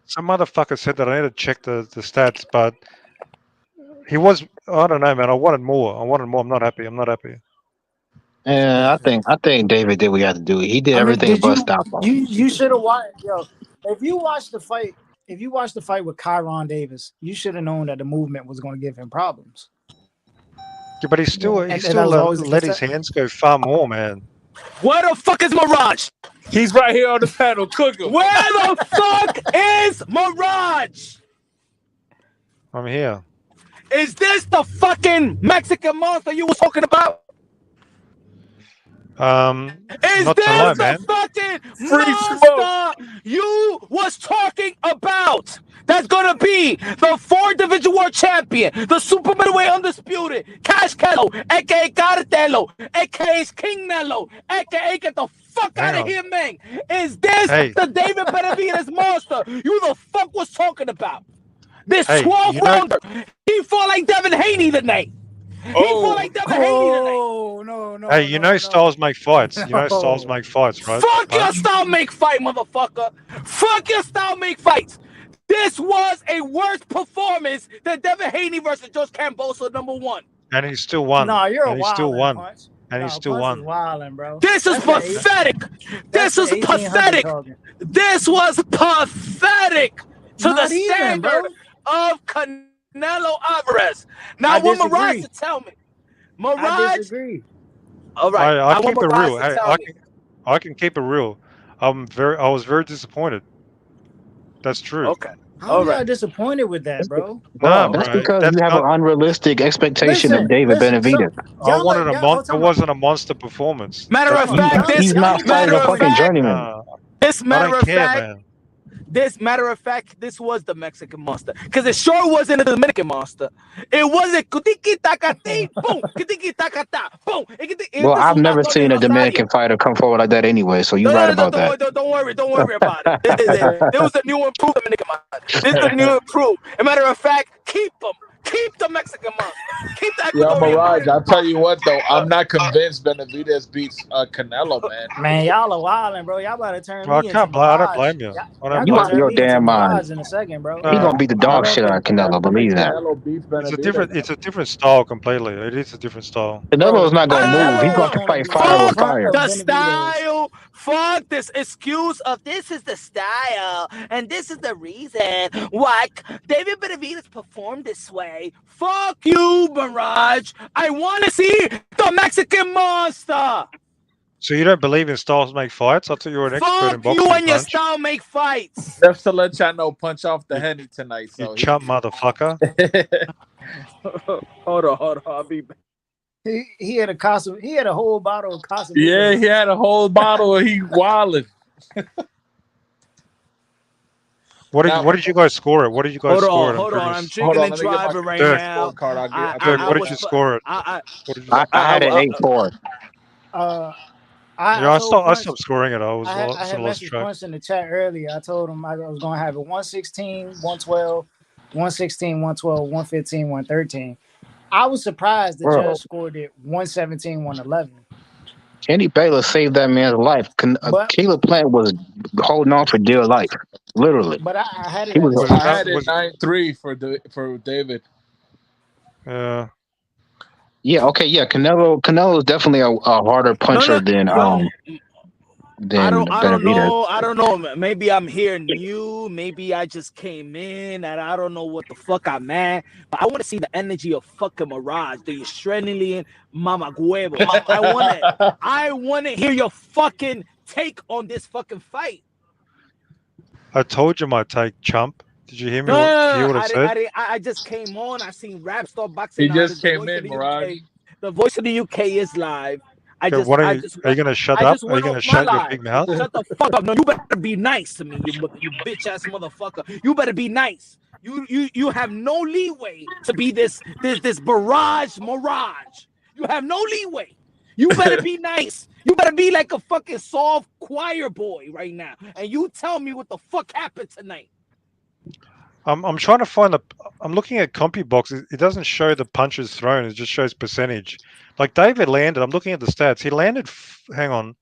Some motherfucker said that. I need to check the stats, but he was. I don't know, man. I wanted more. I'm not happy. Yeah, I think David did what he had to do. He did everything but stop him. You should have watched. Yo, if you watched the fight with Kyron Davis, you should have known that the movement was going to give him problems. Yeah, but he still let his hands go far more, man. Where the fuck is Mirage? He's right here on the panel. Cook him. Where the fuck is Mirage? I'm here. Is this the fucking Mexican monster you was talking about? Is this the fucking monster you was talking about? That's gonna be the 4th Division World Champion, the Super Middleweight Undisputed, Cash Kello, aka Cartelo, aka King Nello, aka get the fuck out of here, man. Is this the David Benavidez monster you the fuck was talking about? This 12th rounder, he fought like Devin Haney tonight. He fought like Devin Haney tonight. No. Hey, styles make fights. Styles make fights, right? Fuck your style make fight, motherfucker. Fuck your style make fights. This was a worse performance than Devin Haney versus George Camboso, #1. And he still won. No, you're and he still won. Punch. And he still won. Wilding, bro. This is pathetic. This is pathetic. This was pathetic to the standard of Canelo Alvarez. Now, I want Mirage to tell me. Mirage. I disagree. All right. I keep it real. Hey, I can keep it real. I was very disappointed. That's true. Okay. How are you disappointed with that, bro? No, that's because you have an unrealistic expectation of David Benavidez. I wanted it wasn't a monster performance. Matter of fact, he's not fighting a fucking journeyman. This matter of fact, this was the Mexican monster. Because it sure wasn't a Dominican monster. It wasn't kutiki takati, boom, kutiki takata, boom. Well, I've never seen a Dominican fighter come forward like that anyway, so you're right about that. Don't worry about it. There was a new improved Dominican monster. This is a new improved. As a matter of fact, keep them. Keep the Mexican monster. Keep that. Yo, Mirage, I'll tell you what, though. I'm not convinced Benavidez beats Canelo, man. Man, y'all are wilding, bro. Y'all about to turn me into I don't blame you. You out your damn mind. In a second, bro. He's gonna beat the dog shit out of Canelo. Believe that. It's a different style completely. It is a different style. Canelo's not gonna move. He's going to fight fire with fire. The style. Fuck this excuse of this is the style and this is the reason why David Benavidez performed this way. Fuck you, Mirage. I want to see the Mexican monster. So you don't believe in styles make fights? I thought you were an expert in boxing. You and your style make fights. Just to let y'all know, punch off the Henny tonight. So you chump motherfucker. Hold on. I'll be back. He had a Casa. He had a whole bottle of Casa. Yeah, he had a whole bottle. He wilding. What did you guys score it? What did you guys score it? Hold on. I'm drinking and driving right now. What did you score it? I had an 8-4. I stopped scoring it. I had messaged Punch in the chat earlier. I told him I was going to have it 116, 112, 116, 112, 115, 113. I was surprised the judge scored it 117, 111. Kenny Bayless saved that man's life. Caleb Plant was holding on for dear life, literally. But I had it. I had it 9-3 for David. Yeah. Okay. Yeah. Canelo is definitely a harder puncher than than I don't Benavidez. know. I don't know. Maybe I'm here new. Maybe I just came in and I don't know what the fuck I'm at. But I want to see the energy of fucking Mirage, the Australian Mama Huevo. I wanna hear your fucking take on this fucking fight. I told you my take, chump. Did you hear me? No, no, Did you no, hear no. what I said? I just came on. I seen Rap Star He Boxing on just the came voice of in, the Mirage. UK. The voice of the UK is live. Okay, why don't you? Are you going to shut up? Are you Went going off to my shut your live. big mouth? Shut the fuck up. No, you better be nice to me, you bitch ass motherfucker. You better be nice. You have no leeway to be this mirage. You have no leeway. You better be nice. You better be like a fucking soft choir boy right now. And you tell me what the fuck happened tonight. I'm trying to find the. I'm looking at CompuBox. It doesn't show the punches thrown. It just shows percentage. Like David landed. I'm looking at the stats. He landed. Hang on.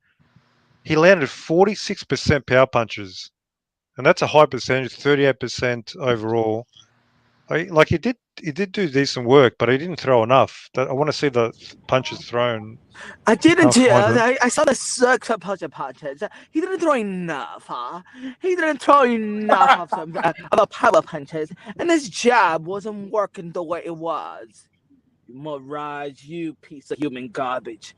He landed 46% power punches, and that's a high percentage. 38% overall. Like he did do decent work, but he didn't throw enough. I want to see the punches thrown. I didn't. Can't find it. I saw the sucks of punches. He didn't throw enough, huh? He didn't throw enough of some of power punches, and his jab wasn't working the way it was. Mirage, you piece of human garbage.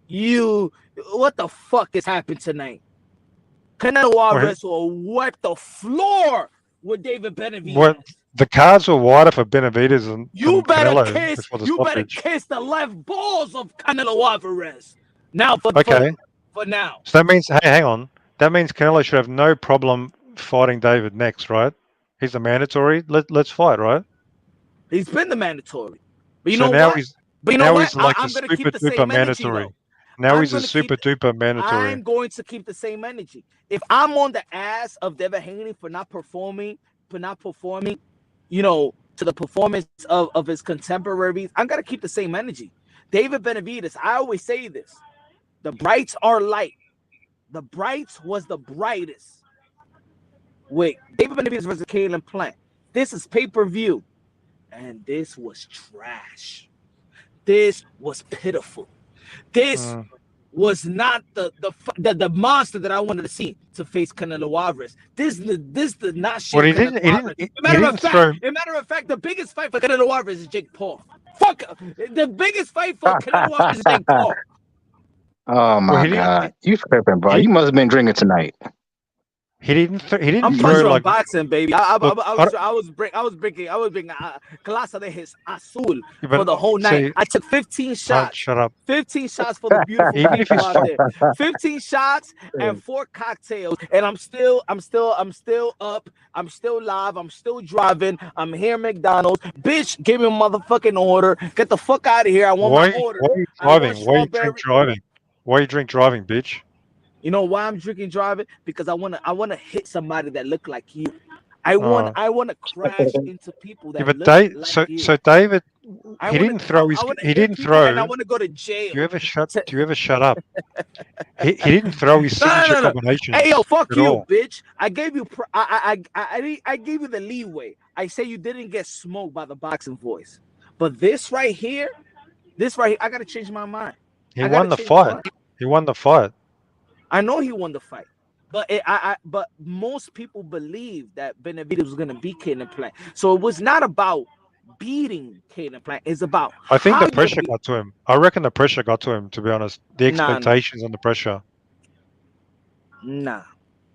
You, what the fuck has happened tonight? Canelo Alvarez will wipe the floor with David Benavidez. What the cards were wider for Benavidez and You better Canelo kiss. before the You better stoppage. kiss the left balls of Canelo Alvarez. Now for now. So that means, hey, hang on. That means Canelo should have no problem fighting David next, right? He's a mandatory. Let's fight, right? He's been the mandatory. But you so know now what? he's But you know what? he's like I'm a gonna super keep the duper same energy mandatory. though. Now he's a super duper mandatory. I'm going to keep the same energy. If I'm on the ass of Devin Haney for not performing, you know, to the performance of his contemporaries, I'm gonna keep the same energy. David Benavidez, I always say this: the brights are light. The brights was the brightest. Wait, David Benavidez versus Caleb Plant. This is pay-per-view, and this was trash. This was pitiful. This was not the monster that I wanted to see to face Canelo Alvarez. This did not show Canelo Alvarez. Matter of fact, the biggest fight for Canelo Alvarez is Jake Paul. Fuck, the biggest fight for Canelo Alvarez is Jake Paul. Oh my God, you tripping, bro? You must have been drinking tonight. He didn't I'm throw like boxing, baby. I was bringing Clase de His Azul for the whole night. I took 15 shots. Shut up. 15 shots for the beautiful people out there. 15 shots and 4 cocktails, and I'm still up. I'm still live. I'm still driving. I'm here at McDonald's. Bitch, give me a motherfucking order. Get the fuck out of here. I want my order. Why are you driving? Why you drink driving, bitch? You know why I'm drinking driving? Because I wanna hit somebody that look like you. I want to crash into people that look like you. So David, he didn't throw. And I want to go to jail. Do you ever shut up? he didn't throw his signature combination. Hey yo, fuck you, bitch! I gave you I gave you the leeway. I say you didn't get smoked by the boxing voice, but this right here, I gotta change my mind. He won the fight. He won the fight. I know he won the fight, but but most people believe that Benavidez was gonna beat Caleb Plant. So it was not about beating Caleb Plant. It's about. I think the pressure got to him. I reckon the pressure got to him. To be honest, the expectations and the pressure. Nah.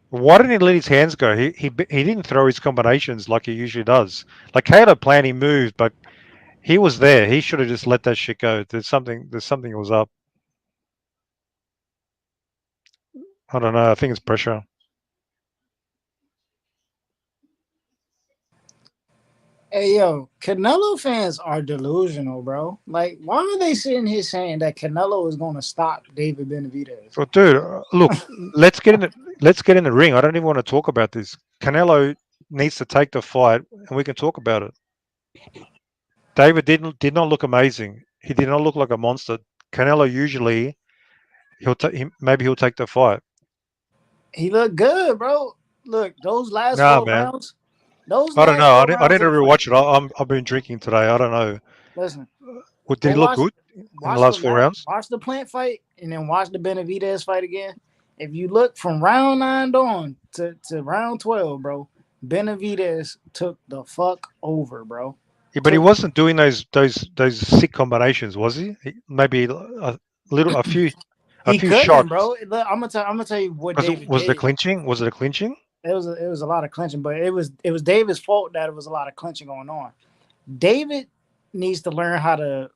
Why didn't he let his hands go? He didn't throw his combinations like he usually does. Like Caleb Plant, he moved, but he was there. He should have just let that shit go. There's something was up. I don't know. I think it's pressure. Hey, yo, Canelo fans are delusional, bro. Like, why are they sitting here saying that Canelo is going to stop David Benavidez? Well, dude, look, let's get in the ring. I don't even want to talk about this. Canelo needs to take the fight, and we can talk about it. David did not look amazing. He did not look like a monster. Canelo usually maybe he'll take the fight. He looked good, bro. Look, those last 4 rounds. I don't know. I need to rewatch it. I've been drinking today. I don't know. Listen. Did he look good in the last 4 rounds? Watch the Plant fight and then watch the Benavidez fight again. If you look from round 9 on to round 12, bro, Benavidez took the fuck over, bro. Yeah, but he wasn't doing those sick combinations, was he? Maybe a He few couldn't, shots. bro. Look, I'm gonna tell you what David Was it a did. clinching? Was it a clinching? It was a lot of clinching, but it was David's fault that it was a lot of clinching going on. David needs to learn how to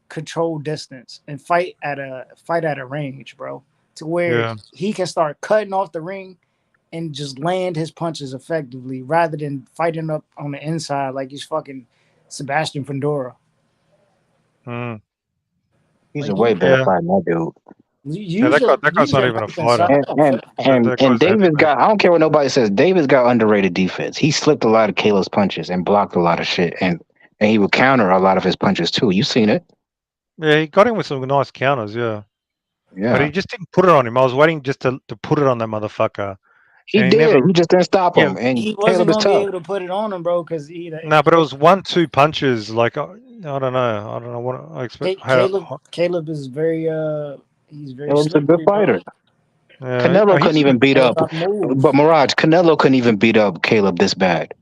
control distance and fight at a range, bro, to where Yeah. he can start cutting off the ring and just land his punches effectively rather than fighting up on the inside like he's fucking Sebastian Fundora. Mm. He's Like, a way better fighter than that dude. Yeah, that guy's not even a fighter. And David's got, I don't care what nobody says, David's got underrated defense. He slipped a lot of Caleb's punches and blocked a lot of shit. And he would counter a lot of his punches too. You seen it. Yeah, he got him with some nice counters, yeah. Yeah. But he just didn't put it on him. I was waiting just to put it on that motherfucker. He And did. He just didn't stop him. And he wasn't Caleb is gonna be tough. able to put it on him, bro, because No, but it was 1-2 punches. Like I don't know what I expect. Caleb is very he's very Caleb's a good slippery, bro. fighter. Yeah, Canelo couldn't even beat up. move. But Mirage, Canelo couldn't even beat up Caleb this bad.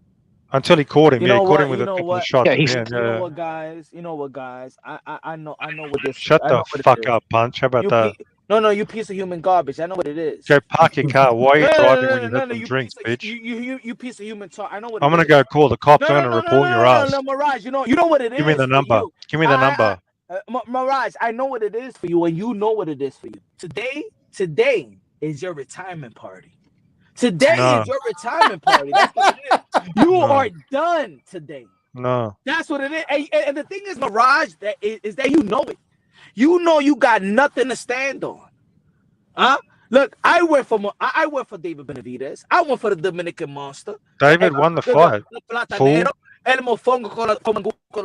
Until he caught him. You Yeah, he know caught what? him with You a know couple what? of shots. Yeah, at he's- the end, You know yeah. what, guys? You know what, guys? I know what this. Shut I the know what it fuck is. up, Punch. How about You that? No, you piece of human garbage. I know what it is. Go park your car. Why are you driving when you had some you drinks, piece of, bitch? you piece of human talk. I know what I'm it gonna is. go call the cops. No, I'm gonna report your ass. no, Mirage. You know what it is. Give me the for number. you. Give me the number. Mirage, I know what it is for you, and you know what it is for you. Today is your retirement party. Today No. is your retirement party. That's what it is. You are done today. No. That's what it is. And the thing is, Mirage, is that you know it. You know you got nothing to stand on. Huh? Look, I went for David Benavidez. I went for the Dominican Monster. David won the fight. Fool. El mofongo con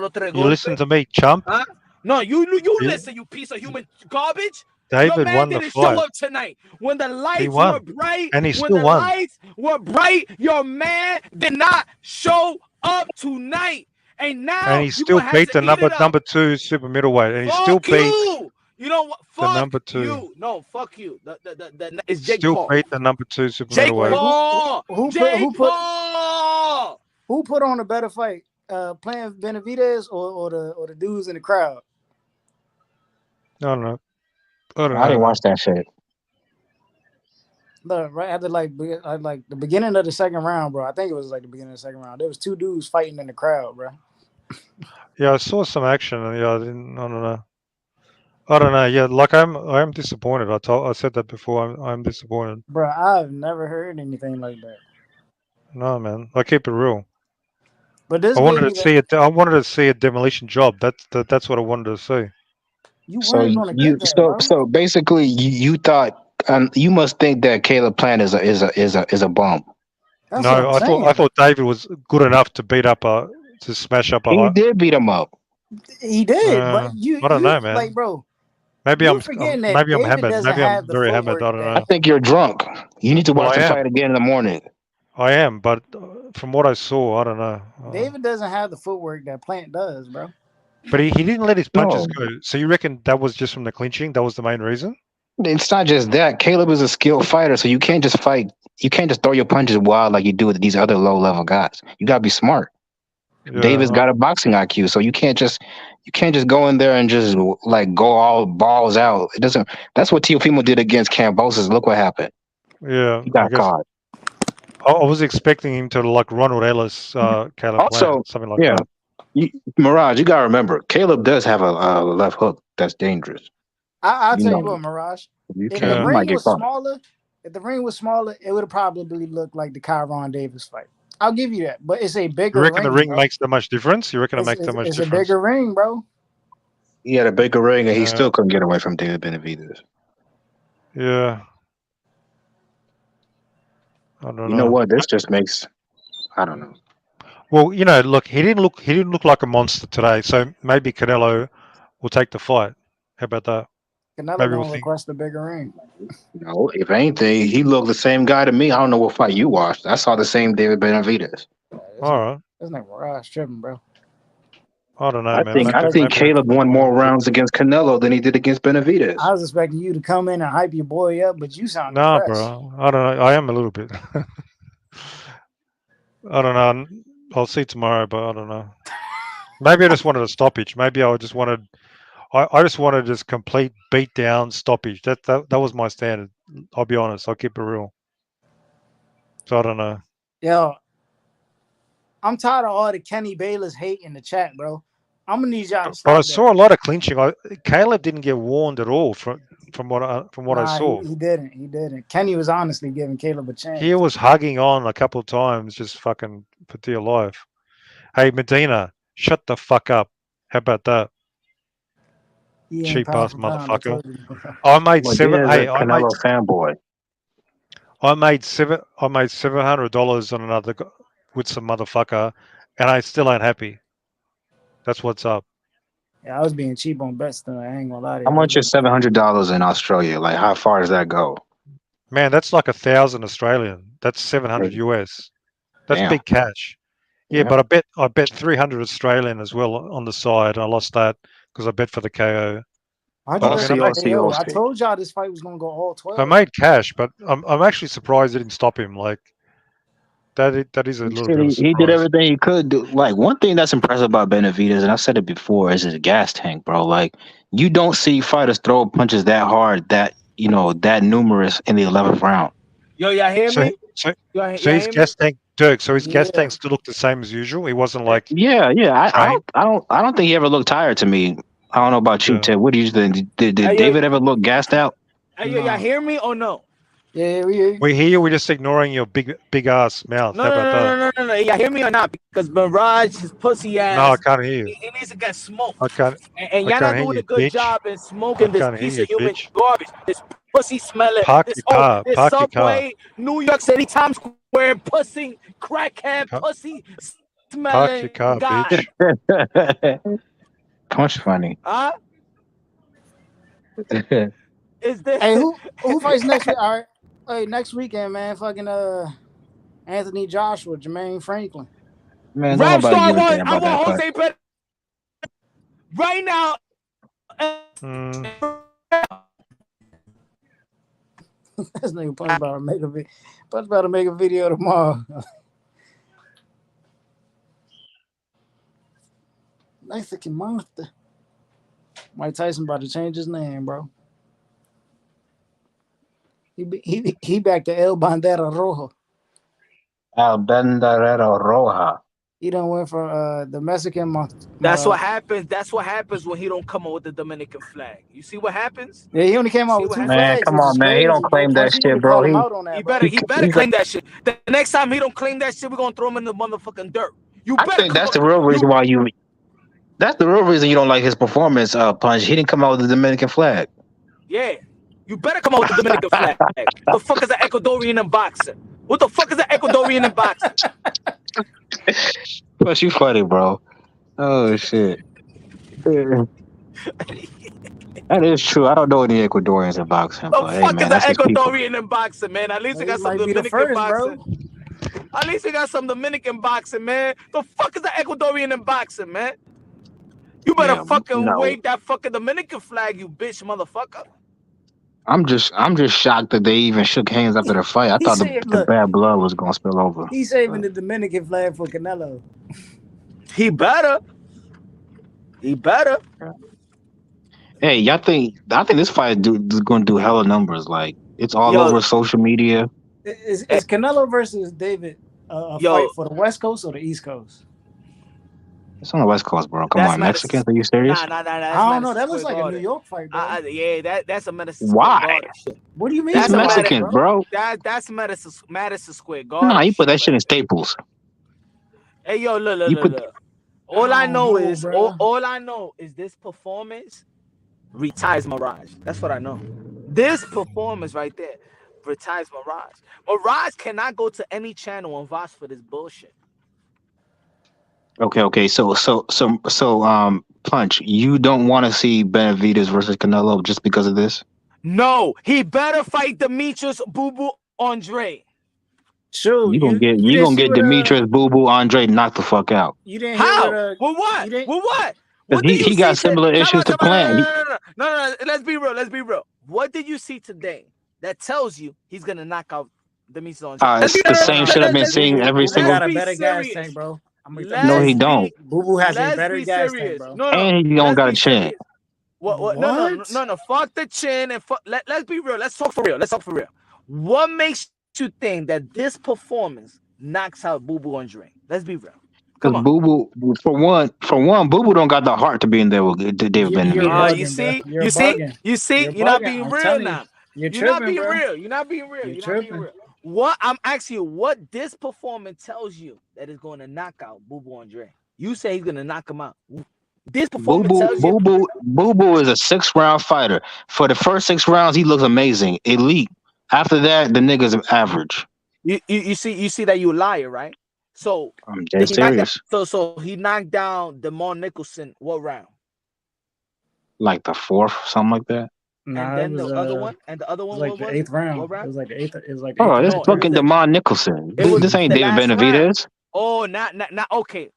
los tres You golpes. listen to me, chump. Huh? No, you listen, you piece of human garbage. David Your man won the didn't show fight. up tonight. When the lights won. were bright, And he when still the won. lights were bright, your man did not show up tonight. And now And he still beat the number 2 super middleweight. And he still beat you. You know what? Fuck the number 2. you. No, fuck you. It's Jake Still Paul. beat the number 2 super Jake middleweight. Paul. Who put on a better fight? Playing Benavidez or the dudes in the crowd? I don't know. I didn't watch that shit. Look, right after like the beginning of the second round, bro. I think it was like the beginning of the second round. There was 2 dudes fighting in the crowd, bro. Yeah, I saw some action. And yeah, I don't know. I don't know. Yeah, like I'm disappointed. I said that before. I'm disappointed. Bro, I've never heard anything like that. No, man. I keep it real. But this I wanted to see a demolition job. That's what I wanted to see. You weren't gonna get that, bro. So basically, you thought you must think that Caleb Plant is a bum. That's No, what I'm I thought David was good enough to to smash up a. He did beat him up. He did, but I don't know, man. Like, bro. Maybe you're I'm forgetting that maybe I'm David hammered. doesn't Maybe have I'm the very hammered. footwork I don't know. I think you're drunk. You need to watch the I am. fight again in the morning. I am, but from what I saw, I don't know. David doesn't have the footwork that Plant does, bro. But he didn't let his punches No. go. So you reckon that was just from the clinching? That was the main reason? It's not just that. Caleb is a skilled fighter, so you can't just fight. You can't just throw your punches wild like you do with these other low level guys. You gotta be smart. Yeah, David's got a boxing IQ, so you can't just go in there and just like go all balls out. It doesn't. That's what Teofimo did against Cambosis. Look what happened. Yeah, He got I guess. caught. I was expecting him to like Ronald Ellis, Caleb Also, Plant, something like yeah, that. Mirage, you gotta remember, Caleb does have a left hook that's dangerous. I'll tell you know. what, Mirage. You If can't. the You might ring get was caught. smaller, it would have probably looked like the Kyron Davis fight. I'll give you that, but it's a bigger You reckon ring. the ring bro. makes that much difference? You reckon it It's, makes it's, that much it's a difference? bigger ring, bro. He had a bigger ring, and he Yeah. still couldn't get away from David Benavidez. Yeah. I don't know. You know what? This just makes. I don't know. Well, look, he didn't look like a monster today. So maybe Canelo will take the fight. How about that? Canelo Maybe gonna we'll see. request a bigger ring. No, if anything, he looked the same guy to me. I don't know what fight you watched. I saw the same David Benavidez. All right. This nigga Mirage tripping, bro. I don't know, I man. think Caleb won more rounds against Canelo than he did against Benavidez. I was expecting you to come in and hype your boy up, but you sound Nah, depressed. bro. I don't know. I am a little bit. I don't know. I'll see tomorrow, but I don't know. Maybe I just wanted a stoppage. Maybe I just wanted. I just wanted this complete beat down stoppage. That was my standard. I'll be honest. I'll keep it real. So I don't know. Yo, I'm tired of all the Kenny Bayless hate in the chat, bro. I'm gonna need y'all to But stop I that. saw a lot of clinching. Caleb didn't get warned at all from what I saw. He didn't. He didn't. Kenny was honestly giving Caleb a chance. He was hugging on a couple of times, just fucking for dear life. Hey Medina, shut the fuck up. How about that? He ain't Cheap pound ass for pound, I motherfucker. told you. I made Medina's a Canelo fanboy. I made $700 on another with some motherfucker, and I still ain't happy. That's what's up. Yeah, I was being cheap on bets though. I ain't gonna lie to How you. much is $700 in Australia? Like, how far does that go? Man, that's like 1,000 Australian. That's 700 US. That's Damn. big cash. Yeah, Yeah. but I bet 300 Australian as well on the side. I lost that because I bet for the KO. Why'd But you I bet mean, for the KO? I told y'all this fight was gonna go all 12. I made cash, but I'm actually surprised it didn't stop him. Like that is a little bit of a He did surprise. everything he could do. Like, one thing that's impressive about Benavidez, and I've said it before, is his gas tank, bro. Like, you don't see fighters throw punches that hard, that numerous in the 11th round. Yo, y'all hear So me? so Y'all so his hear me? gas tank, Dirk. So his gas Yeah. tank still looked the same as usual. He wasn't like Yeah. trained. I don't think he ever looked tired to me. I don't know about you, Yeah. Ted. What do you think? Did David ever look gassed out? Hey, yo, y'all hear me or no? Yeah, we hear you. We hear you. We're just ignoring your big ass mouth. No, How no, about no, that? no, no, no, no. Y'all hear me or not? Because Mirage, his pussy No, I ass, can't hear you. he needs to get smoked. I can't. And I y'all can't not hear doing you, a good bitch. job in I smoking this can't hear piece you, of human bitch. garbage, this pussy smelling, Park this your car. this Park your car. Subway, New York City, Times Square, pussy, crackhead, pussy Park your smelling car, guy. bitch. Punch funny. Huh? Is this? Hey, who fights next week? All right. Hey, next weekend, man. Fucking Anthony Joshua, Jermaine Franklin. Man, don't Rap nobody star give a I damn about that want fight. Jose Pettis right now. This nigga Punch about to make a video tomorrow. Mexican monster. Mike Tyson about to change his name, bro. He back to El Bandera Rojo. El Banderero Roja. He done went from the Mexican monster. That's what happens. That's what happens when he don't come up with the Dominican flag. You see what happens? Yeah, he only came out with 2 Man, flags, come which on, is man. He crazy, don't bro. claim that Punch, you need shit, to bro. call him out on that, bro. He better claim that shit. The next time he don't claim that shit, we're gonna throw him in the motherfucking dirt. I think that's the real reason why you. That's the real reason you don't like his performance, Punch. He didn't come out with the Dominican flag. Yeah, you better come out with the Dominican flag. What the fuck is an Ecuadorian in boxing? What the fuck is an Ecuadorian in boxing? Plus, you funny, bro. Oh shit. That is true. I don't know any Ecuadorians in boxing, The but hey, fuck man, is an that's his people. Ecuadorian in boxing, man? At least we got some might be the Dominican first, bro. boxing. At least we got some Dominican boxing, man. The fuck is an Ecuadorian in boxing, man? You better fucking wave that fucking Dominican flag, you bitch motherfucker. I'm just shocked that they even shook hands after the fight. I thought the bad blood was gonna spill over. He's saving the Dominican flag for Canelo. He better. He better. Hey, I think this fight is going to do hella numbers. Like, it's all over social media. Is Canelo versus David a fight for the West Coast or the East Coast? It's on the West Coast, bro. Come on, Mexicans, are you serious? Nah. I don't know. That looks like a New York fight, bro. Yeah, that's a Madison Why? Square Garden shit. What do you mean? That's Mexicans, bro. That's Madison Square Garden. Nah, you put that shit in Staples. Hey, yo, look. All I know is this performance retires Mirage. That's what I know. This performance right there retires Mirage. Mirage cannot go to any channel and vouch for this bullshit. Okay. So, Punch, you don't want to see Benavidez versus Canelo just because of this? No, he better fight Demetrius Boo Boo Andre. True. You gonna You didn't see what Demetrius, Boo Boo, Andre knocked the fuck out. you didn't hear How? what With what? you didn't With what? Because What did you he got see similar issues to Plant. No. Let's be real. Let's be real. What did you see today that tells you he's gonna knock out Demetrius Andre? It's the same shit I've been seeing every Boo Boo single. got a better gas tank, bro. No, he don't. Boo Boo has a Let's better be gas serious. tank, bro. No. And he don't got a chin. What? No. Fuck the chin and let's be real. Let's talk for real. What makes you think that this performance knocks out Boo Boo Andre? Let's be real. Because Boo Boo, for one, Boo Boo don't got the heart to be in there with David Benavidez. You see, you're not being real now. You're not being real. You're not being real. What I'm asking you, what this performance tells you that is going to knock out Boo Boo Andre? You say he's going to knock him out. This performance tells you. Boo Boo is a 6-round fighter. For the first 6 rounds, he looks amazing, elite. After that, the nigga's average. You see that you a liar, right? So I'm dead serious. So he knocked down DeMar Nicholson what round? Like the 4th, something like that. Nah, and then the other one, was like the 8th round. It was like the 8th. It was like. Oh, this fucking DeMar Nicholson. This ain't David Benavidez. Oh, not okay.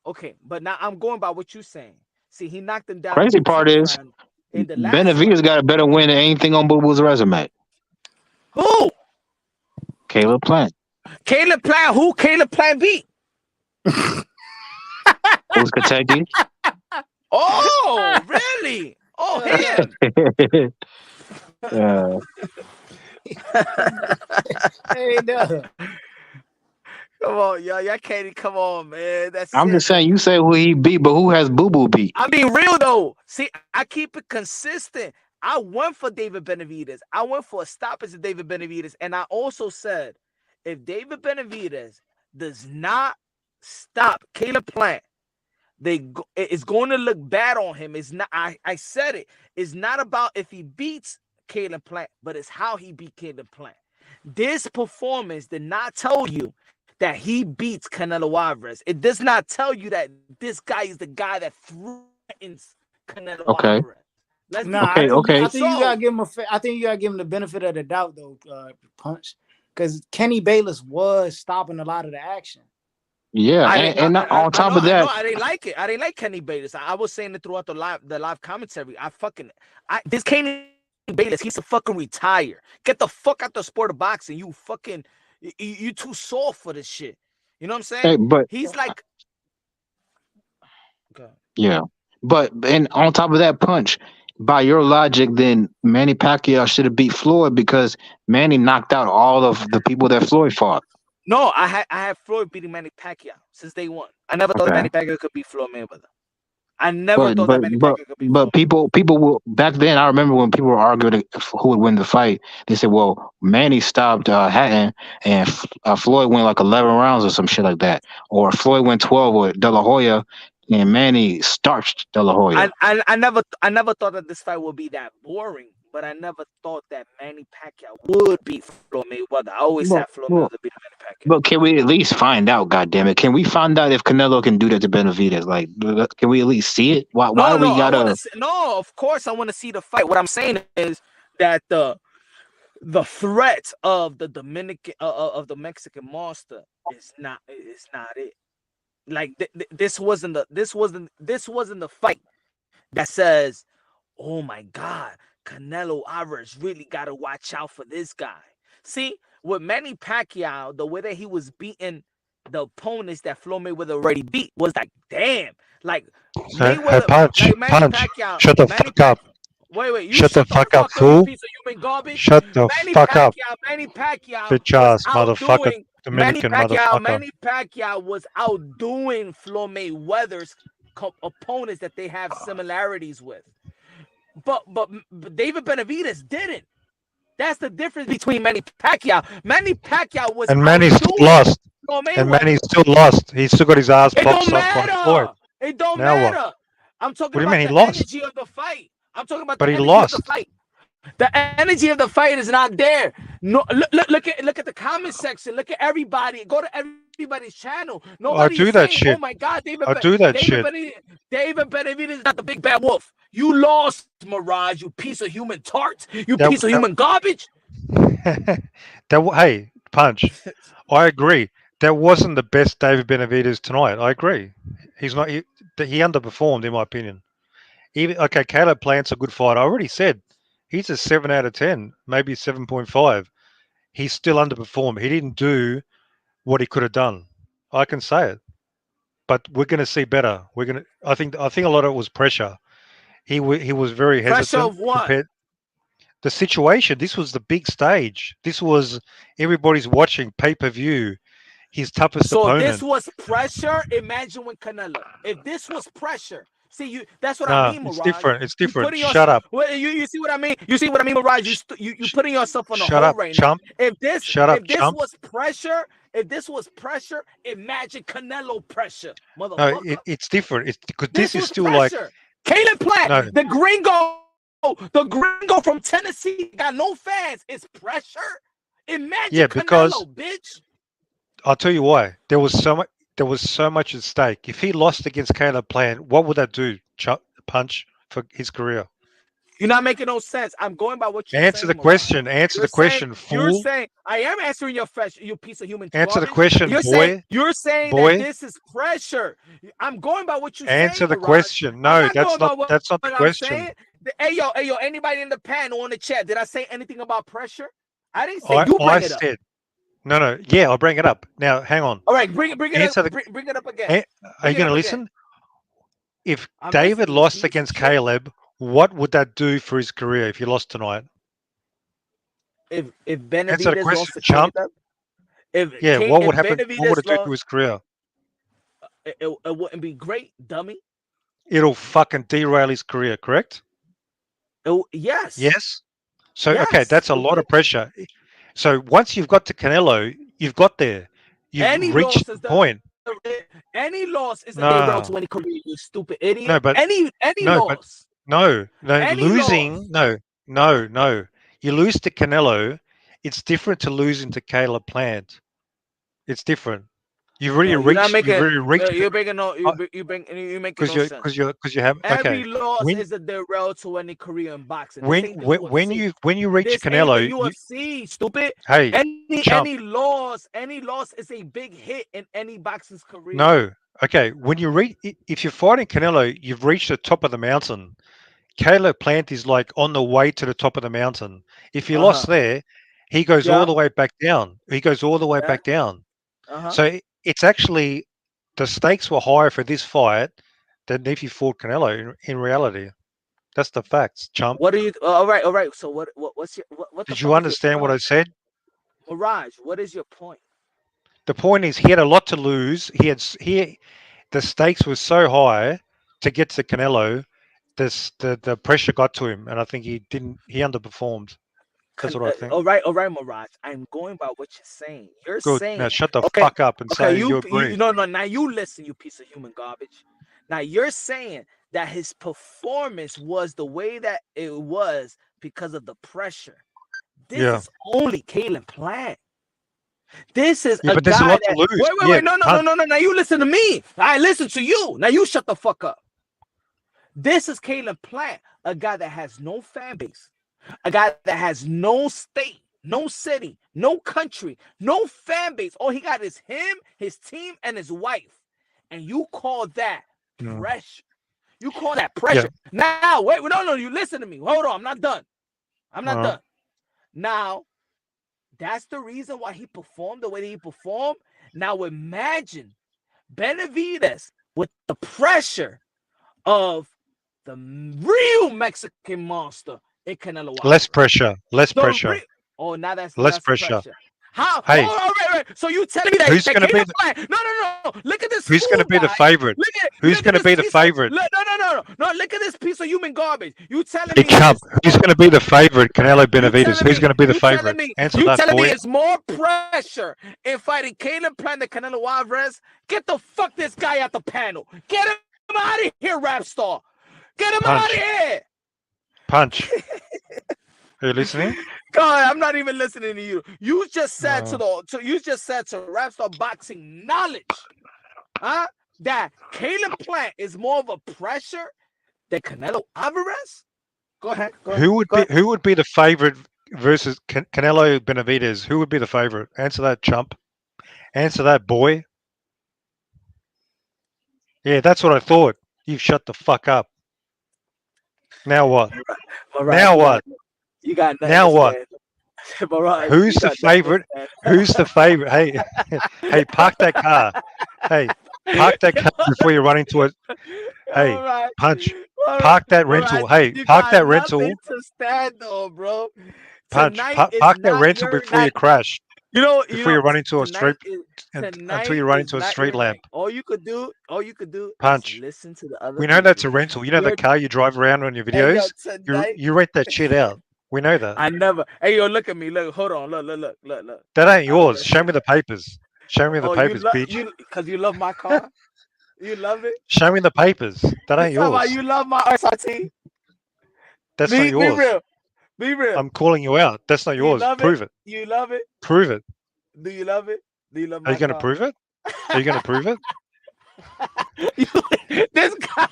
But now I'm going by what you're saying. See, he knocked him down. Crazy part is Benavidez got a better win than anything on Boo Boo's resume. Who? Caleb Plant. Caleb Plant. Who Caleb Plant beat? Who's Kentucky? Oh, really? Oh, him. Hey, no. Come on, y'all can't. Come on, man. I'm just saying. You say who he beat, but who has Boo Boo beat? I'm being real though. See, I keep it consistent. I went for David Benavidez. I went for a stoppage of David Benavidez, and I also said, if David Benavidez does not stop Caleb Plant, it's going to look bad on him. It's not. I said it. It's not about if he beats Caleb Plant, but it's how he beat Caleb Plant. This performance did not tell you that he beats Canelo Alvarez. It does not tell you that this guy is the guy that threatens Canelo Alvarez. I think you gotta give him I think you gotta give him the benefit of the doubt, though, Punch, because Kenny Bayless was stopping a lot of the action. Yeah, on top of that, I didn't like it. I didn't like Kenny Bayless. I was saying it throughout the live commentary. This Kenny Bayless, he's a fucking retire. Get the fuck out the sport of boxing. You fucking, you too soft for this shit. You know what I'm saying? Hey, but he's like, yeah, but and on top of that, Punch. By your logic, then Manny Pacquiao should have beat Floyd because Manny knocked out all of the people that Floyd fought. No, I had Floyd beating Manny Pacquiao since day one. I never thought Manny Pacquiao could beat Floyd Mayweather. I never thought that Manny Pacquiao could beat Floyd. People were back then. I remember when people were arguing who would win the fight. They said, "Well, Manny stopped Hatton, and Floyd went like 11 rounds or some shit like that, or Floyd went 12 with De La Hoya." And Manny starched De La Hoya. I never thought that this fight would be that boring, but I never thought that Manny Pacquiao would beat Floyd Mayweather. I always had Floyd Mayweather beat Manny Pacquiao. But can we at least find out? Goddammit, can we find out if Canelo can do that to Benavidez? Like, can we at least see it? Why we gotta? No, of course I want to see the fight. What I'm saying is that the threat of the Dominican of the Mexican monster is not it. Like this wasn't the fight that says, oh my God, Canelo Alvarez really got to watch out for this guy. See, with Manny Pacquiao, the way that he was beating the opponents that Floyd Mayweather already beat was like, damn, like Mayweather, Punch, like Manny Punch, Pacquiao, shut the fuck up. Wait, you shut the fuck up, fool. Piece of human garbage. Shut the fuck up. Manny Pacquiao, bitch ass motherfucker. Dominican motherfucker. Manny Pacquiao was outdoing Floyd Mayweather's opponents that they have similarities with. But David Benavidez didn't. That's the difference between Manny Pacquiao. Manny Pacquiao was Manny still lost. Manny still lost. He still got his ass boxed up on Floyd. It don't now matter. What? I'm talking what do you about mean? the He lost? energy of the fight. I'm talking about but the he energy lost. of the fight. The energy of the fight is not there. No, look at the comment section. Look at everybody. Go to everybody's channel. Nobody do that saying, shit. Oh my God, David Benavidez is not the big bad wolf. You lost, Mirage. You piece of human tart. You piece of human garbage. Hey, Punch. I agree. That wasn't the best David Benavidez tonight. I agree. He's not. He underperformed in my opinion. Even okay, Caleb Plant's a good fighter. I already said he's a 7 out of 10, maybe 7.5. He's still underperformed. He didn't do what he could have done. I can say it, but we're going to see better. We're going to. I think a lot of it was pressure. He was very Pressure hesitant of what? compared the situation. This was the big stage. This was everybody's watching pay-per-view. His toughest So if opponent. this was pressure, imagine when Canelo. If this was pressure, see you. That's what I Nah, mean, it's Mirage. different. It's You different. putting Shut yourself. up. Well, you see what I mean? You see what I mean, Mirage? You putting yourself on a Shut hole up, right now. chump. If this Chump. was pressure, imagine Canelo pressure, No, motherfucker. it's different. It's because This this is was still like pressure. Caleb Plant, no. the gringo from Tennessee, got no fans. It's pressure. Imagine Yeah, because Canelo, bitch. I'll tell you why. There was so much at stake. If he lost against Caleb Plant, what would that do? Punch for his career. You're not making no sense. I'm going by what you're Answer saying. the question. Answer the question, You're fool. saying I am answering your question, you piece of human Answer the garbage. question, boy. You're saying that Boy. this is pressure. I'm going by what you're Answer saying, the Mirage. question. I'm No, not that's going by not the what I'm question. saying. Hey yo, anybody in the panel on the chat, did I say anything about pressure? I didn't say you bring it up. Said no. Yeah, I'll bring it up. Now, hang on. All right, bring it Answer up. Bring it up again. Are you going to listen? If I'm David listening, lost piece against of shit. Caleb, what would that do for his career if he lost tonight? If Answer the Benavidez question, lost to chump. Caleb, What would if happen? What would it do Benavidez to his career? it wouldn't be great, dummy. It'll fucking derail his career, correct? Yes. Yes. So Yes, okay, that's a lot of pressure. So once you've got to Canelo, you've got there. You've reached the point. Any loss is a No. road to any career, you stupid idiot. No, but any loss. No, Any losing. loss. No. You lose to Canelo. It's different to losing to Caleb Plant. It's different. You've already reached. You've already reached. You're making no. You're making no sense. Because you have. Every Okay. loss is a derail to any career in boxing. When you reach this Canelo, ain't the UFC, stupid. Hey, any loss is a big hit in any boxer's career. No. Okay. When you reach, if you're fighting Canelo, you've reached the top of the mountain. Caleb Plant is like on the way to the top of the mountain. If you lost there, he goes all the way back down. He goes all the way back down. So it's actually the stakes were higher for this fight than if you fought Canelo. In reality, that's the facts, chump. What are you? All right. So what's your what? Did you understand what I said? Mirage, what is your point? The point is, he had a lot to lose. The stakes were so high to get to Canelo. The pressure got to him, and I think he underperformed. That's what I think. All right, Mirage. I'm going by what you're saying. You're Good. saying Now shut the fuck up and say you agree. No. Now you listen, you piece of human garbage. Now you're saying that his performance was the way that it was because of the pressure. This is only Caleb Plant. This is a but there's guy a lot that, to lose. Wait. No. Now you listen to me. I listen to you. Now you shut the fuck up. This is Caleb Plant, a guy that has no fan base, a guy that has no state, no city, no country, no fan base. All he got is him, his team, and his wife. And you call that pressure. You call that pressure. Yeah. Now, wait, no, you listen to me. Hold on, I'm not done. Done. Now, that's the reason why he performed the way that he performed. Now imagine Benavidez with the pressure of the real Mexican monster in Canelo Alvarez. Less pressure. Now that's less pressure. How? Hey, right. So you telling me that who's going to be? No. Look at this. Who's going to be the favorite? Who's going to be the favorite? No. Look at this piece of human garbage. You telling me? Chump, who's going to be the favorite? Canelo Benavidez. Who's going to be the favorite? Answer that, boy. You telling me it's more pressure in fighting Caleb Plant than Canelo Alvarez? Get the fuck this guy out the panel. Get him out of here, rap star. Get him out of here. Punch. Are you listening? God, I'm not even listening to you. You just said to Rapstar Boxing Knowledge, that Caleb Plant is more of a pressure than Canelo Alvarez. Go ahead. Who would be the favorite versus Canelo Benavidez, who would be the favorite? Answer that, chump. Answer that, boy. Yeah, that's what I thought. You shut the fuck up. Now what? Mirage, Now what? you got nothing Now to what? stand. Mirage, Who's you the got nothing to favorite? stand. Who's the favorite? Hey, hey, park that car. Hey, park that car before you run into it. Hey, Mirage, Punch. Park that Mirage, rental. Hey, you park got that nothing rental. to stand on, bro. Punch. Tonight is Park that not rental your before you night. crash. You know, Before you run into a tonight street, is until tonight you run is into a not street your night. lamp. All you could do is Punch. listen to the other We know that's people. a rental. You know the You're, car you drive around on your hey yo, videos. tonight. You rent that shit out. We know that. I never. Hey yo, look at me. Look, hold on. Look. That ain't I yours. rest Show it. me the papers. Show me the Oh, you papers, love bitch. you because you love my car. You love it. Show me the papers. That You ain't talking about yours. you love my SRT? That's not Be yours. real. Be real. I'm calling you out. That's not Do you yours. love it? Prove it. You love it? Prove it. Do you love it? Do you love Are my you going to car? prove it? Are you going to prove it? This guy,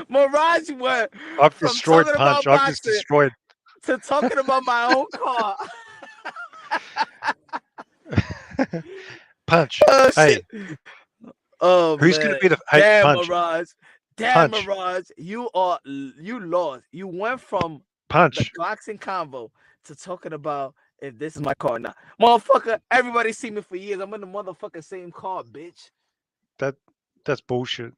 Mirage, went I've from destroyed talking Punch. about I've just boxing destroyed. to talking about my own car. Punch. Oh Hey, shit! Oh who's going man! to be the hey Damn, Punch? Mirage! Damn, Punch. Mirage! You lost. You went from the Punch. boxing convo to talking about if this is my car or not. Motherfucker, everybody see me for years. I'm in the motherfucking same car, bitch. That's bullshit.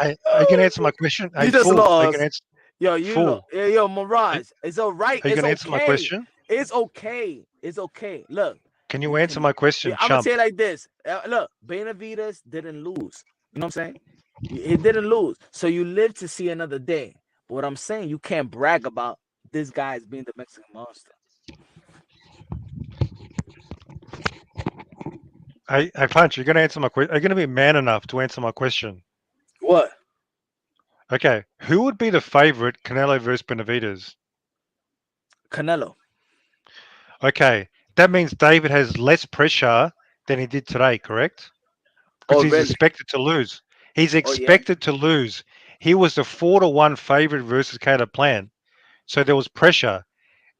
Hey, are you going to answer my question? Hey, You just fool. Are you going lost. to answer? Yo, you Fool. lost. Yo, Mirage. It's all right. Are you It's going to answer my okay. question? It's okay. It's okay. Look. Can you answer my question, I'm gonna chump? say it like this. Look, Benavidez didn't lose. You know what I'm saying? He didn't lose. So you live to see another day. But what I'm saying, you can't brag about this guy as being the Mexican monster. Hey, Punch, you're going to answer my question. Are you going to be man enough to answer my question? What? Okay. Who would be the favorite, Canelo versus Benavidez? Canelo. Okay. That means David has less pressure than he did today, correct? Because Oh, he's really? expected to lose. He's Oh, yeah? expected to lose. He was the 4-1 favorite versus Caleb Plant. So there was pressure.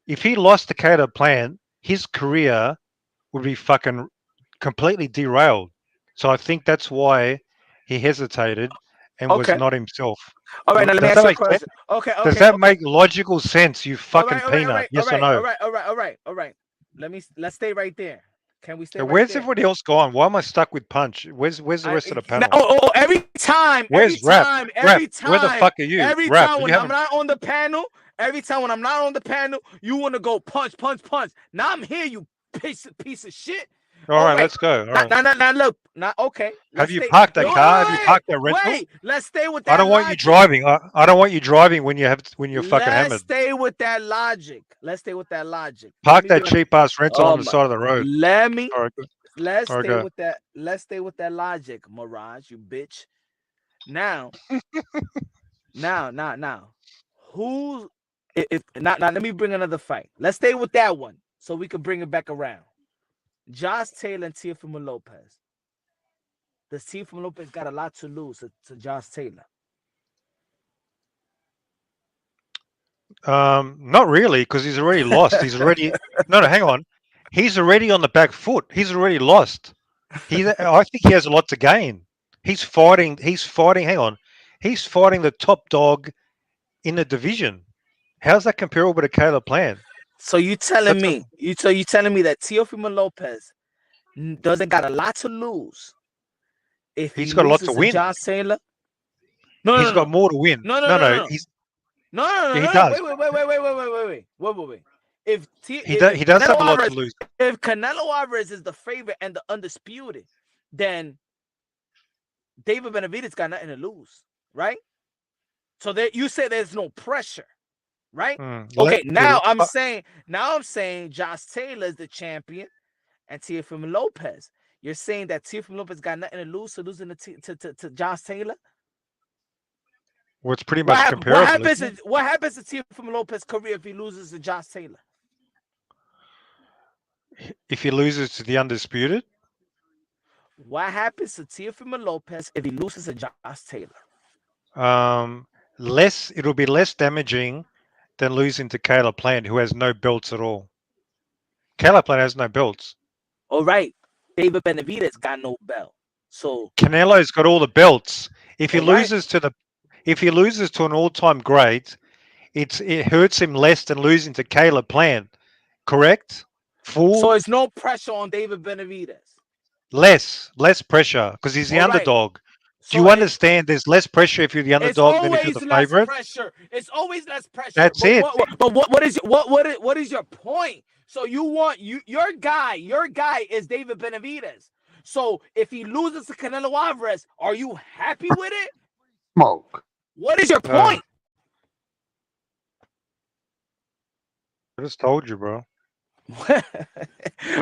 If he lost to Caleb Plant, his career would be fucking completely derailed. So I think that's why he hesitated and was Okay. not himself. All right, now let me Does ask that you a make sense? question. Okay. Does that make logical sense, you fucking peanut? Yes or no? All right. Let's stay right there. Can we stay Now, right where's there? everybody else gone? Why am I stuck with Punch? Where's the rest of the panel? Every time, Where's Rap? Rap, where the fuck are you? every Rap, time you when I'm haven't. not on the panel, you want to go punch. Now I'm here, you piece of shit. All right, let's go. All right. Now look, okay. Have you parked that car? Have you parked that rental? Wait, let's stay with that. I don't want you driving. I don't want you driving when you're fucking hammered. Let's stay with that logic. Park that cheap ass rental on the side of the road. All right, Let's all right, stay go. with that. Let's stay with that logic, Mirage, you bitch. Now, who's if now let me bring another fight. Let's stay with that one so we can bring it back around. Josh Taylor and Teofimo Lopez. Does Teofimo Lopez got a lot to lose to Josh Taylor? Not really, because he's already lost. He's already no. Hang on. He's already on the back foot. He's already lost. I think he has a lot to gain. He's fighting. Hang on. He's fighting the top dog in the division. How's that comparable to Caleb Plant? So you telling me that Teofimo Lopez doesn't got a lot to lose if he's got a lot to win. Josh Taylor? He's got more to win. No. He does. Wait. He does have a lot to lose. If Canelo Alvarez is the favorite and the undisputed, then David Benavidez got nothing to lose, right? So that you say there's no pressure, right? Okay, now I'm saying Josh Taylor is the champion and Teofimo Lopez. You're saying that Teofimo Lopez got nothing to lose to losing to Josh Taylor? Well, it's pretty much comparable. What happens to Teofimo Lopez's career if he loses to Josh Taylor? If he loses to the undisputed? What happens to Teofimo Lopez if he loses to Josh Taylor? it'll be less damaging than losing to Caleb Plant, who has no belts at all. Caleb Plant has no belts. All right, David Benavidez got no belt. So Canelo's got all the belts. If he all right. loses to an all-time great, it hurts him less than losing to Caleb Plant. Correct? Fool. So it's no pressure on David Benavidez. Less pressure because he's the All right. underdog. So Do you understand? There's less pressure if you're the underdog than if you're the favorite. It's always less pressure. That's it. But what is your point? So you want your guy is David Benavidez. So if he loses to Canelo Alvarez, are you happy with it? Smoke. What is your point? I just told you, bro.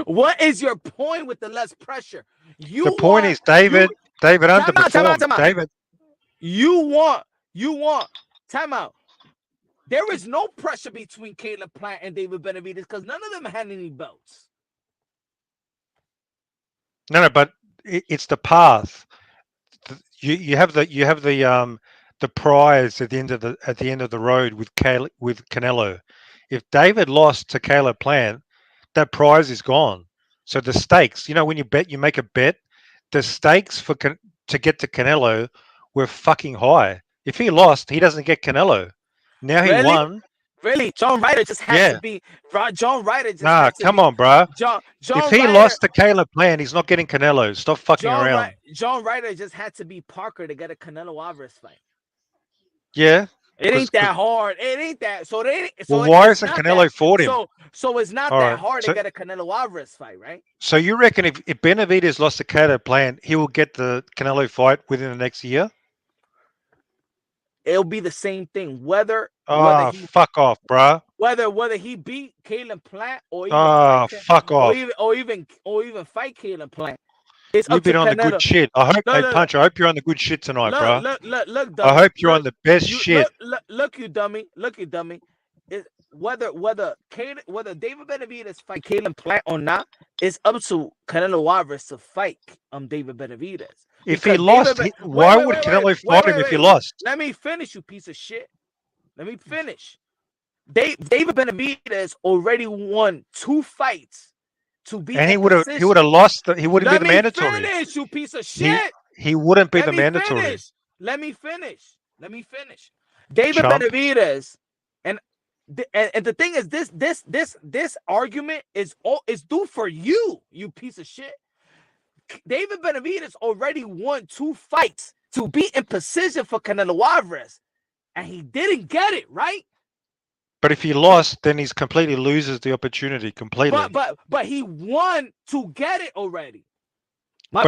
What is your point with the less pressure? The point is David underperformed. Time out. David. You want time out. There is no pressure between Caleb Plant and David Benavidez because none of them had any belts. No, but it's the path. You have the prize at the end of the road with Canelo. If David lost to Caleb Plant, that prize is gone. So the stakes, when you make a bet, the stakes to get to Canelo were fucking high. If he lost, he doesn't get Canelo. Now he won. Really? John Ryder just has to be. John Ryder just Nah, come on, bro. If he lost to Caleb Plant, he's not getting Canelo. Stop fucking around. John Ryder just had to be Parker to get a Canelo Alvarez fight. Yeah. It ain't that hard. It ain't that. So they. So why isn't Canelo fought him? So it's not that hard to get a Canelo Alvarez fight, right? So you reckon if Benavidez lost to Caleb Plant, he will get the Canelo fight within the next year? It'll be the same thing. Whether fuck off, bro. Whether he beat Caleb Plant or even fuck off, or even fight Caleb Plant. It's You've been on the good shit. I hope, Punch. I hope you're on the good shit tonight, bro. Look, I hope you're on the best shit. Look, you dummy. Look, you dummy. Whether David Benavidez fight Caleb Plant or not, it's up to Canelo Alvarez to fight David Benavidez. If he lost, why would Canelo fight him if he lost? Let me finish, you piece of shit. Let me finish. David Benavidez already won 2 fights to be. And he would have lost. He wouldn't be the mandatory. Let me finish, you piece of shit. He wouldn't be the mandatory. Let me finish. David Benavidez, and the thing is, this argument is due for you piece of shit. David Benavidez already won 2 fights to be in position for Canelo Alvarez, and he didn't get it, right? But if he lost, then he completely loses the opportunity completely. But he won to get it already. My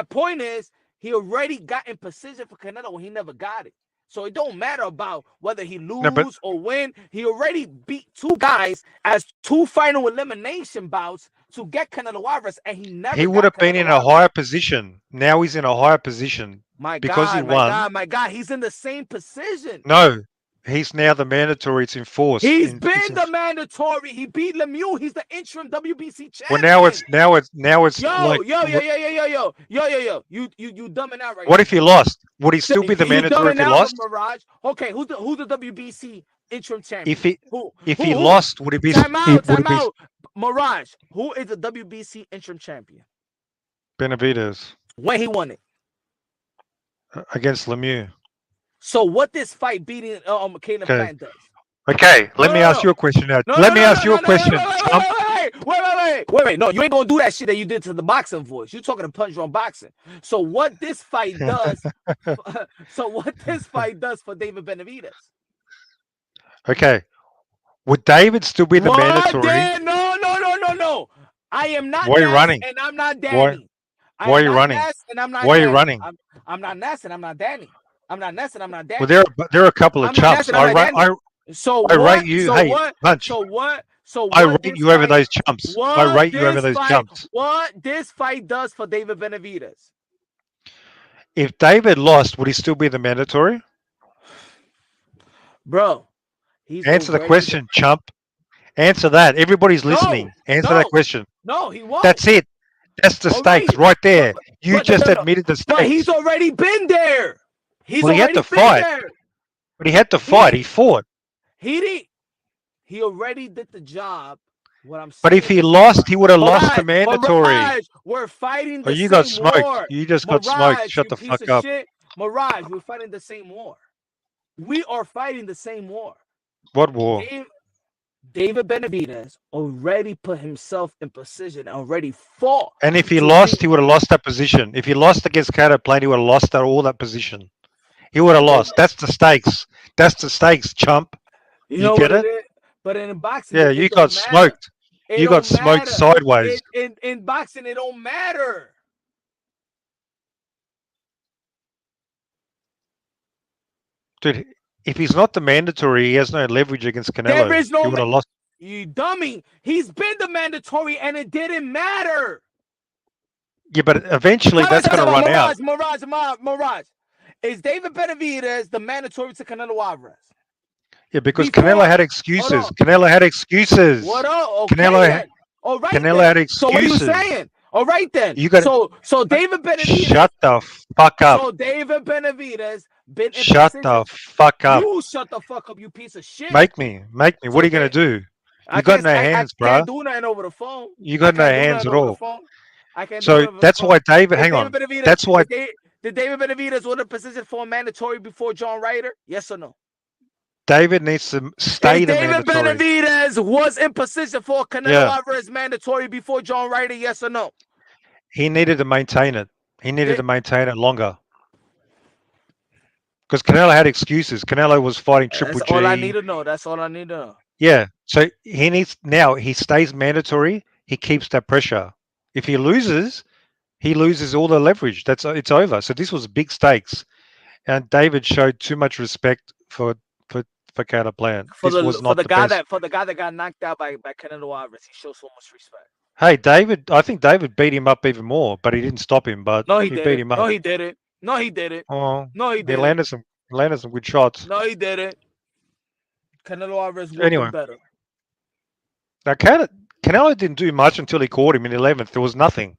point is he already got in position for Canelo when he never got it. So it don't matter about whether he lose or win. He already beat 2 guys as 2 final elimination bouts to get Canelo Alvarez, and he never. He would have been in a higher position. Now he's in a higher position because he won. My God, he's in the same position. No, he's now the mandatory. It's enforced. He's been the mandatory. He beat Lemieux. He's the interim WBC champion. Well, now it's yo. like, You dumbing out right What now. if he lost? Would he still be the mandatory if he lost? Mirage. Okay, who's the WBC interim champion? If he lost, would it be? Time out. Mirage. Who is the WBC interim champion? Benavidez. When he won it against Lemieux. So what this fight beating Caleb Plant does? Okay, let me ask you a question now. Let me ask you a question. Wait. No, you ain't gonna do that shit that you did to the boxing voice. You're talking to Punch Drunk Boxing. So what this fight does? For David Benavidez? Okay, would David still be the mandatory? No. I am not. Why are you running? And I'm not Danny. Why are you running? Why are you running? I'm not Ness and I'm not Danny. I'm not Ness and I'm not Danny. Well, there are a couple of chumps. I rate you. Hey, Punch. I rate you over those chumps. I rate you over those chumps. What this fight does for David Benavidez? If David lost, would he still be the mandatory? Bro, answer the question, chump. Answer that. Everybody's listening. Answer that question. No, he won't. That's it. That's the stakes right there. You just admitted the stakes. But he's already been there. He's Well, he had already to been fight. there. But he had to fight. He fought. He didn't. He already did the job. What I'm But saying if he is, lost, he would have lost the mandatory. Mirage, we're fighting Oh, the you got same smoked. war. You just got smoked. Mirage, Shut you the piece fuck of up. shit. Mirage, we're fighting the same war. We are fighting the same war. What war? David Benavidez already put himself in position, already fought. And if he to lost, be- he would have lost that position. If he lost against Caleb Plant, he would have lost all that position. He would have lost. That's the stakes. That's the stakes, chump. You know get what it? is? But in boxing, Yeah, it you don't got matter. smoked. It You got don't smoked matter. sideways. In boxing, it don't matter. Dude, if he's not the mandatory, he has no leverage against Canelo. There is no he would have lost. You dummy. He's been the mandatory, and it didn't matter. Yeah, but eventually that's going to run out. Mirage. Is David Benavidez the mandatory to Canelo Alvarez? Yeah, because Canelo had excuses. Canelo had excuses. What up? Okay, Canelo, then. All right, Canelo then. had excuses. So what are you saying? All right, then. You got so David Benavidez. Shut the fuck up. So David Benavidez been in Shut the fuck up. You shut the fuck up, you piece of shit. Make me. What are you going to do? You got no hands, bro. I can't do nothing over the phone. You got no hands at all. I can't So that's why David. Hang on. That's why. Did David Benavidez win a position for a mandatory before John Ryder? Yes or no? David needs to stay the mandatory. David Benavidez was in position for Canelo Alvarez mandatory before John Ryder. Yes or no? He needed to maintain it. He needed to maintain it longer. Because Canelo had excuses. Canelo was fighting Triple G. That's all I need to know. That's all I need to know. Yeah. So he stays mandatory. He keeps that pressure. If he loses all the leverage. It's over. So this was big stakes. And David showed too much respect for Caleb Plant. For the guy that got knocked out by Canelo Alvarez, he showed so much respect. Hey, I think David beat him up even more, but he didn't stop him. But no, he beat him up. No, he didn't. No, he didn't. Oh, no, he didn't. He landed some good shots. No, he didn't. Canelo Alvarez was better. Now, Canelo didn't do much until he caught him in the 11th. There was nothing.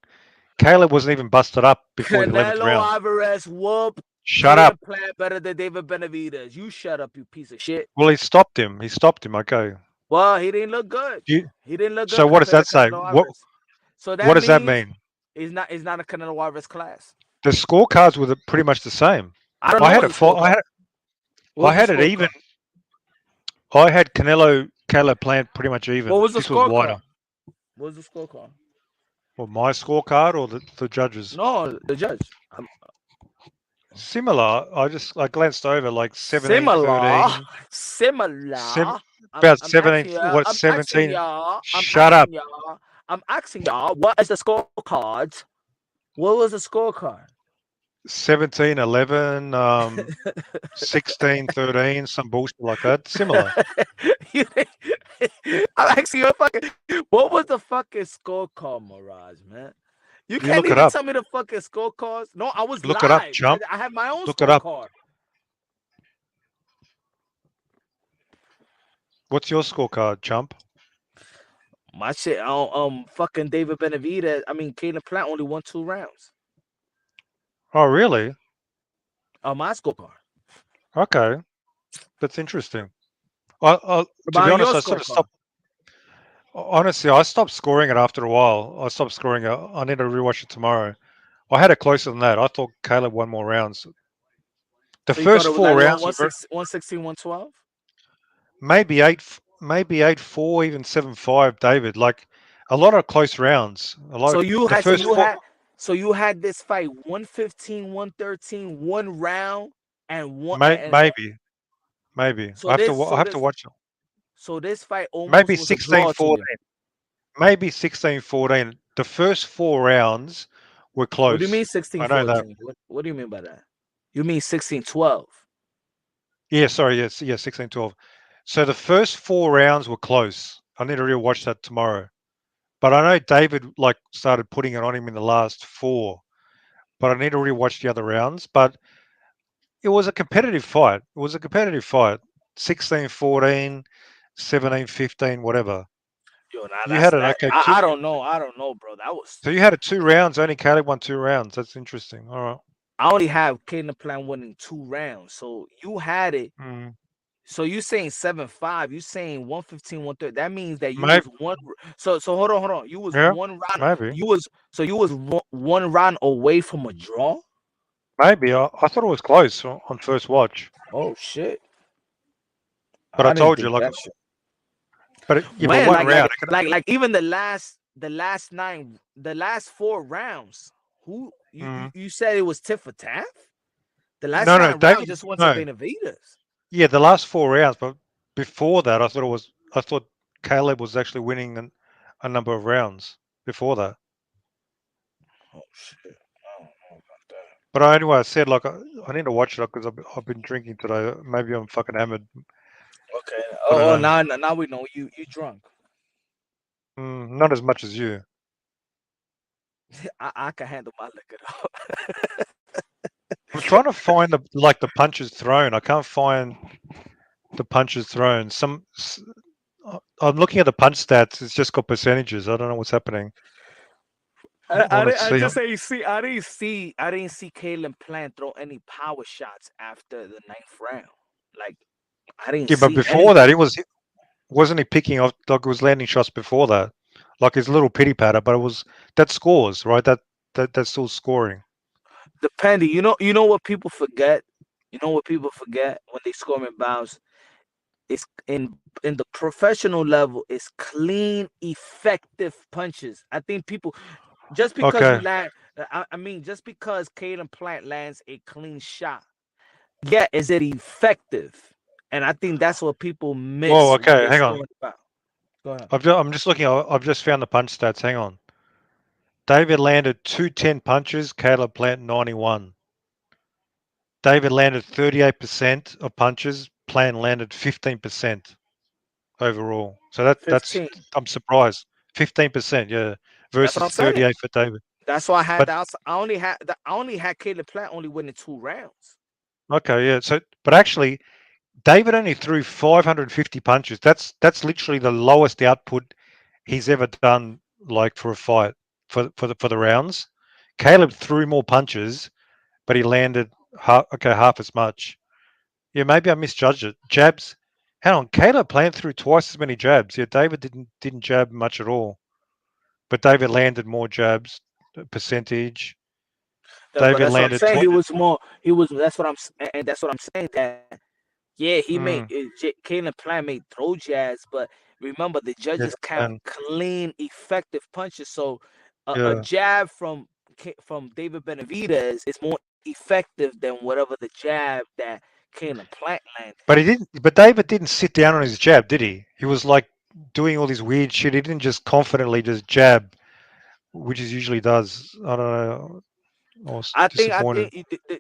Caleb wasn't even busted up before the 11th round. Canelo Alvarez whooped. Shut up. Plant better than David Benavidez. You shut up, you piece of shit. Well, he stopped him. Okay. Well, he didn't look good. He didn't look good. So what does that say? What does that mean? It's not a Canelo Alvarez class. The scorecards were pretty much the same. I don't know. I had it even. I had Caleb Plant pretty much even. What was the scorecard? What was the scorecard? Well, my scorecard or the judges? No, the judge. Similar. I glanced over like 17, 13. Similar. About 17. What? 17. Shut up. I'm asking y'all, what is the scorecard? What was the scorecard? 17, 11, 16, 13, some bullshit like that. Similar. I'm asking you what was the fucking scorecard, Mirage, man? You can't even tell me the fucking scorecards. No, I was Look live. it up, chump. I have my own Look it up. scorecard. What's your scorecard, chump? My shit, fucking David Benavidez. I mean, Caleb Plant only won 2 rounds. Oh, really? My scorecard. Okay, that's interesting. To be honest, I sort of stopped. Honestly, I stopped scoring it after a while. I stopped scoring it. I need to rewatch it tomorrow. I had it closer than that. I thought Caleb won more rounds. The first 4 rounds, 116, 112. Maybe 8-4, even 7-5. David, like a lot of close rounds. So you had this fight 115, 113, 1 round and one. Maybe. So I have to watch it. So this fight almost maybe was 16-14. Maybe 16-14. The first 4 rounds were close. What do you mean 16-14? What do you mean by that? You mean 16-12? Yeah, sorry. Yes, 16-12. So the first 4 rounds were close. I need to rewatch that tomorrow. But I know David started putting it on him in the last 4. But I need to rewatch the other rounds. But it was a competitive fight. 16-14, 17-15, whatever. Yo, you had it okay. I don't know, bro. That was. So you had it 2 rounds. Only Caleb won 2 rounds. That's interesting. All right. I only have Caleb Plant winning 2 rounds. So you had it. Mm. So you saying 7-5? You saying 115, 130? That means that you Maybe. was one. So hold on. You was Yeah. one round. Maybe. You was one round away from a draw. Maybe. I thought it was close on first watch. Oh shit! But I I didn't told you, think like, that shit. but When one round. like even the last 9, the last 4 rounds. Who Mm. you said it was tit for tat? The last No, 9 rounds David. just went to No. Benavides. Yeah, the last 4 rounds, but before that, I thought Caleb was actually winning a number of rounds before that. Oh shit! I don't know about that. But anyway, I said like I need to watch it because I've been drinking today. Maybe I'm fucking hammered. Okay. I don't Oh, know. now we know you drunk. Not as much as you. I can handle my liquor though. I'm trying to find the punches thrown. I can't find the punches thrown. I'm looking at the punch stats. It's just got percentages. I don't know what's happening. I want to I see. just say see I didn't see Caleb Plant throw any power shots after the 9th round. Like I didn't Yeah, but see before that, anything. wasn't he picking off like it was landing shots before that, like his little pity patter. But it was that scores right. That's still scoring. Depending, you know what people forget. You know what people forget when they score in bounds. It's in the professional level. It's clean, effective punches. I think people just because you Okay. land. I mean, just because Caden Plant lands a clean shot, yeah, is it effective? And I think that's what people Whoa. miss when Okay. they Hang on. score in bounds. Go ahead. I'm just looking. I've just found the punch stats. Hang on. David landed 210 punches. Caleb Plant 91. David landed 38% of punches. Plant landed 15% overall. So that's 15. I'm surprised. 15%, yeah, That's what versus I'm saying. 38 for David. That's why I had But the outside. I only had Caleb Plant only winning 2 rounds. okay, yeah. So but actually David only threw 550 punches. That's literally the lowest output he's ever done like for a fight for the rounds. Caleb threw more punches, but he landed half as much. Yeah, maybe I misjudged it. Jabs. Hang on, Caleb Plant threw twice as many jabs. Yeah, David didn't jab much at all, but David landed more jabs percentage. But David that's what I'm landed saying. 20. He was. That's what and that's what I'm saying. That yeah, he made Mm, Caleb Plant made throw jabs, but remember the yeah, judges count and clean, effective punches. So a yeah, jab from David Benavidez is more effective than whatever the jab that Caleb Plant landed. but he didn't. But David didn't sit down on his jab, did he? He was like doing all this weird shit. He didn't just confidently just jab, which he usually does. I don't know. I was I disappointed. think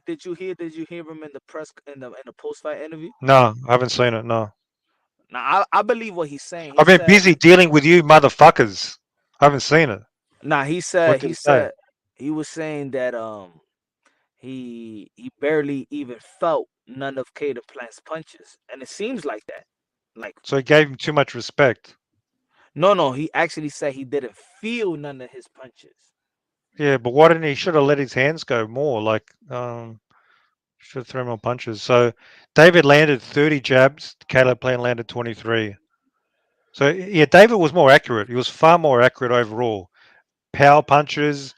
did you hear him in the in the post fight interview? No, I haven't seen it. No, Now I believe what he's saying. He I've been said busy dealing with you motherfuckers. I haven't seen it. nah, What did he say? he was saying that he barely even felt none of Caden Plant's punches. And it seems like that. Like So he gave him too much respect. no, he actually said he didn't feel none of his punches. Yeah, but why didn't he? Should have let his hands go more. Like, should have thrown more punches. So David landed 30 jabs. Caleb Plant landed 23. So yeah, David was more accurate. He was far more accurate overall. Power punches,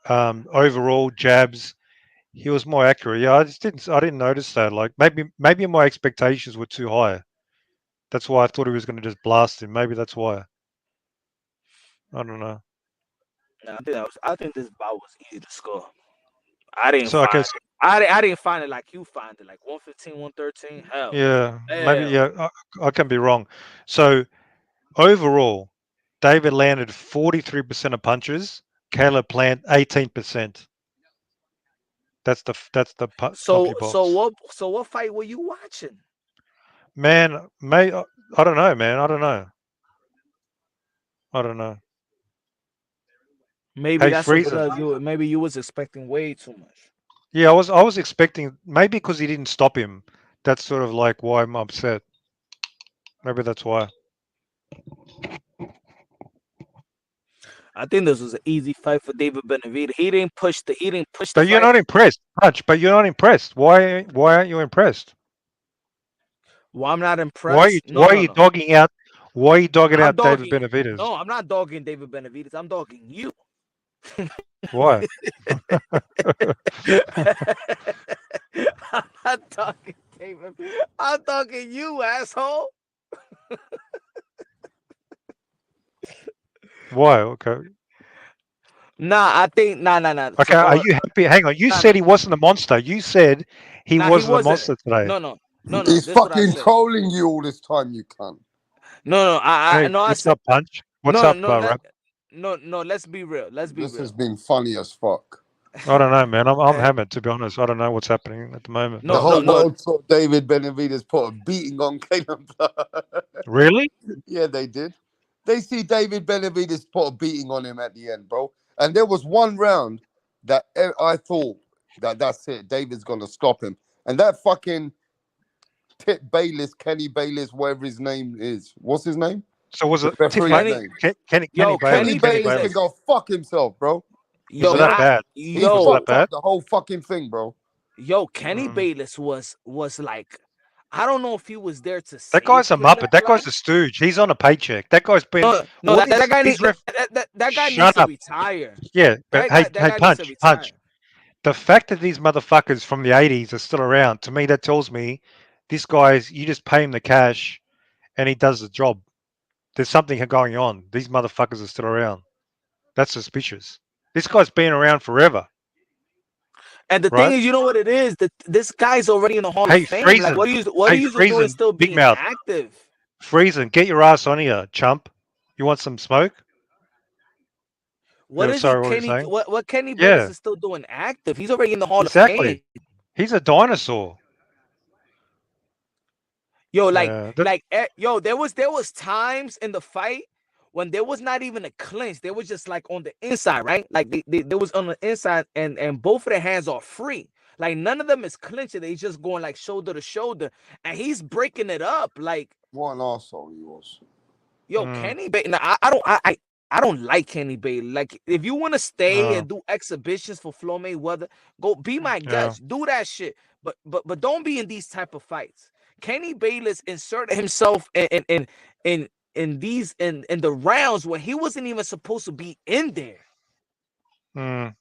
overall jabs. He was more accurate. Yeah, I didn't notice that. Like maybe my expectations were too high. That's why I thought he was going to just blast him. Maybe that's why. I don't know. Now, I think this bout was easy to score. I didn't So I find guess it. I didn't find it like you find it, like 115, 113. Hell no. yeah, maybe Hell. yeah. I can be wrong. So overall, David landed 43% of punches. Caleb Plant 18%. That's the pumpy box. So what fight were you watching? Man, I don't know, man. I don't know. I don't know. Maybe Hey, that's what Freezer. because maybe you was expecting way too much. Yeah, I was expecting maybe because he didn't stop him. That's sort of like why I'm upset. Maybe that's why. I think this was an easy fight for David Benavidez. He didn't push the But you're fight. not impressed, Punch. But you're not impressed. Why aren't you impressed? Well, I'm not impressed. No, Why are no, you no. dogging out? Why are you dogging I'm out David dogging. Benavidez? No, I'm not dogging David Benavidez. I'm dogging you. Why? I'm not talking David. I'm talking you, asshole. Why? Okay. Nah, I think nah. Okay. Are you happy? Hang on. You Nah, said he wasn't a monster. You said he nah, he wasn't a wasn't. monster today. No. He's This is what I fucking said. trolling you all this time, you cunt. No. I Hey, no. I what's said up, Punch? What's no. up, Rap? No. Let's be real. Let's be This has real. been funny as fuck. I don't know, man. I'm Eh, hammered, to be honest. I don't know what's happening at the moment. The No. whole world saw David Benavidez put a beating on Caleb Plant. Really? Yeah, they did. They see David Benavidez put a beating on him at the end, bro. And there was one round that I thought that's it. David's gonna stop him. And that fucking Kenny Bayless, whatever his name is. What's his name? So was The it referee's name. Kenny Yo, Bayless? Kenny Bayless can go fuck himself, bro. Yo, Was that bad? He Was that fucked bad? up the whole fucking thing, bro. Yo, Kenny Bayless was like, I don't know if he was there to That save guy's a Caleb muppet. That guy's Plant. a stooge. He's on a paycheck. That guy's been. No, all that these- guy these that guy needs Shut to up. retire. Yeah, but That guy needs to retire. Punch. The fact that these motherfuckers from the 80s are still around, to me, that tells me this guy's, you just pay him the cash and he does the job. There's something going on. These motherfuckers are still around. That's suspicious. This guy's been around forever. And the right? thing is, you know what it is? That this guy's already in the Hall Hey, of Fame. Friesen. Like, what are you doing Friesen, still big being mouth. active? Friesen, get your ass on here, chump. You want some smoke? What is sorry, it, what were you Kenny? saying? What Kenny Bayless Yeah, is still doing active? He's already in the Hall of exactly. Fame. He's a dinosaur. Yo, Yeah, there was times in the fight when there was not even a clinch. They was just like on the inside, right? Like they was on the inside, and both of their hands are free. Like none of them is clinching. They just going like shoulder to shoulder, and he's breaking it up. Like what an arsehole he was. Yo, Kenny Bayless. I don't like Kenny Bayless. Like if you want to stay and do exhibitions for Floyd Mayweather, go be my guest. Do that shit. But don't be in these type of fights. Kenny Bayless inserted himself in the rounds when he wasn't even supposed to be in there. I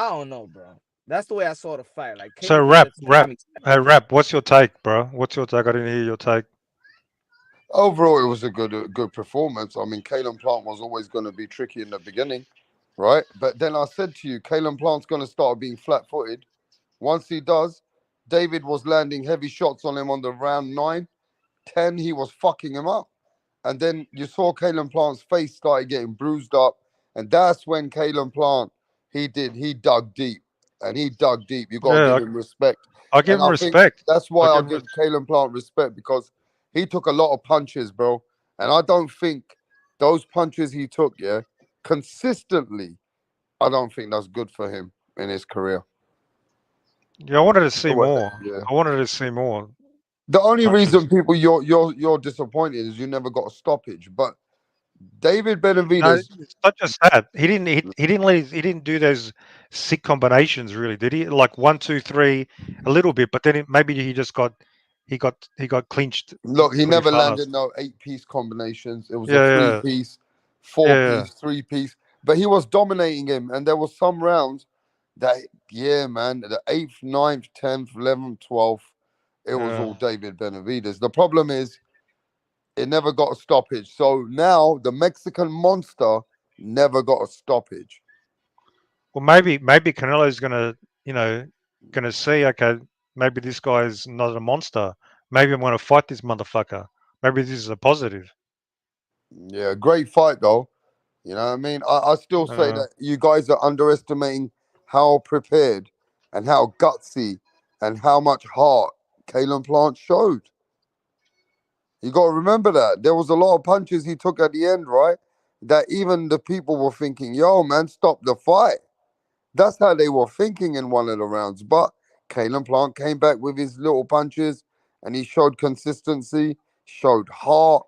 don't know, bro. That's the way I saw the fight. Like Kenny So Bayless. Rap. What's your take, bro? What's your take? I didn't hear your take. Overall, it was a good performance. I mean, Caleb Plant was always going to be tricky in the beginning, right? But then I said to you, Caleb Plant's going to start being flat-footed. Once he does, David was landing heavy shots on him on the round 9, 10. He was fucking him up. And then you saw Caleb Plant's face started getting bruised up. And that's when Caleb Plant, he dug deep. And he dug deep. You got to give him respect. I give him respect. That's why I give Caleb Plant respect, because he took a lot of punches, bro. And I don't think those punches he took, consistently, I don't think that's good for him in his career. Yeah, I wanted to see more. Yeah. I wanted to see more. The only reason people you're disappointed is you never got a stoppage. But David Benavidez, No, it's not just that. He didn't do those sick combinations, really, did he? Like 1, 2, 3, a little bit, but then maybe he got clinched. Look, he never fast. landed no 8-piece combinations. It was a 3-piece, 4-piece, 3-piece. But he was dominating him, and there was some rounds that, man, the 8th, 9th, 10th, 11th, 12th, it was all David Benavidez. The problem is, it never got a stoppage. So now the Mexican monster never got a stoppage. Well, maybe Canelo's gonna see, okay, maybe this guy's not a monster. Maybe I'm gonna fight this motherfucker. Maybe this is a positive. Yeah, great fight though. You know what I mean? I still say that you guys are underestimating how prepared and how gutsy and how much heart Caleb Plant showed. You got to remember that. There was a lot of punches he took at the end, right? That even the people were thinking, yo, man, stop the fight. That's how they were thinking in one of the rounds. But Caleb Plant came back with his little punches and he showed consistency, showed heart.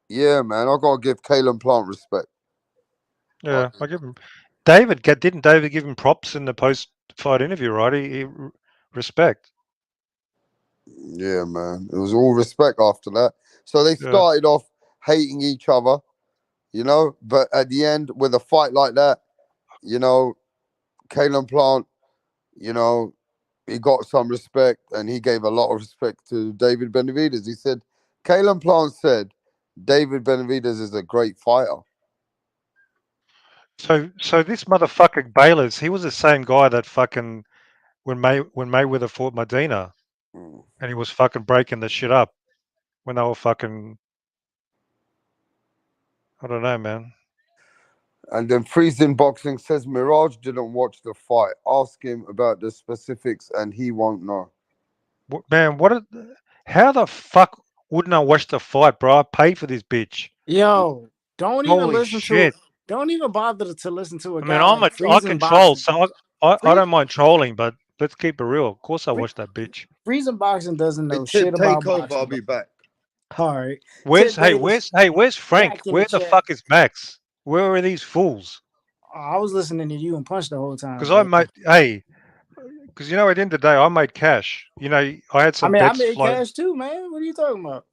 Yeah, man, I got to give Caleb Plant respect. Yeah, I give him. Didn't David give him props in the post-fight interview, right? Respect. Yeah, man. It was all respect after that. So they Yeah. started off hating each other, but at the end, with a fight like that, you know, Kalen Plant, you know, he got some respect and he gave a lot of respect to David Benavidez. He said, Kalen Plant said, David Benavidez is a great fighter. So this motherfucker Bayless, he was the same guy that fucking when Mayweather fought Medina, Mm. and he was fucking breaking the shit up when they were fucking. I don't know, man. And then Freezing Boxing says Mirage didn't watch the fight. Ask him about the specifics and he won't know. Man, how the fuck wouldn't I watch the fight, bro? I paid for this bitch. Yo, don't even Holy listen to. shit! Don't even bother to listen to a I mean, guy like I Freezing control, Boxing. so I Free, don't mind trolling, but let's keep it real. Of course, I free, watch that bitch. Freezing Boxing doesn't Hey, know Tip, shit about take over. boxing, I'll bro. be back. All right, Where's Tip Davis where's Frank? back in the Where the chat. fuck is Max? Where are these fools? I was listening to you and Punch the whole time, Because I baby. made because at the end of the day, I made cash. I had I some mean, I bets made float. cash too, man. What are you talking about?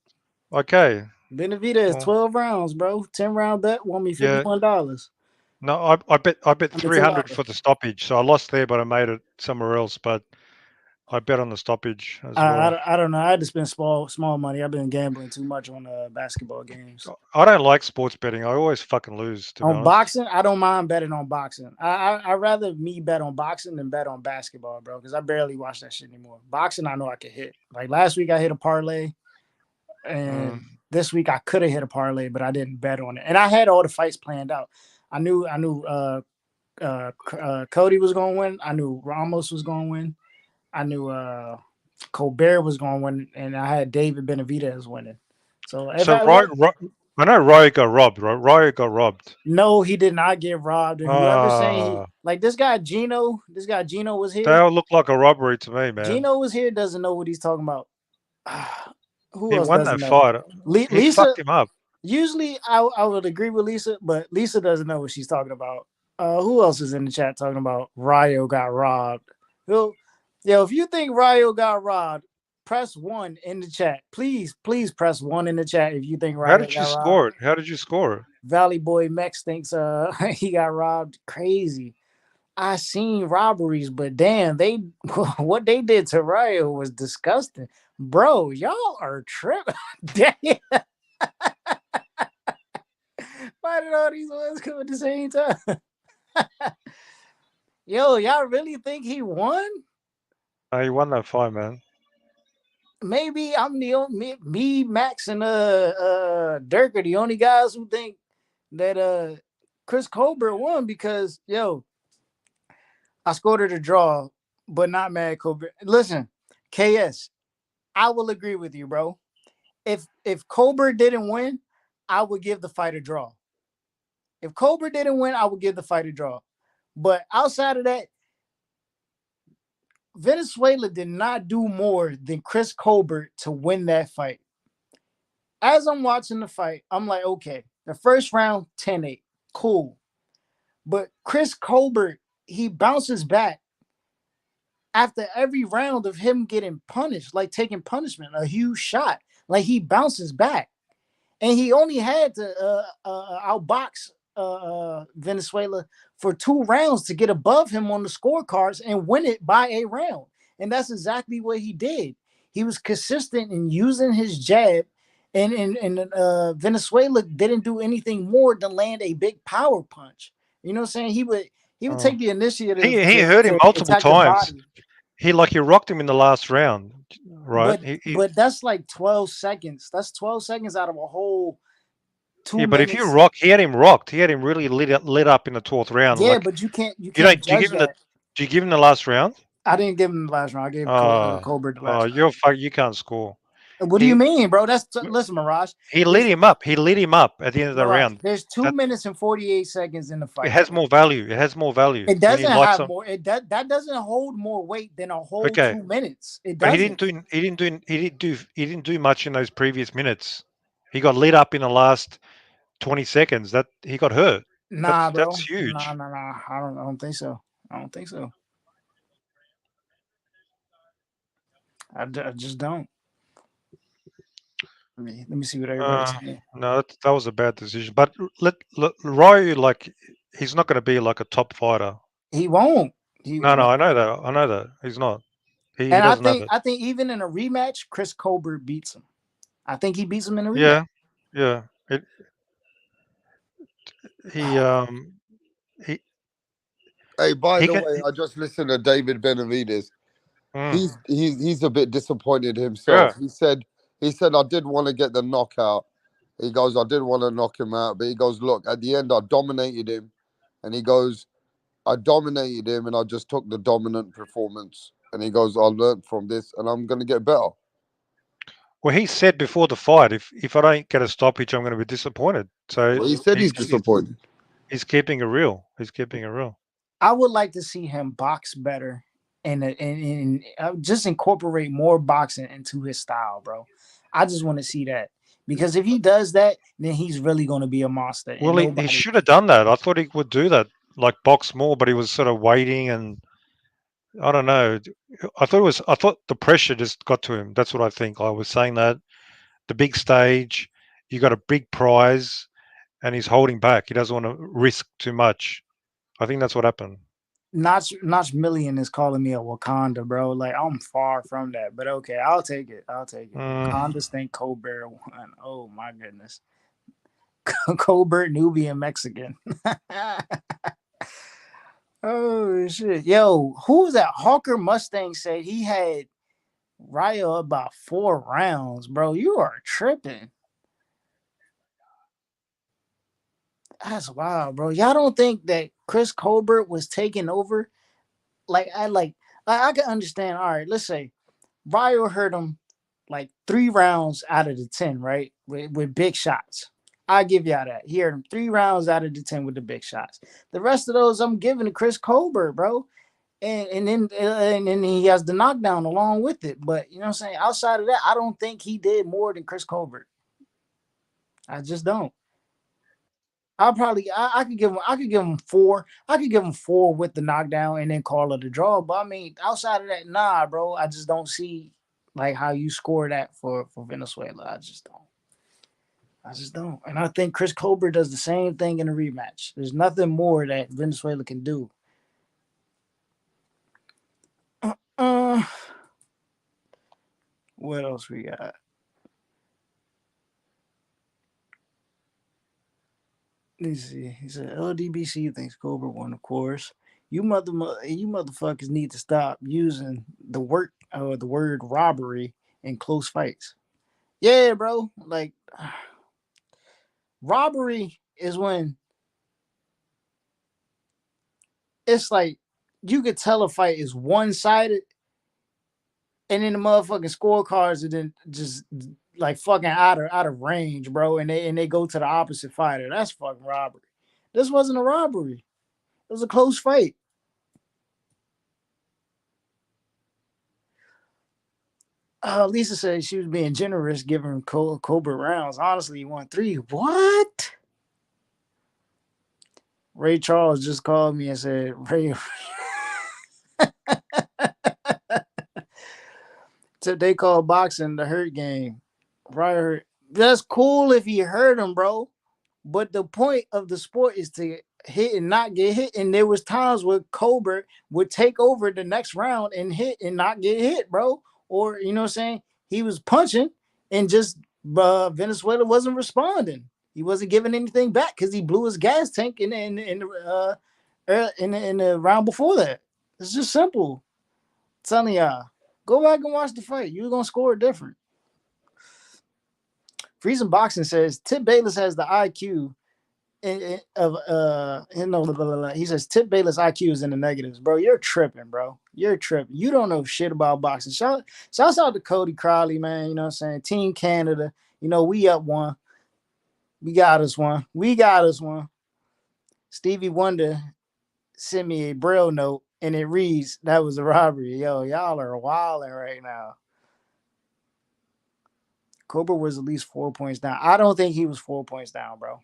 Okay. Benavidez, Well, 12 rounds, bro. 10-round bet won me yeah. $51. No, I bet I mean, 300 $10. for the stoppage, so I lost there, but I made it somewhere else. But I bet on the stoppage as well. I don't know. I had to spend small money. I've been gambling too much on basketball games. I don't like sports betting. I always fucking lose, to be On honest. boxing, I don't mind betting on boxing. I rather me bet on boxing than bet on basketball, bro, because I barely watch that shit anymore. Boxing, I know I could hit. Like last week, I hit a parlay, and this week I could have hit a parlay, but I didn't bet on it. And I had all the fights planned out. I knew Cody was going to win. I knew Ramos was going to win. I knew Colbert was going to win, and I had David Benavidez winning. So if So I know Roy got robbed. Right? Roy got robbed. no, he did not get robbed. And whoever saying he like this guy Gino was here. They all look like a robbery to me, man. Gino was here, doesn't know what he's talking about. Who He else won doesn't that know? fight. He Lisa fucked him up. Usually I would agree with Lisa, but Lisa doesn't know what she's talking about. Who else is in the chat talking about Ryo got robbed? If you think Ryo got robbed, press 1 in the chat. Please press 1 in the chat if you think Ryo How did you got score robbed. it? How did you score it? Valley Boy Mex thinks he got robbed. Crazy. I seen robberies, but damn, what they did to Ryo was disgusting. Bro, y'all are tripping. Damn. Why did all these ones come at the same time? Yo, y'all really think he won? He won that fight, man. Maybe I'm the only me, Max, and Dirk are the only guys who think that Chris Colbert won because I scored it a draw, but not mad Colbert. Listen, KS, I will agree with you, bro. If Colbert didn't win, I would give the fight a draw. If Colbert didn't win, I would give the fight a draw. But outside of that, Venezuela did not do more than Chris Colbert to win that fight. As I'm watching the fight, I'm like, okay, the first round, 10-8. Cool. But Chris Colbert, he bounces back after every round of him getting punished, like taking punishment, a huge shot. Like he bounces back. And he only had to outbox Venezuela for 2 rounds to get above him on the scorecards and win it by a round. And that's exactly what he did. He was consistent in using his jab, and Venezuela didn't do anything more than land a big power punch. You know what I'm saying? He would take the initiative He to hurt him multiple attack the times. body. He rocked him in the last round, right? But that's like 12 seconds. That's 12 seconds out of a whole 2 minutes. But if you rock, he had him rocked. He had him really lit up in the 12th round. Yeah, but you can't judge that. Do you give him the last round? I didn't give him the last round. I gave Colbert the last round. You can't score. What do you mean, bro? Listen, Mirage. He lit him up. He lit him up at the end of the round. There's 2 minutes and 48 seconds in the fight. It has more value. It doesn't have more. That doesn't hold more weight than a whole 2 minutes. It doesn't. But he didn't do much in those previous minutes. He got lit up in the last 20 seconds. That he got hurt. Nah, bro. That's huge. Nah. I don't think so. I don't think so. I just don't. Let me see what everybody's saying. No, that was a bad decision. But let Roy, like, he's not going to be like a top fighter. He won't. No, I know that. I know that he's not. He And doesn't have it. I think even in a rematch, Chris Colbert beats him. I think he beats him in a rematch. Yeah. He he Hey, by he the can. way, I just listened to David Benavidez. Mm, He's a bit disappointed yeah. himself. He said I did want to get the knockout. He goes, I did want to knock him out, but he goes, look, at the end I dominated him, and he goes, I dominated him, and I just took the dominant performance. And he goes, I learned from this, and I'm gonna get better. Well, he said before the fight, if I don't get a stoppage, I'm going to be disappointed. So Well, he said he's disappointed. he's keeping it real. He's keeping it real. I would like to see him box better and just incorporate more boxing into his style, bro. I just want to see that because if he does that, then he's really going to be a monster. And Well, he should have done that. I thought he would do that, like box more, but he was sort of waiting, and I don't know. I thought the pressure just got to him. That's what I think. I was saying that the big stage, you got a big prize, and he's holding back. He doesn't want to risk too much. I think that's what happened. Notch Million is calling me a Wakanda, bro. Like I'm far from that, but okay, I'll take it. Wakanda's think Colbert won. Oh my goodness, Colbert, Nubian, Mexican. Oh shit, yo, who was that? Hawker Mustang said he had Ryo about 4 rounds, bro. You are tripping. That's wild, bro. Y'all don't think that Chris Colbert was taking over? I can understand. All right, let's say Ryo hurt him like 3 rounds out of the 10, right? With big shots. I give y'all that. He hurt him 3 rounds out of the 10 with the big shots. The rest of those I'm giving to Chris Colbert, bro. And then he has the knockdown along with it. But you know what I'm saying? Outside of that, I don't think he did more than Chris Colbert. I just don't. I could give him 4. I could give him 4 with the knockdown and then call it a draw. But I mean, outside of that, nah, bro. I just don't see like how you score that for Venezuela. I just don't. And I think Chris Colbert does the same thing in a rematch. There's nothing more that Venezuela can do. What else we got? Let's see. He said LDBC thinks Cobra won, of course. You motherfuckers need to stop using the word robbery in close fights. Yeah, bro. Like robbery is when it's like you could tell a fight is one-sided and then the motherfucking scorecards are then just like fucking out of range, bro, and they go to the opposite fighter. That's fucking robbery. This wasn't a robbery. It was a close fight. Lisa said she was being generous, giving Cobra rounds. Honestly, he won 3. What? Ray Charles just called me and said, Ray, they call boxing the hurt game. Right? That's cool if he hurt him, bro. But the point of the sport is to hit and not get hit. And there was times where Colbert would take over the next round and hit and not get hit, bro. Or, you know what I'm saying? He was punching and just Venezuela wasn't responding. He wasn't giving anything back because he blew his gas tank in the round before that. It's just simple. I'm telling y'all, go back and watch the fight. You're going to score different. Freezing Boxing says Tip Bayless has the IQ he says Tip Bayless IQ is in the negatives, bro. You're tripping, bro. You're tripping. You don't know shit about boxing. Shouts out to Cody Crowley, man. You know what I'm saying? Team Canada. You know, we up 1. We got us 1. Stevie Wonder sent me a Braille note and it reads, that was a robbery. Yo, y'all are wilding right now. Cobra was at least 4 points down. I don't think he was 4 points down, bro.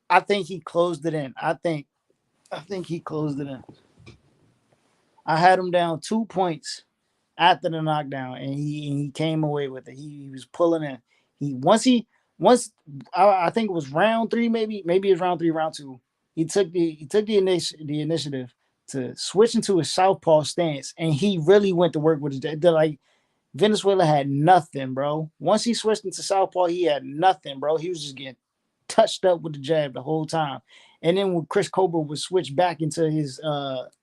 I think he closed it in. I think he closed it in. I had him down 2 points after the knockdown, and he came away with it. He was pulling in. Once I think it was round 3, maybe it was round 3, round 2. He took the initiative to switch into a southpaw stance, and he really went to work with his. Like Venezuela had nothing, bro. Once he switched into southpaw, he had nothing, bro. He was just getting touched up with the jab the whole time. And then when Chris Colbert would switch back into his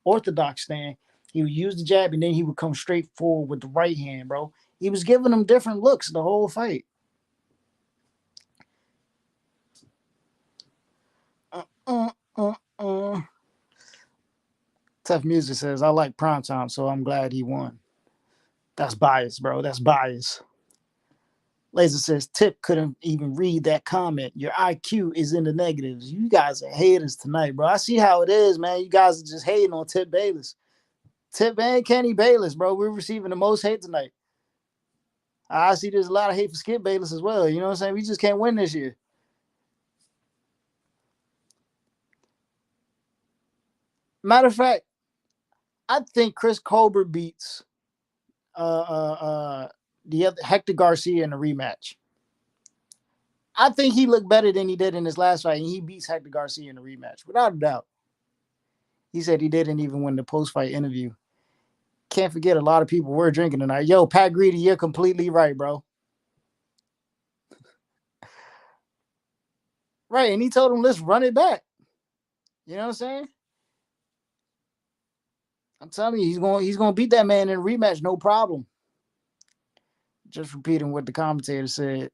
orthodox stand, he would use the jab and then he would come straight forward with the right hand, bro. He was giving them different looks the whole fight. Tough Music says, I like primetime, so I'm glad he won. That's bias, bro. That's bias. Laser says, Tip couldn't even read that comment. Your IQ is in the negatives. You guys are haters tonight, bro. I see how it is, man. You guys are just hating on Tip Bayless. Tip and Kenny Bayless, bro. We're receiving the most hate tonight. I see there's a lot of hate for Skip Bayless as well. You know what I'm saying? We just can't win this year. Matter of fact, I think Chris Colbert beats the other Hector Garcia in the rematch. I think he looked better than he did in his last fight, and he beats Hector Garcia in the rematch, without a doubt. He said he didn't even win the post-fight interview. Can't forget a lot of people were drinking tonight. Yo, Pat Greedy, you're completely right, bro. Right, and he told him, let's run it back. You know what I'm saying? I'm telling you, he's going to beat that man in a rematch, no problem. Just repeating what the commentator said.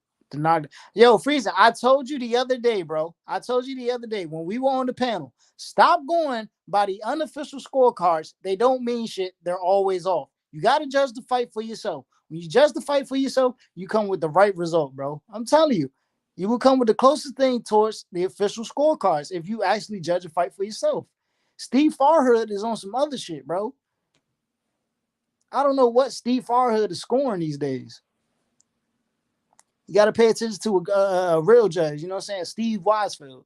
Yo, Frieza, I told you the other day, bro. I told you the other day when we were on the panel, stop going by the unofficial scorecards. They don't mean shit. They're always off. You got to judge the fight for yourself. When you judge the fight for yourself, you come with the right result, bro. I'm telling you, you will come with the closest thing towards the official scorecards if you actually judge a fight for yourself. Steve Farhood is on some other shit, bro. I don't know what Steve Farhood is scoring these days. You got to pay attention to a real judge. You know what I'm saying? Steve Weisfeld.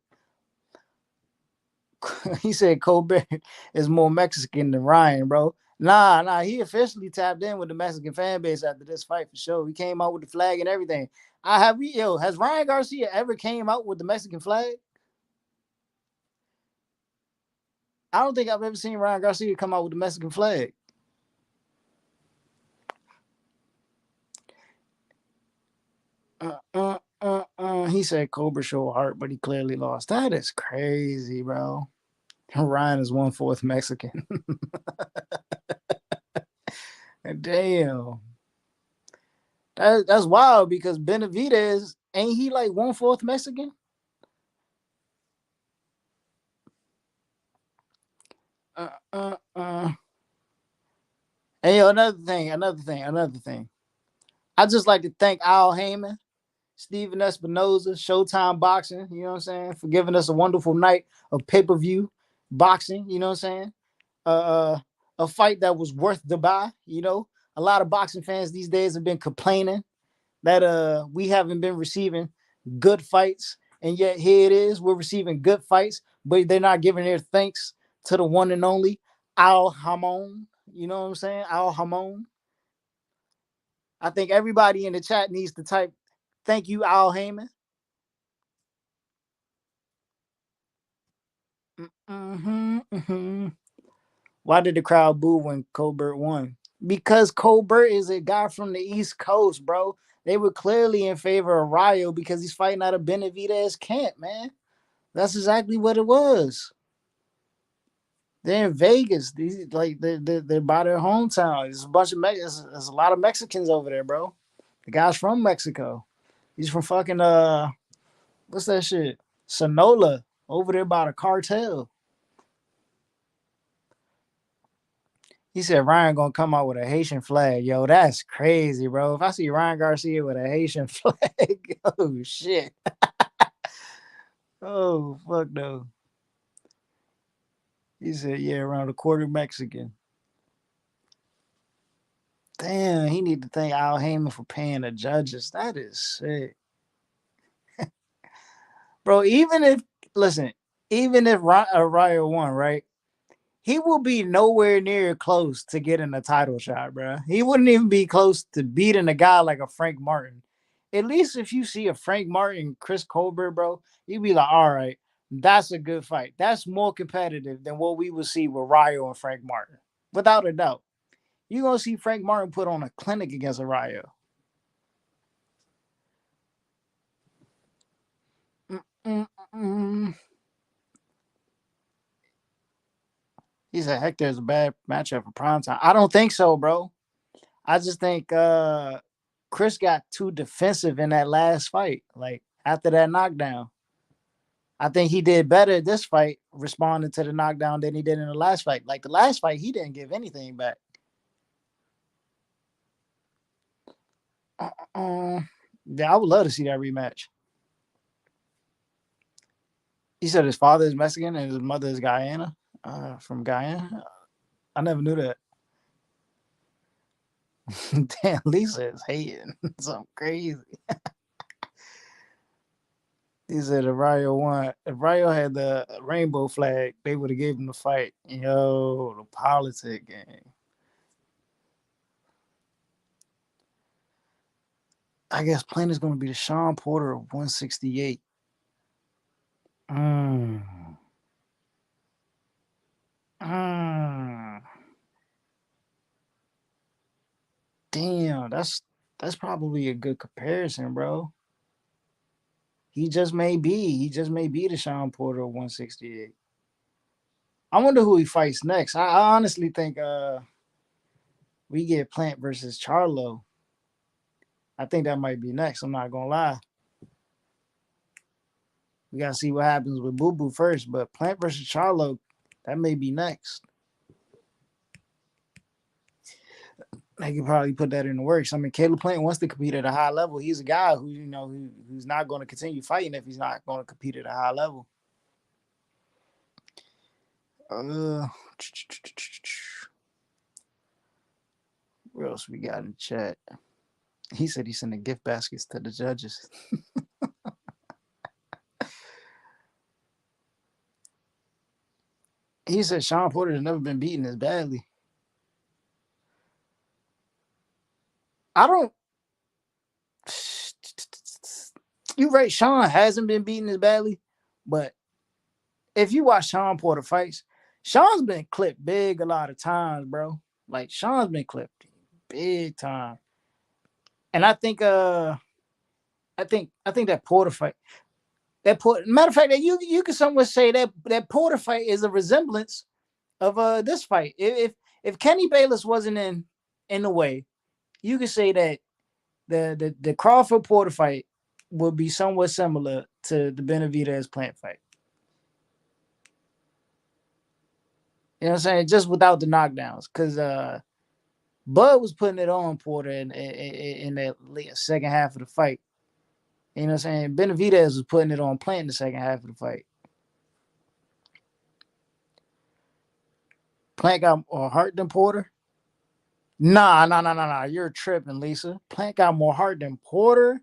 He said Colbert is more Mexican than Ryan, bro. Nah. He officially tapped in with the Mexican fan base after this fight for sure. He came out with the flag and everything. Has Ryan Garcia ever came out with the Mexican flag? I don't think I've ever seen Ryan Garcia come out with the Mexican flag. He said Cobra show heart, but he clearly lost. That is crazy, bro. Ryan is 1/4 Mexican. Damn. That's wild because Benavidez, ain't he like 1/4 Mexican? Hey, another thing. I just like to thank Al Heyman, Steven Espinoza, Showtime Boxing, you know what I'm saying, for giving us a wonderful night of pay-per-view boxing, you know what I'm saying? A fight that was worth the buy, you know. A lot of boxing fans these days have been complaining that we haven't been receiving good fights, and yet here it is, we're receiving good fights, but they're not giving their thanks to the one and only Al Hamon. You know what I'm saying? Al Hamon. I think everybody in the chat needs to type, thank you, Al Heyman. Why did the crowd boo when Colbert won? Because Colbert is a guy from the East Coast, bro. They were clearly in favor of Rayo because he's fighting out of Benavidez camp, man. That's exactly what it was. They're in Vegas. They're by their hometown. There's a bunch of there's a lot of Mexicans over there, bro. The guy's from Mexico. He's from fucking what's that shit? Sonora, over there by the cartel. He said Ryan gonna come out with a Haitian flag. Yo, that's crazy, bro. If I see Ryan Garcia with a Haitian flag, oh shit. Oh fuck no. He said, yeah, around a quarter Mexican. Damn, he need to thank Al Heyman for paying the judges. That is sick. Bro, even if listen, even if Ryo won, right? He will be nowhere near close to getting a title shot, bro. He wouldn't even be close to beating a guy like a Frank Martin. At least if you see a Frank Martin, Chris Colbert, bro, you'd be like, all right, that's a good fight. That's more competitive than what we would see with Ryo and Frank Martin. Without a doubt. You're going to see Frank Martin put on a clinic against a Ryo. He said Hector is a bad matchup for primetime. I don't think so, bro. I just think Chris got too defensive in that last fight. Like after that knockdown, I think he did better this fight responding to the knockdown than he did in the last fight. Like the last fight, he didn't give anything back. Yeah, I would love to see that rematch. He said his father is Mexican and his mother is Guyana, from Guyana. I never knew that. Damn, Lisa is hating something crazy. He said if Ryo won, if Ryo had the rainbow flag, they would have gave him the fight. Yo, the politic game. I guess Plain is going to be the Sean Porter of 168. Damn, that's probably a good comparison, bro. He just may be the Sean Porter of 168. I wonder who he fights next. I honestly think we get Plant versus Charlo. I think that might be next. I'm not gonna lie. We gotta see what happens with Boo Boo first, but Plant versus Charlo, that may be next. They could probably put that in the works. I mean, Caleb Plant wants to compete at a high level. He's a guy who, who's not going to continue fighting if he's not going to compete at a high level. What else we got in chat? He said he sent the gift baskets to the judges. He said Sean Porter has never been beaten as badly. I don't. You're right. Sean hasn't been beaten as badly, but if you watch Sean Porter fights, Sean's been clipped big a lot of times, bro. Like Sean's been clipped big time, and I think that Porter fight, matter of fact, that you could somewhat say that Porter fight is a resemblance of this fight. If Kenny Bayless wasn't in the way, you could say that the Crawford Porter fight would be somewhat similar to the Benavidez Plant fight. You know what I'm saying? Just without the knockdowns, because Bud was putting it on Porter in the second half of the fight. You know what I'm saying? Benavidez was putting it on Plant in the second half of the fight. Plant got more heart than Porter? Nah. You're tripping, Lisa. Plant got more heart than Porter?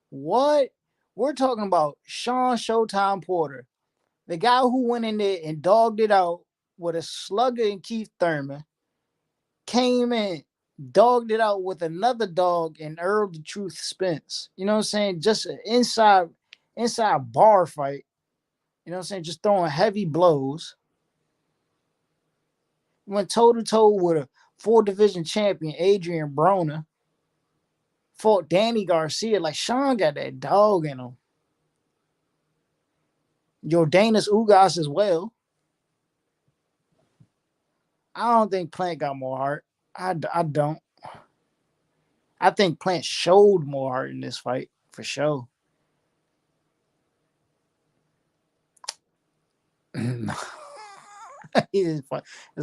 What? We're talking about Sean Showtime Porter, the guy who went in there and dogged it out with a slugger and Keith Thurman, came in, dogged it out with another dog in Earl the Truth Spence. You know what I'm saying? Just an inside bar fight. You know what I'm saying? Just throwing heavy blows. Went toe-to-toe with a 4-division champion, Adrian Broner. Fought Danny Garcia. Like, Sean got that dog in him. Jordanis Ugas as well. I don't think Plant got more heart. I don't. I think Plant showed more heart in this fight, for sure. His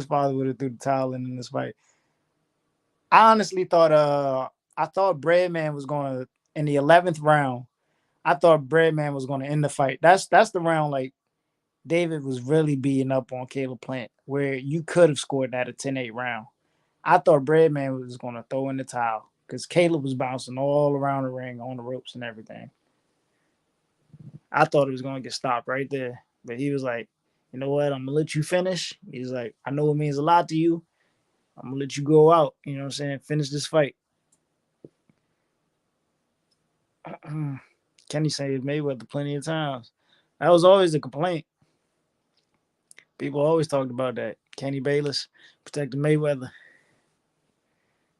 father would have threw the towel in this fight. I honestly thought Breadman was going to, in the 11th round, I thought Breadman was going to end the fight. That's the round like David was really beating up on Caleb Plant, where you could have scored that a 10-8 round. I thought Breadman was going to throw in the towel because Caleb was bouncing all around the ring on the ropes and everything. I thought it was going to get stopped right there. But he was like, you know what? I'm gonna let you finish. He's like, I know it means a lot to you. I'm gonna let you go out. You know what I'm saying? Finish this fight. Kenny saved Mayweather plenty of times. That was always a complaint. People always talked about that. Kenny Bayless protected Mayweather.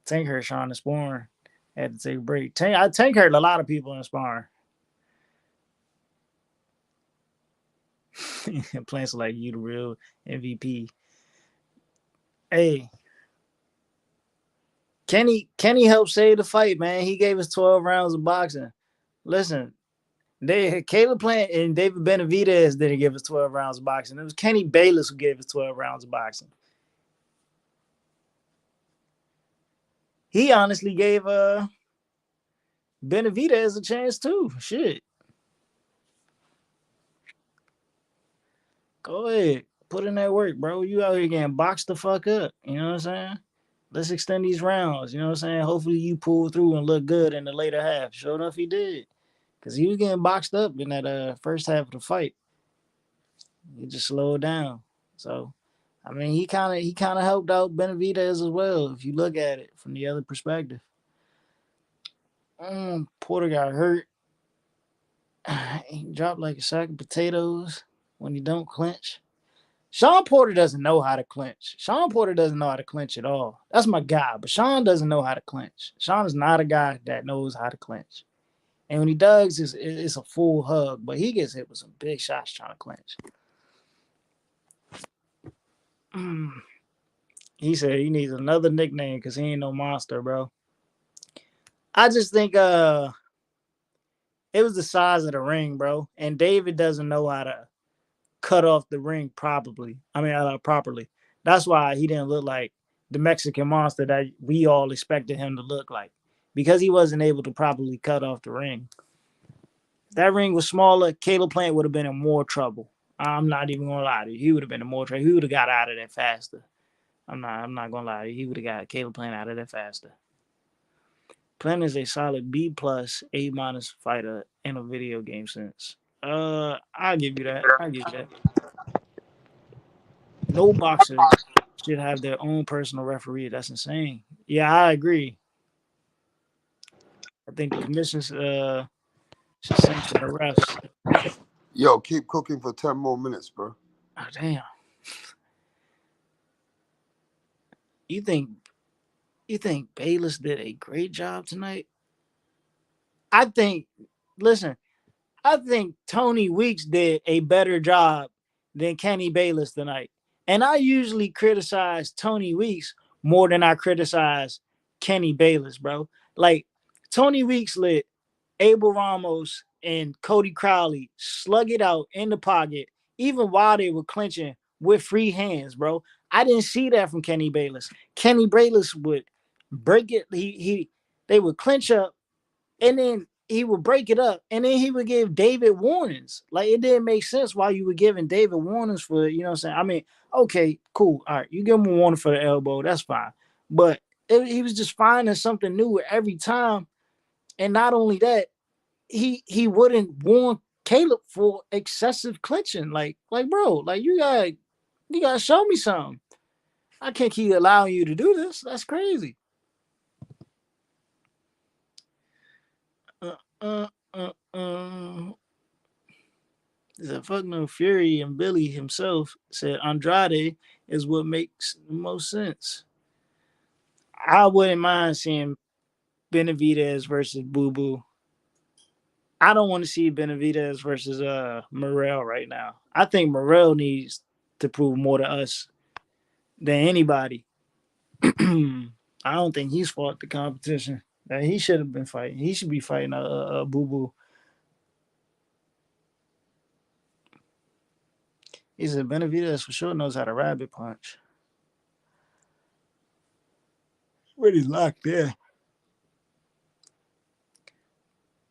Tank hurt Sean in sparring. Had to take a break. Tank hurt a lot of people in sparring. Plants like you, the real MVP. Hey, Kenny helped save the fight, man. He gave us 12 rounds of boxing. Listen, Caleb Plant and David Benavidez didn't give us 12 rounds of boxing. It was Kenny Bayless who gave us 12 rounds of boxing. He honestly gave Benavidez a chance too. Shit. Go ahead. Put in that work, bro. You out here getting boxed the fuck up. You know what I'm saying? Let's extend these rounds. You know what I'm saying? Hopefully you pull through and look good in the later half. Sure enough, he did. Because he was getting boxed up in that first half of the fight. He just slowed down. So, I mean, he kind of helped out Benavidez as well, if you look at it from the other perspective. Porter got hurt. He dropped like a sack of potatoes when he don't clinch. Sean Porter doesn't know how to clinch. Sean Porter doesn't know how to clinch at all. That's my guy, but Sean doesn't know how to clinch. Sean is not a guy that knows how to clinch. And when he does, it's a full hug, but he gets hit with some big shots trying to clinch. He said he needs another nickname because he ain't no monster, bro. I just think it was the size of the ring, bro. And David doesn't know how to cut off the ring properly. That's why he didn't look like the Mexican monster that we all expected him to look like, because he wasn't able to properly cut off the ring. If that ring was smaller, Caleb Plant would have been in more trouble. I'm not even gonna lie to you. He would have been in more trouble. He would have got out of there faster. I'm not gonna lie to you. He would have got Caleb Plant out of there faster. Plant is a solid B plus, A minus fighter in a video game sense. I'll give you that. No boxer should have their own personal referee. That's insane. Yeah, I agree. I think the commissions should sanction the refs. Yo, keep cooking for 10 more minutes, bro. Oh, damn. You think Bayless did a great job tonight? I think Tony Weeks did a better job than Kenny Bayless tonight. And I usually criticize Tony Weeks more than I criticize Kenny Bayless, bro. Like, Tony Weeks let Abel Ramos and Cody Crowley slug it out in the pocket, even while they were clinching with free hands, bro. I didn't see that from Kenny Bayless. Kenny Bayless would break it. They would clinch up, and then he would break it up, and then he would give David warnings. Like, it didn't make sense why you were giving David warnings for, you know what I'm saying? I mean, okay, cool. All right, you give him a warning for the elbow. That's fine. But he was just finding something new every time. And not only that, he wouldn't warn Caleb for excessive clinching. Like, bro, like you gotta show me something. I can't keep allowing you to do this. That's crazy. The fuck no Fury and Billy himself said Andrade is what makes the most sense. I wouldn't mind seeing Benavidez versus Boo Boo. I don't want to see Benavidez versus Morrell right now. I think Morrell needs to prove more to us than anybody. I don't think he's fought the competition that he should have been fighting. He should be fighting a Boo Boo. He said Benavidez for sure knows how to rabbit punch. Really locked there.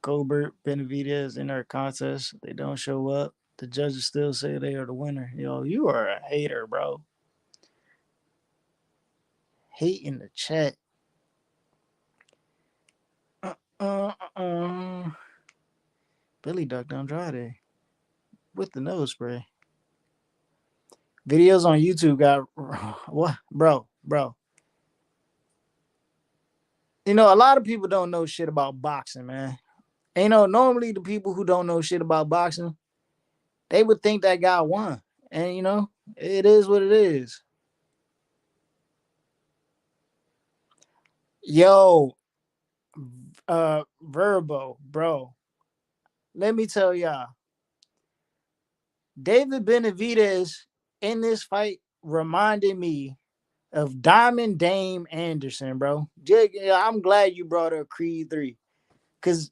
Colbert, Benavidez in their contest. They don't show up. The judges still say they are the winner. Yo, you are a hater, bro. Hate in the chat. Billy ducked Andrade with the nose spray. Videos on YouTube got what, bro. You know, a lot of people don't know shit about boxing, man. And, you know, normally the people who don't know shit about boxing, they would think that guy won. And, you know, it is what it is. Yo, Verbo, bro. Let me tell y'all. David Benavidez in this fight reminded me of Diamond Dame Anderson, bro. I'm glad you brought up Creed 3. Because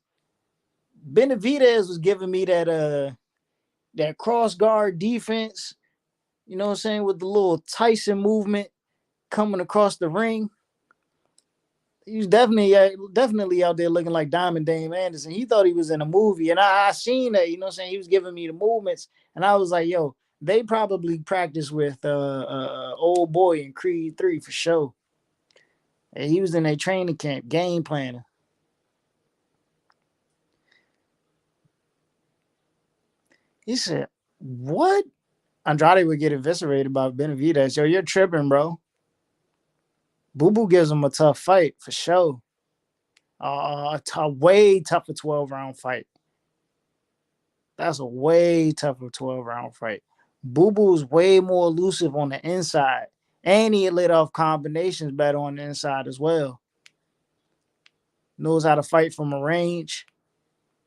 Benavidez was giving me that cross guard defense, you know what I'm saying, with the little Tyson movement coming across the ring. He was definitely out there looking like Diamond Dame Anderson. He thought he was in a movie, and I seen that, you know what I'm saying? He was giving me the movements, and I was like, yo, they probably practiced with old boy in Creed 3 for sure. And he was in a training camp, game planning. He said, what? Andrade would get eviscerated by Benavidez. Yo, you're tripping, bro. Boo Boo gives him a tough fight for sure. A way tougher 12-round fight. That's a way tougher 12-round fight. Boo Boo's way more elusive on the inside. And he lit off combinations better on the inside as well. Knows how to fight from a range.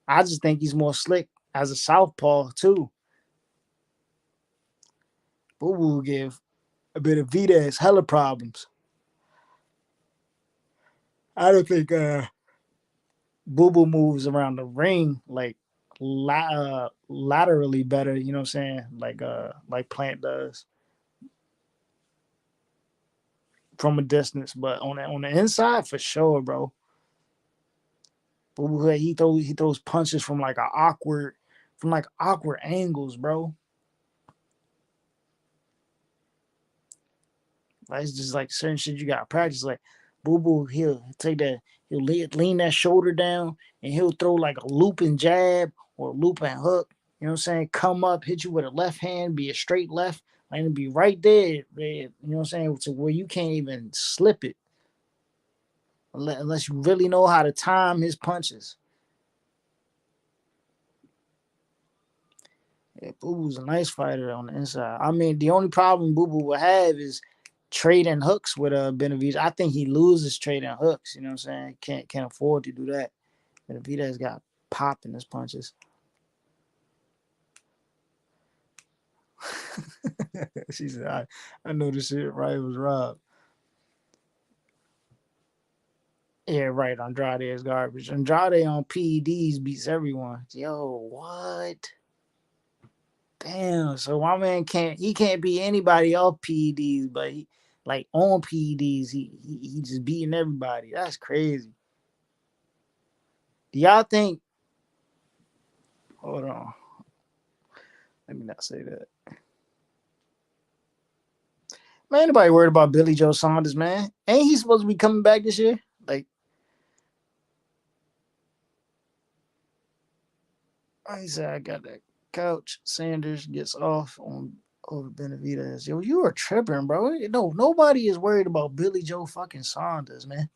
I just think he's more slick as a southpaw, too. Boo Boo give a bit of Benavidez hella problems. I don't think Boo Boo moves around the ring like laterally better, you know what I'm saying? Like Plant does from a distance, but on the inside for sure, bro. Boo Boo, he throws punches from like awkward angles, bro. Like, it's just like certain shit you gotta practice. Like Boo Boo, he'll lean that shoulder down and he'll throw like a looping jab or a looping hook. You know what I'm saying? Come up, hit you with a left hand, be a straight left, and be right there, man. You know what I'm saying? To where you can't even slip it. Unless you really know how to time his punches. Yeah, Boo Boo's a nice fighter on the inside. I mean, the only problem Boo Boo will have is trading hooks with Benavidez. I think he loses trading hooks. You know what I'm saying? Can't afford to do that. Benavidez got pop in his punches. She said, I know this shit right was Rob. Yeah, right. Andrade is garbage. Andrade on PEDs beats everyone. Yo, what? Damn. So my man can't beat anybody off PEDs, but he like on PEDs, he just beating everybody. That's crazy. Do y'all think? Hold on. Let me not say that. Man, anybody worried about Billy Joe Saunders, man? Ain't he supposed to be coming back this year? Like, he said, I got that couch. Sanders gets off on over Benavidez. Yo, you are tripping, bro. No, nobody is worried about Billy Joe fucking Saunders, man.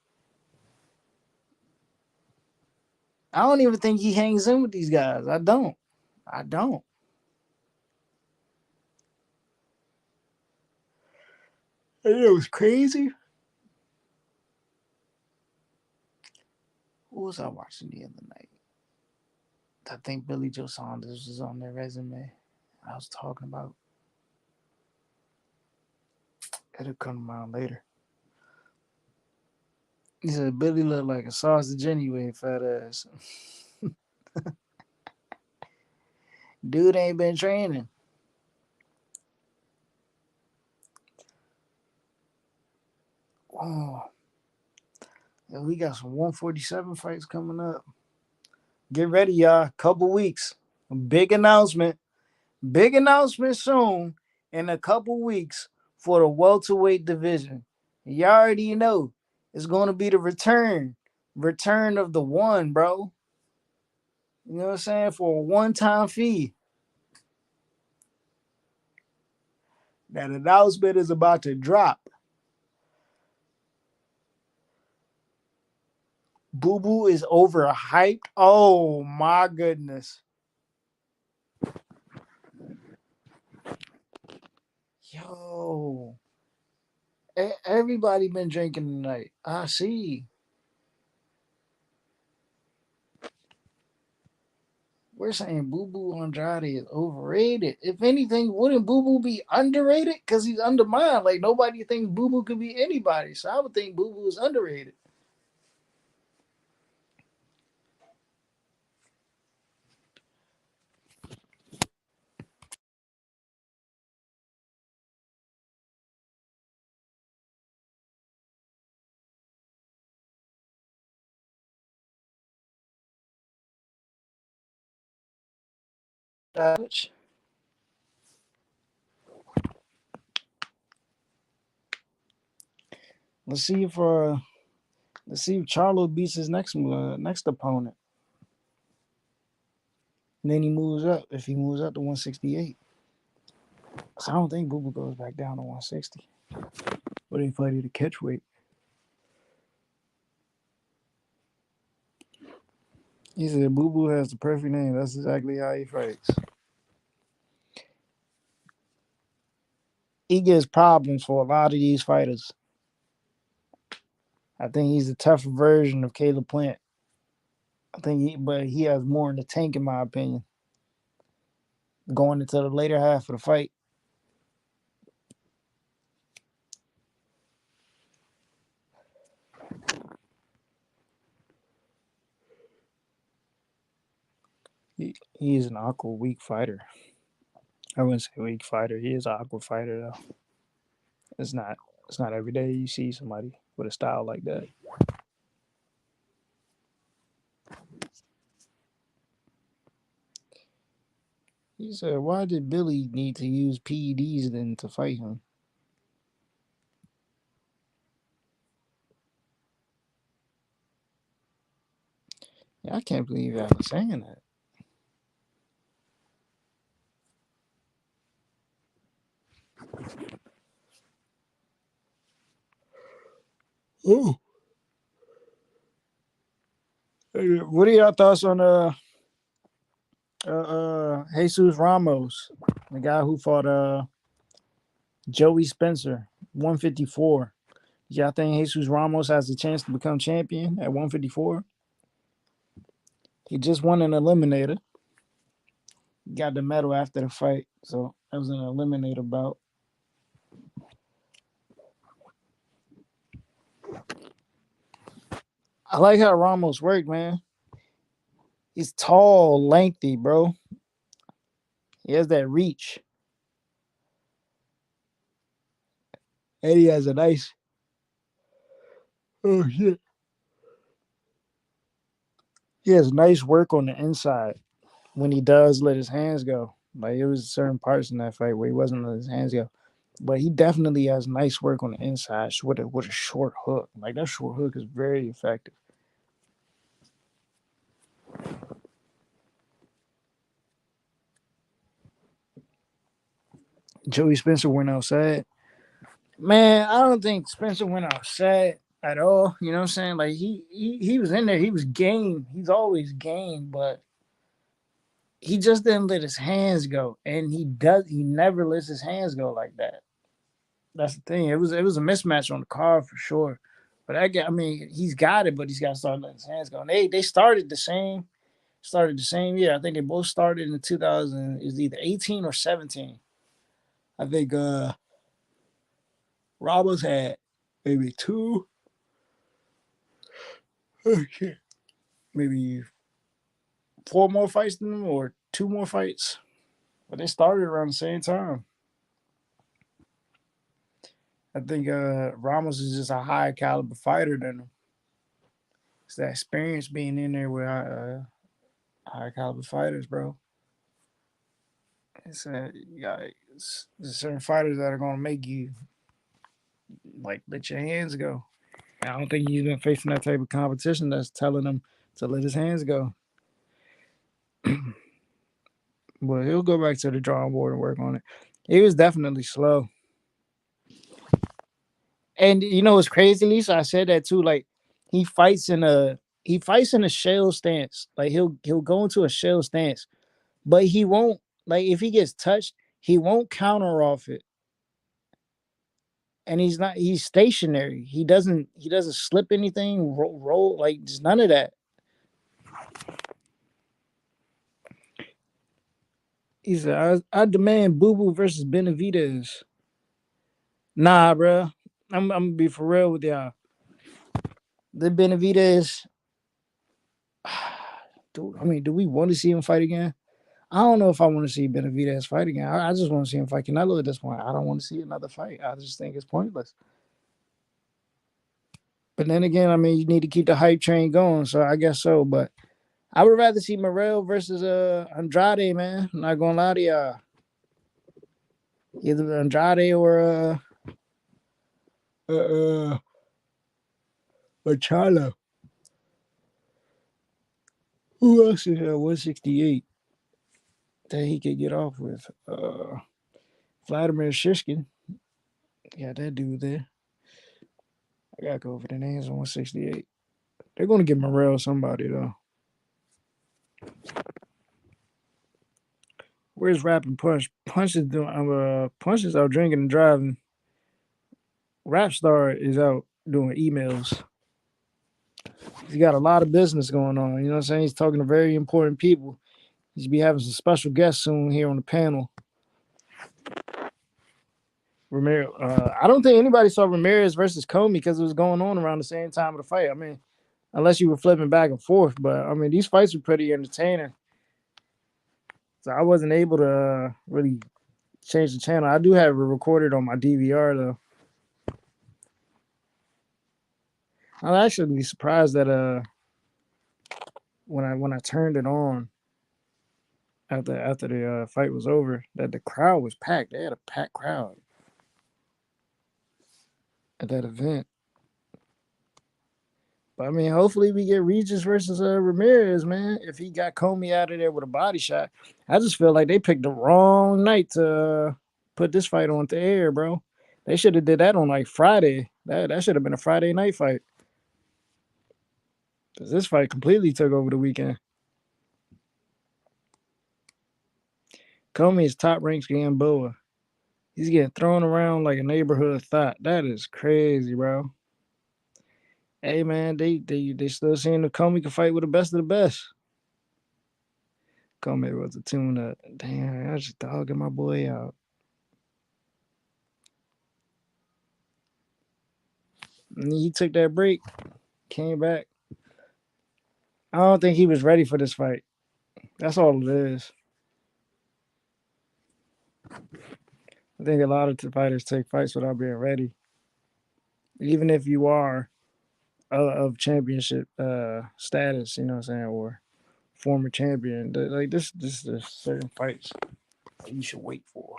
I don't even think he hangs in with these guys. I don't. It was crazy. Who was I watching the other night? I think Billy Joe Saunders was on their resume. I was talking about. It'll come around later. He said Billy looked like a sausage anyway, fat ass. Dude ain't been training. Oh, yeah, we got some 147 fights coming up. Get ready, y'all. Couple weeks. Big announcement. Big announcement soon in a couple weeks for the welterweight division. You already know it's going to be the return of the one, bro. You know what I'm saying? For a one-time fee. That announcement is about to drop. Boo Boo is overhyped. Oh my goodness. Yo. Everybody been drinking tonight. I see. We're saying Boo Boo Andrade is overrated. If anything, wouldn't Boo Boo be underrated? Because he's undermined. Like, nobody thinks Boo Boo could be anybody. So I would think Boo Boo is underrated. Let's see if Charlo beats his next opponent. And then he moves up. If he moves up to 168. So I don't think Boo Boo goes back down to 160. But he fight at a catch weight. He said Boo Boo has the perfect name. That's exactly how he fights. He gives problems for a lot of these fighters. I think he's a tougher version of Caleb Plant. But he has more in the tank, in my opinion. Going into the later half of the fight. He is an awkward, weak fighter. I wouldn't say weak fighter. He is an awkward fighter, though. It's not every day you see somebody with a style like that. He said, why did Billy need to use PEDs then to fight him? Yeah, I can't believe I was saying that. Ooh. What are your thoughts on Jesus Ramos, the guy who fought Joey Spencer, 154? Yeah, I think Jesus Ramos has a chance to become champion at 154. He just won an eliminator. Got the medal after the fight, so that was an eliminator bout. I like how Ramos worked, man. He's tall, lengthy, bro. He has that reach. And he has a nice... Oh, shit. He has nice work on the inside when he does let his hands go. Like, it was certain parts in that fight where he wasn't letting his hands go. But he definitely has nice work on the inside with a short hook. Like, that short hook is very effective. Joey Spencer went outside. Man, I don't think Spencer went outside at all. You know what I'm saying? Like, he was in there. He was game. He's always game, but he just didn't let his hands go. And he never lets his hands go like that. That's the thing. It was a mismatch on the card for sure. But he's got it, but he's got to start letting his hands go. And they started the same year. I think they both started in 2000. It was either 18 or 17. I think Ramos had maybe maybe 4 more fights than him or 2 more fights. But they started around the same time. I think Ramos is just a higher caliber fighter than him. It's that experience being in there with high caliber fighters, bro. It's there's certain fighters that are gonna make you like let your hands go. And I don't think he's been facing that type of competition that's telling him to let his hands go. But he'll go back to the drawing board and work on it. He was definitely slow. And you know what's crazy, Lisa? I said that too. Like he fights in a shell stance. Like he'll go into a shell stance, but he won't, like if he gets touched, he won't counter off it. And he's stationary. He doesn't slip anything, roll like just none of that. He said, I demand Boo Boo versus Benavidez. Nah, bro. I'm gonna be for real with y'all. The Benavidez, do we want to see him fight again? I don't know if I want to see Benavidez fight again. I just want to see him fight Canelo at this point. I don't want to see another fight. I just think it's pointless. But then again, you need to keep the hype train going, so I guess so. But I would rather see Morrell versus Andrade, man. I'm not gonna lie to y'all. Either Andrade or Charlo. Who else is 168 that he could get off with? Vladimir Shishkin. Got that dude there. I gotta go over the names on 168. They're gonna get Morrell somebody though. Where's Rap and Punch? Punch is doing. Punch is out drinking and driving. Rap Star is out doing emails. He's got a lot of business going on. You know what I'm saying? He's talking to very important people. He's be having some special guests soon here on the panel. Ramirez. I don't think anybody saw Ramirez versus Comey because it was going on around the same time of the fight. Unless you were flipping back and forth, but these fights were pretty entertaining. So I wasn't able to really change the channel. I do have it recorded on my DVR though. I'm actually surprised that when I turned it on after the fight was over, that the crowd was packed. They had a packed crowd at that event. But hopefully we get Regis versus Ramirez, man. If he got Comey out of there with a body shot, I just feel like they picked the wrong night to put this fight on the air, bro. They should have did that on like Friday. That should have been a Friday night fight. Because this fight completely took over the weekend. Comey is top ranked Gamboa. He's getting thrown around like a neighborhood thought. That is crazy, bro. Hey man, they still seeing the Comey can fight with the best of the best. Comey was a tune-up. Damn, I was just dogging my boy out. And he took that break, came back. I don't think he was ready for this fight. That's all it is. I think a lot of fighters take fights without being ready. Even if you are of championship status, you know what I'm saying, or former champion. Like this there's certain fights you should wait for.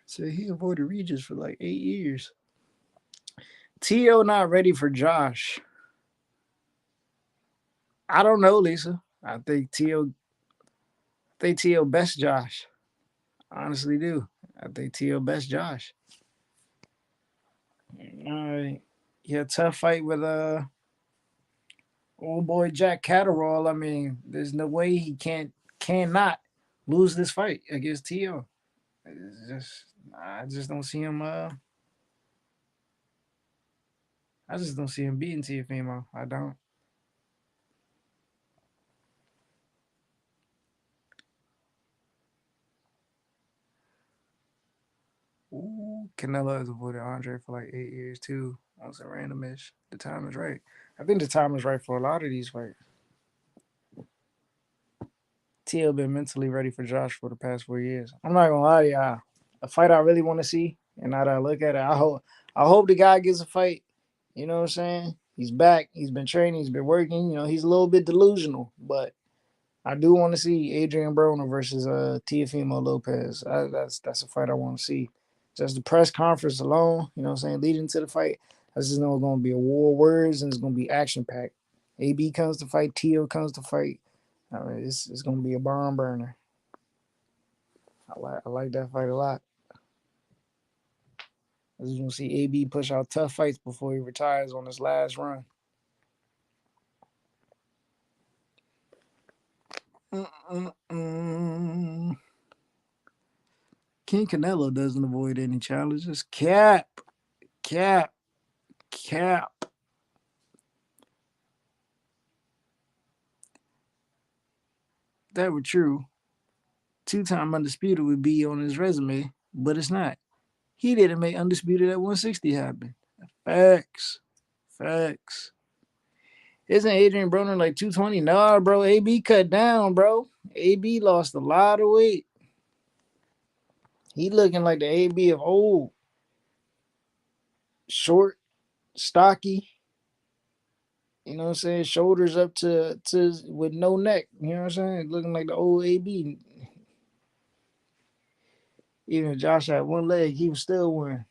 So he avoided Regis for like 8 years. T.O. not ready for Josh. I don't know, Lisa. I think T.O. best Josh. I honestly do. I think T.O. best Josh. Yeah, tough fight with old boy Jack Catterall. There's no way he cannot lose this fight against T.O. I just don't see him I just don't see him beating Teofimo. I don't. Ooh, Canelo has avoided Andre for like 8 years too. That was a randomish. The time is right. I think the time is right for a lot of these fights. T.O. been mentally ready for Josh for the past 4 years. I'm not gonna lie to y'all. A fight I really want to see, and now that I look at it, I hope the guy gets a fight. You know what I'm saying? He's back. He's been training. He's been working. He's a little bit delusional, but I do want to see Adrian Broner versus Teofimo Lopez. That's a fight I want to see. Just the press conference alone, you know what I'm saying, leading to the fight, I just know it's going to be a war of words and it's going to be action-packed. AB comes to fight, Tio comes to fight. I mean, it's gonna be a barn burner. I like that fight a lot. I just want to see AB push out tough fights before he retires on his last run. Mm-mm-mm. King Canelo doesn't avoid any challenges. Cap. If that were true, two-time undisputed would be on his resume, but it's not. He didn't make undisputed at 160 happen. Facts. Isn't Adrian Broner like 220? Nah, bro. AB cut down, bro. AB lost a lot of weight. He looking like the AB of old. Short, stocky. You know what I'm saying? Shoulders up to with no neck. You know what I'm saying? Looking like the old AB. Even if Josh had one leg, he was still winning.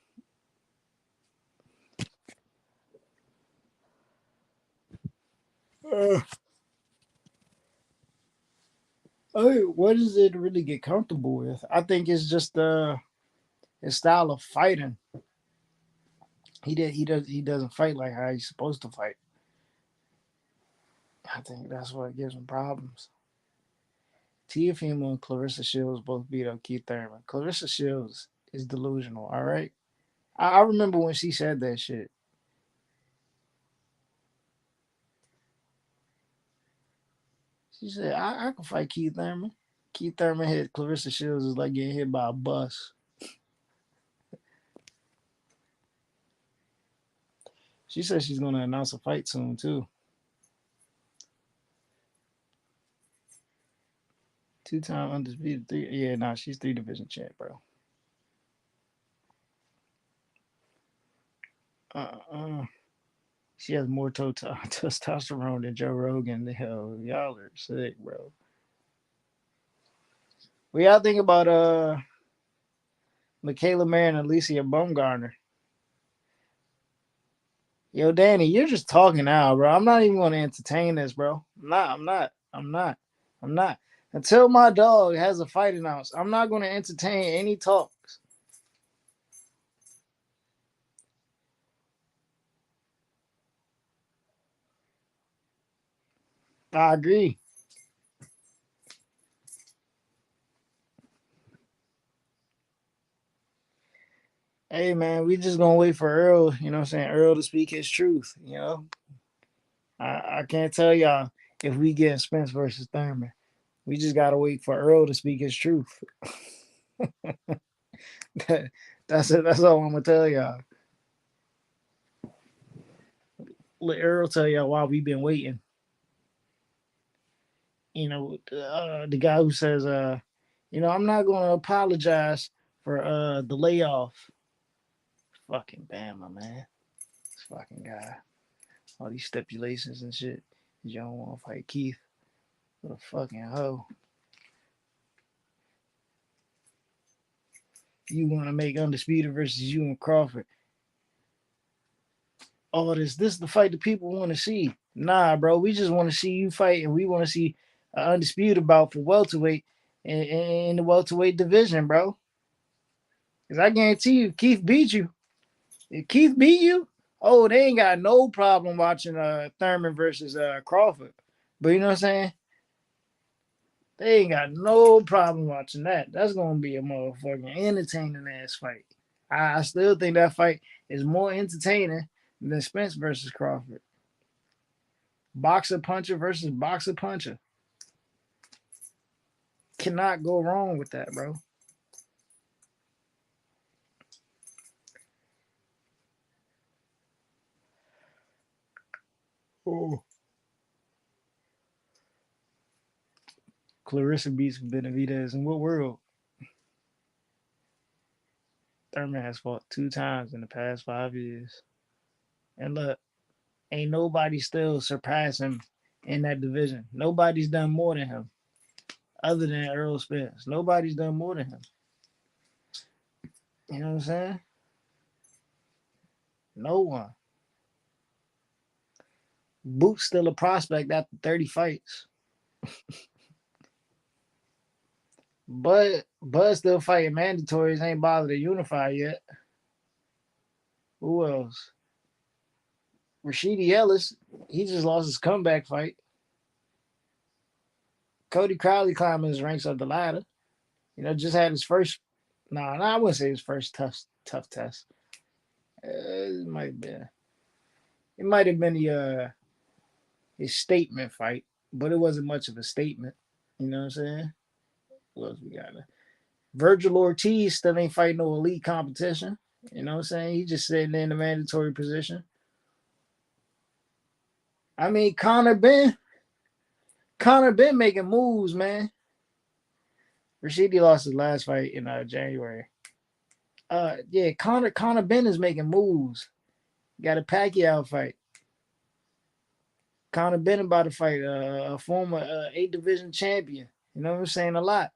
What is it to really get comfortable with? I think it's just his style of fighting. He doesn't fight like how he's supposed to fight. I think that's what gives him problems. Teofimo and Clarissa Shields both beat up Keith Thurman. Clarissa Shields is delusional, all right? I remember when she said that shit. She said, I can fight Keith Thurman. Keith Thurman hit Clarissa Shields is like getting hit by a bus. She said she's going to announce a fight soon, too. Two-time undisputed. She's 3-division champ, bro. She has more testosterone than Joe Rogan. Hell, y'all are sick, bro. What y'all think about Michaela Mayer and Alicia Baumgartner? Yo, Danny, you're just talking now, bro. I'm not even going to entertain this, bro. I'm not. Until my dog has a fight announced, I'm not going to entertain any talks. I agree. Hey, man, we just going to wait for Earl, you know what I'm saying, Earl to speak his truth, you know? I can't tell y'all if we get Spence versus Thurman. We just got to wait for Earl to speak his truth. That's it. That's all I'm going to tell y'all. Let Earl tell y'all why we've been waiting. You know, the guy who says, I'm not going to apologize for the layoff. Fucking Bama, man. This fucking guy. All these stipulations and shit. You don't want to fight Keith. What a fucking hoe. You want to make Undisputed versus you and Crawford. All this is the fight that people want to see. Nah, bro. We just want to see you fight, and we want to see Undisputed bout for welterweight in the welterweight division, bro. Because I guarantee you, Keith beat you. If Keith beat you, oh, they ain't got no problem watching Thurman versus Crawford. But you know what I'm saying? They ain't got no problem watching that. That's gonna be a motherfucking entertaining ass fight. I still think that fight is more entertaining than Spence versus Crawford. Boxer puncher versus boxer puncher. Cannot go wrong with that, bro. Oh. Clarissa beats Benavidez. In what world? Thurman has fought 2 times in the past 5 years. And look, ain't nobody still surpassed him in that division. Nobody's done more than him. Other than Errol Spence. Nobody's done more than him. You know what I'm saying? No one. Boot's still a prospect after 30 fights. But Bud still fighting mandatories. Ain't bothered to unify yet. Who else? Rashidi Ellis. He just lost his comeback fight. Cody Crowley climbing his ranks up the ladder. Just had his first. I wouldn't say his first tough test. It might have been. It might have been his statement fight, but it wasn't much of a statement. You know what I'm saying? What else we got? Virgil Ortiz still ain't fighting no elite competition. You know what I'm saying? He just sitting in the mandatory position. I mean, Conor Ben making moves, man. Rashidi lost his last fight in January. Yeah, Conor Ben is making moves. Got a Pacquiao fight. Conor Ben about to fight a former 8 division champion. You know what I'm saying? A lot.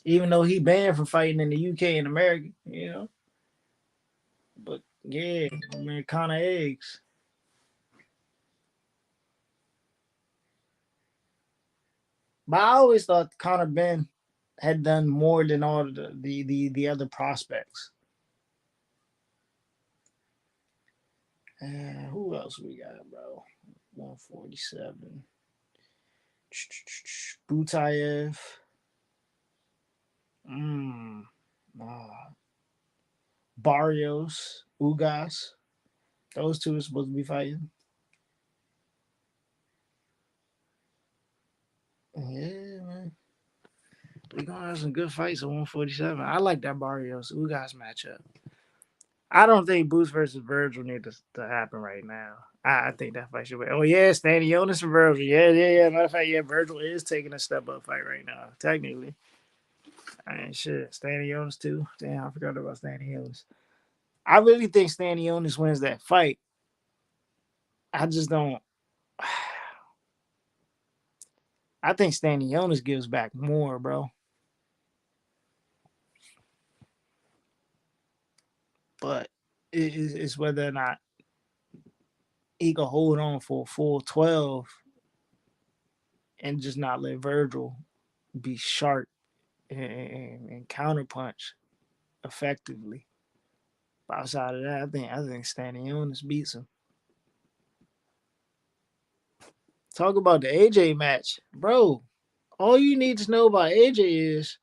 Even though he banned from fighting in the UK and America, But yeah, man, Conor eggs. But I always thought Conor Ben had done more than all the other prospects. Who else we got, bro? 147. Butayev. Barrios. Ugas. Those two are supposed to be fighting. Yeah, man. We're going to have some good fights at 147. I like that Barrios Ugas matchup. I don't think Boots versus Virgil need to happen right now. I think that fight should be. Oh, yeah, Stanionis and Virgil. Yeah. Matter of fact, yeah, Virgil is taking a step-up fight right now, technically. Shit. Stanionis, too. Damn, I forgot about Stanionis. I really think Stanionis wins that fight. I just don't. I think Stanionis gives back more, bro. But it's whether or not he can hold on for a full 12 and just not let Virgil be sharp and counterpunch effectively. But outside of that, I think Stanionis beats him. Talk about the AJ match, bro. All you need to know about AJ is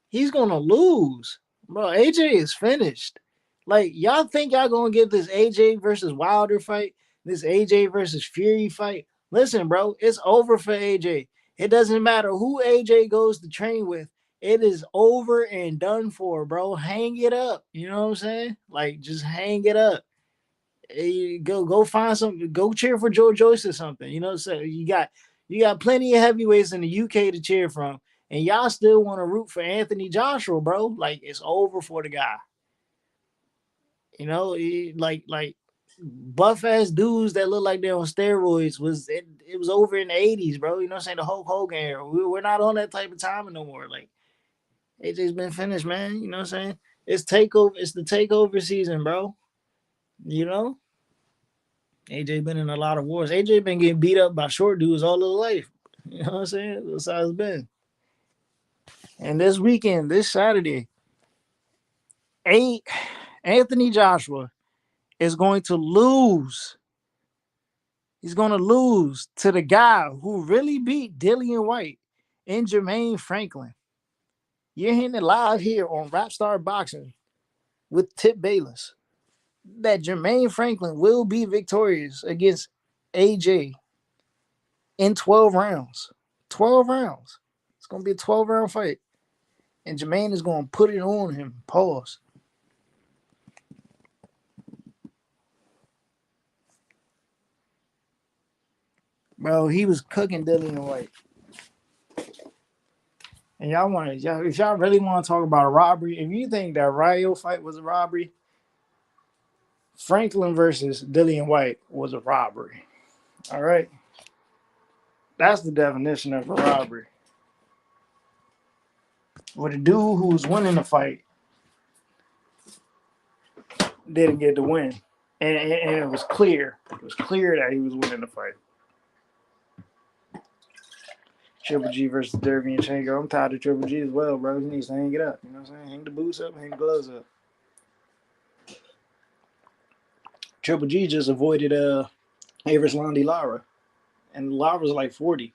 he's gonna lose, bro. AJ is finished. Like, y'all think y'all gonna get this AJ versus Wilder fight, this AJ versus Fury fight? Listen, bro, it's over for AJ. It doesn't matter who AJ goes to train with. It is over and done for, bro. Hang it up. You know what I'm saying? Like, just hang it up. Go find some. Go cheer for Joe Joyce or something. You know, so you got plenty of heavyweights in the UK to cheer from, and y'all still want to root for Anthony Joshua, bro. Like, it's over for the guy. You know, like buff ass dudes that look like they're on steroids it was over in the 80s, bro. You know what I'm saying? The Hulk Hogan era. We're not on that type of time no more. Like, AJ's been finished, man. You know what I'm saying? It's the takeover season, bro. You know? AJ been in a lot of wars. AJ been getting beat up by short dudes all his life. You know what I'm saying? That's how it's been. And this weekend, this Saturday, Anthony Joshua is going to lose. He's going to lose to the guy who really beat Dillian White and Jermaine Franklin. You're hearing it live here on Rapstar Boxing with Tip Bayless. That Jermaine Franklin will be victorious against AJ in 12 rounds. 12 rounds. It's going to be a 12-round fight. And Jermaine is going to put it on him. Pause. Bro, he was cooking Dillian White. And if y'all really want to talk about a robbery, if you think that Rayo fight was a robbery, Franklin versus Dillian White was a robbery. All right? That's the definition of a robbery. With a dude who was winning the fight didn't get the win. And it was clear. It was clear that he was winning the fight. Triple G versus Derevyanchenko. I'm tired of Triple G as well, bro. He needs to hang it up. You know what I'm saying? Hang the boots up, hang the gloves up. Triple G just avoided Everslandi Lara. And Lara's like 40.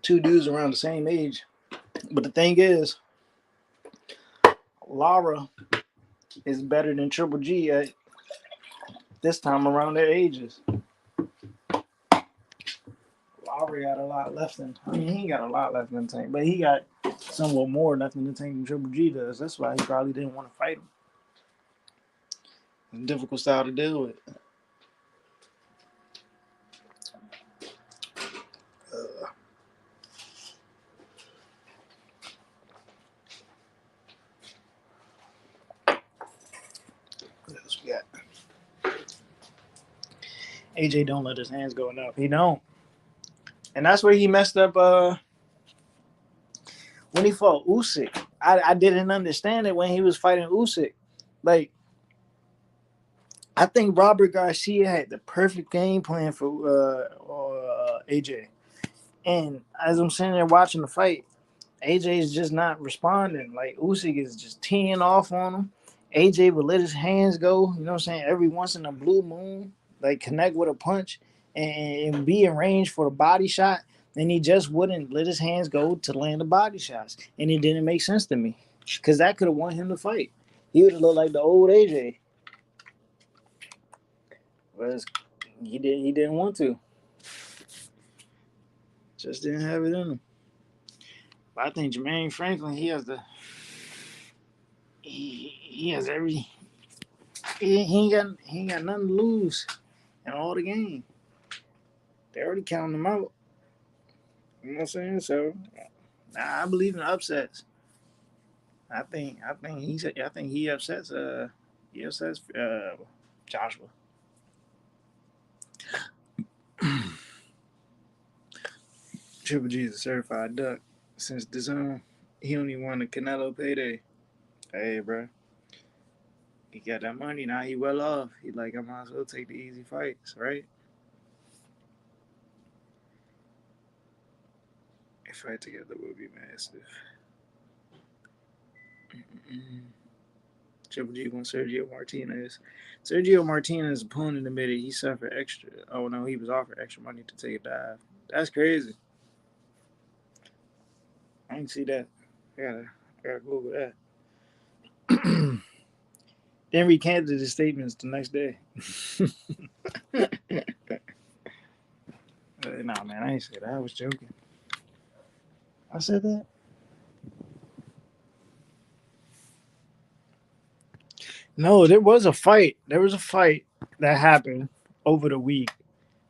Two dudes around the same age. But the thing is, Lara is better than Triple G at this time around their ages. Lara got a lot left in. I mean, he ain't got a lot left in the tank, but he got somewhat more left in the tank than Triple G does. That's why he probably didn't want to fight him. It's a difficult style to deal with. What else we got? AJ don't let his hands go enough. He don't. And that's where he messed up when he fought Usyk. I didn't understand it when he was fighting Usyk. Like, I think Robert Garcia had the perfect game plan for AJ. And as I'm sitting there watching the fight, AJ is just not responding. Like, Usyk is just teeing off on him. AJ would let his hands go, you know what I'm saying, every once in a blue moon, like connect with a punch and be in range for the body shot. And he just wouldn't let his hands go to land the body shots. And it didn't make sense to me because that could have won him the fight. He would have looked like the old AJ. But he didn't want to. Just didn't have it in him. But I think Jermaine Franklin, he has every he ain't got nothing to lose in all the game. They already counting him out. You know what I'm saying? So I believe in upsets. I think he upsets Joshua. Triple G is a certified duck. Since the zone, he only won the Canelo payday. Hey, bro. He got that money now. He well off. He like, I might as well take the easy fights, right? A fight together would be massive. Triple G won Sergio Martinez. Sergio Martinez's opponent admitted he suffered extra. Oh no, he was offered extra money to take a dive. That's crazy. I didn't see that. I gotta Google that. Then recanted his statements the next day. Nah, man, I ain't say that. I was joking. I said that. No, there was a fight. There was a fight that happened over the week.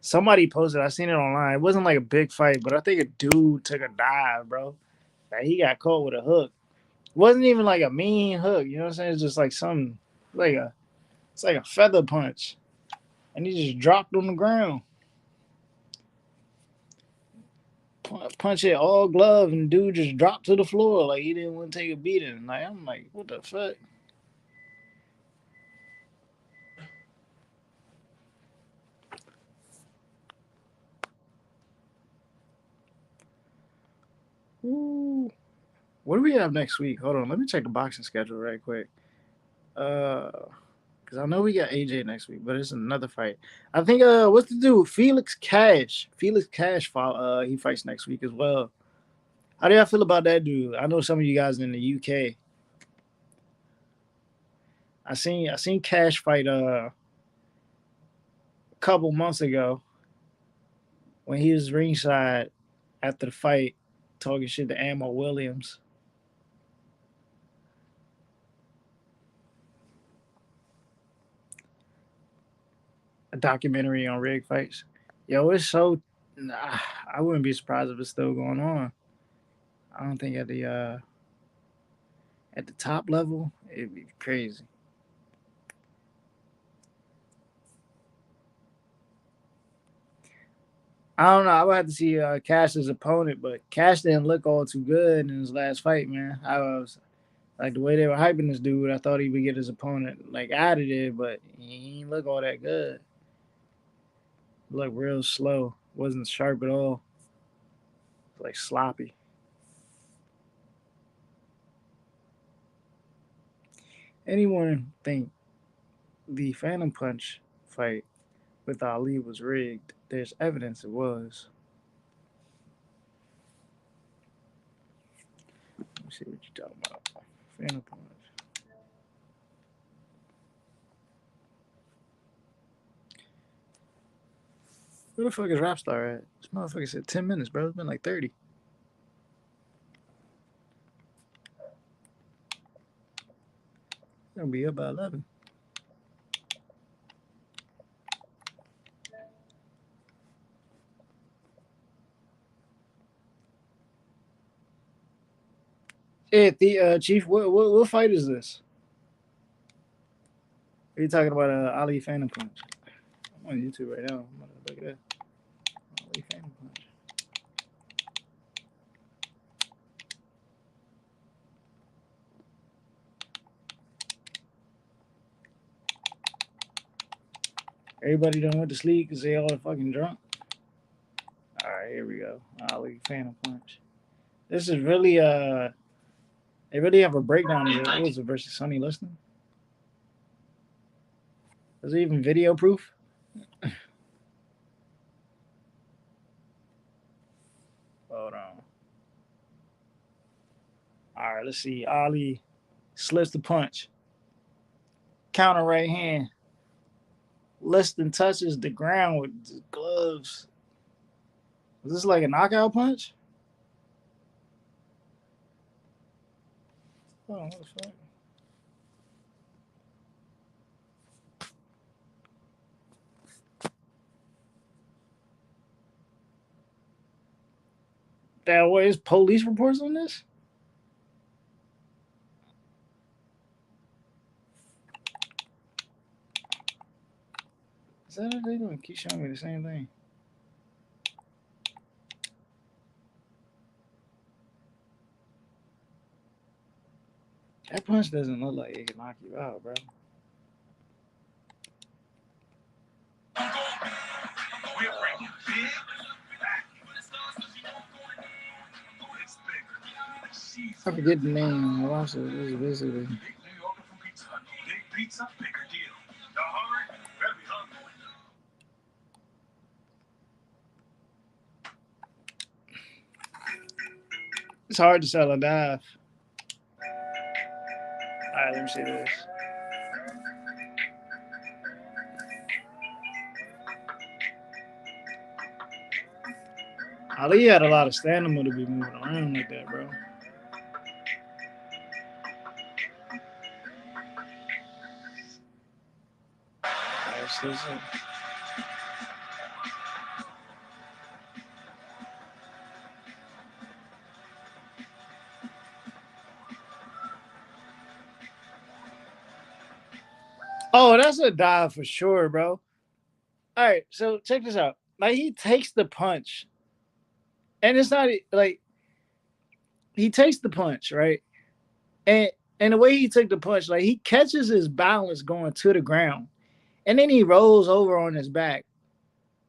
Somebody posted. I seen it online. It wasn't like a big fight, but I think a dude took a dive, bro. Like, he got caught with a hook. It wasn't even like a mean hook. You know what I'm saying? It's just like something it's like a feather punch, and he just dropped on the ground. Punch it all glove, and dude just dropped to the floor like he didn't want to take a beating. Like, I'm like, what the fuck? Ooh. What do we have next week? Hold on, let me check the boxing schedule right quick. Because I know we got AJ next week, but it's another fight. I think what's the dude? Felix Cash. Felix Cash he fights next week as well. How do y'all feel about that dude? I know some of you guys in the UK. I seen Cash fight a couple months ago when he was ringside after the fight talking shit to Ammo Williams. A documentary on rig fights. Yo, it's so I wouldn't be surprised if it's still going on. I don't think at the top level it'd be crazy. I don't know. I would have to see Cash's opponent, but Cash didn't look all too good in his last fight, man. I was like the way they were hyping this dude. I thought he would get his opponent like out of there, but he didn't look all that good. Like real slow. Wasn't sharp at all. Like sloppy. Anyone think the Phantom Punch fight with Ali was rigged? There's evidence it was. Let me see what you're talking about. Phantom Punch. Where the fuck is Rapstar at? This motherfucker said 10 minutes, bro. It's been like 30. Gonna be up by 11. Hey, the Chief, what fight is this? Are you talking about Ali Phantom Punch? I'm on YouTube right now. I'm gonna look at that. Ali Phantom Punch. Everybody done went to sleep because they all fucking drunk. All right, here we go. Ali Phantom Punch. This is really they really have a breakdown of it. What was it versus Sonny Liston? Is it even video proof? Hold on. All right, let's see. Ali slips the punch. Counter right hand. Liston touches the ground with his gloves. Is this like a knockout punch? Oh, what the fuck? That way, is police reports on this? Is that what they doing? Keep showing me the same thing. That punch doesn't look like it can knock you out, bro. I forget the name. I watched it. This is basically. It's hard to sell a dive. All right, let me see this. Ali had a lot of stamina to be moving around like that, bro. Oh, that's a dive for sure, bro. All right, so check this out. Like he takes the punch, and it's not like he takes the punch, right? And the way he took the punch, like he catches his balance going to the ground, and then he rolls over on his back.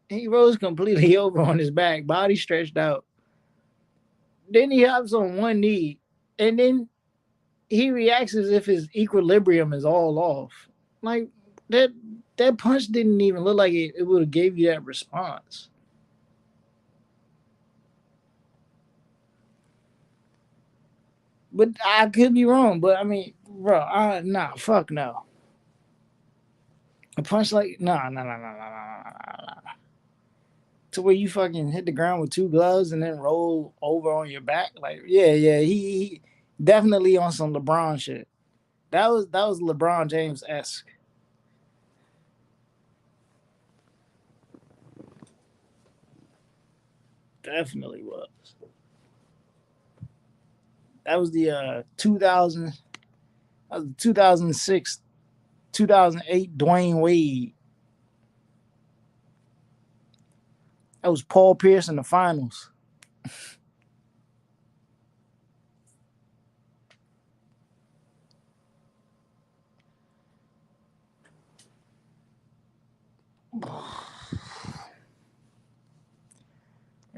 He rolls completely over on his back, body stretched out. Then he hops on one knee, and then he reacts as if his equilibrium is all off. Like that punch didn't even look like it would have gave you that response. But I could be wrong. But I mean, bro, nah, fuck no. A punch like nah. To where you fucking hit the ground with two gloves and then roll over on your back, like yeah, he definitely on some LeBron shit. That was LeBron James-esque. Definitely was. That was the 2000. That was the 2006, 2008 Dwayne Wade. That was Paul Pierce in the finals.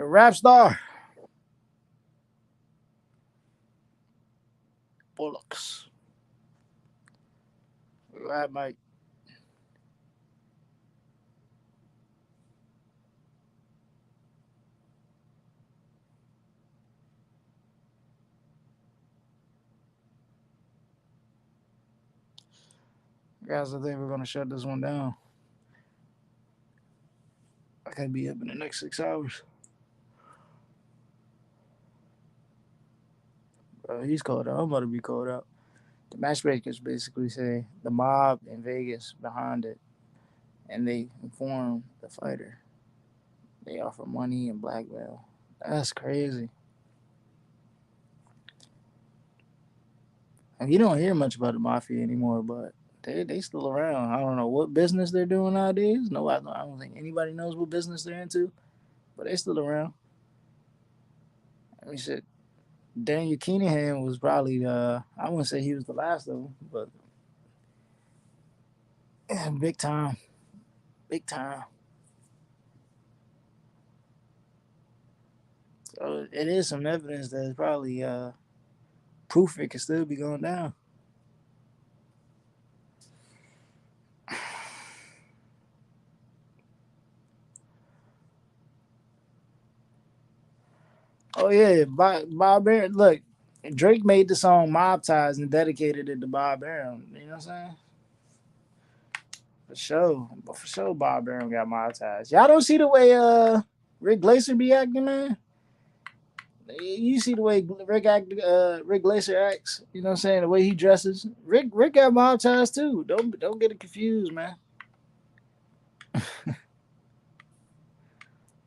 rap star. Bullocks. Right, Mike. Guys, I think we're gonna shut this one down. I can't be up in the next 6 hours. He's called out. I'm about to be called out. The matchmakers basically say the mob in Vegas behind it, and they inform the fighter. They offer money and blackmail. That's crazy. And you don't hear much about the mafia anymore, but they still around. I don't know what business they're doing nowadays. No, I don't think anybody knows what business they're into, but they still around. I mean, shit. Daniel Keenan was probably I wouldn't say he was the last of them, but yeah, big time. So it is some evidence that it's probably proof it could still be going down. Oh yeah, Bob Arum. Look, Drake made the song "Mob Ties" and dedicated it to Bob Arum. You know what I'm saying? For sure, Bob Arum got Mob Ties. Y'all don't see the way Rick Glaser be acting, man. You see the way Rick Glaser acts. You know what I'm saying? The way he dresses. Rick got Mob Ties too. Don't get it confused, man.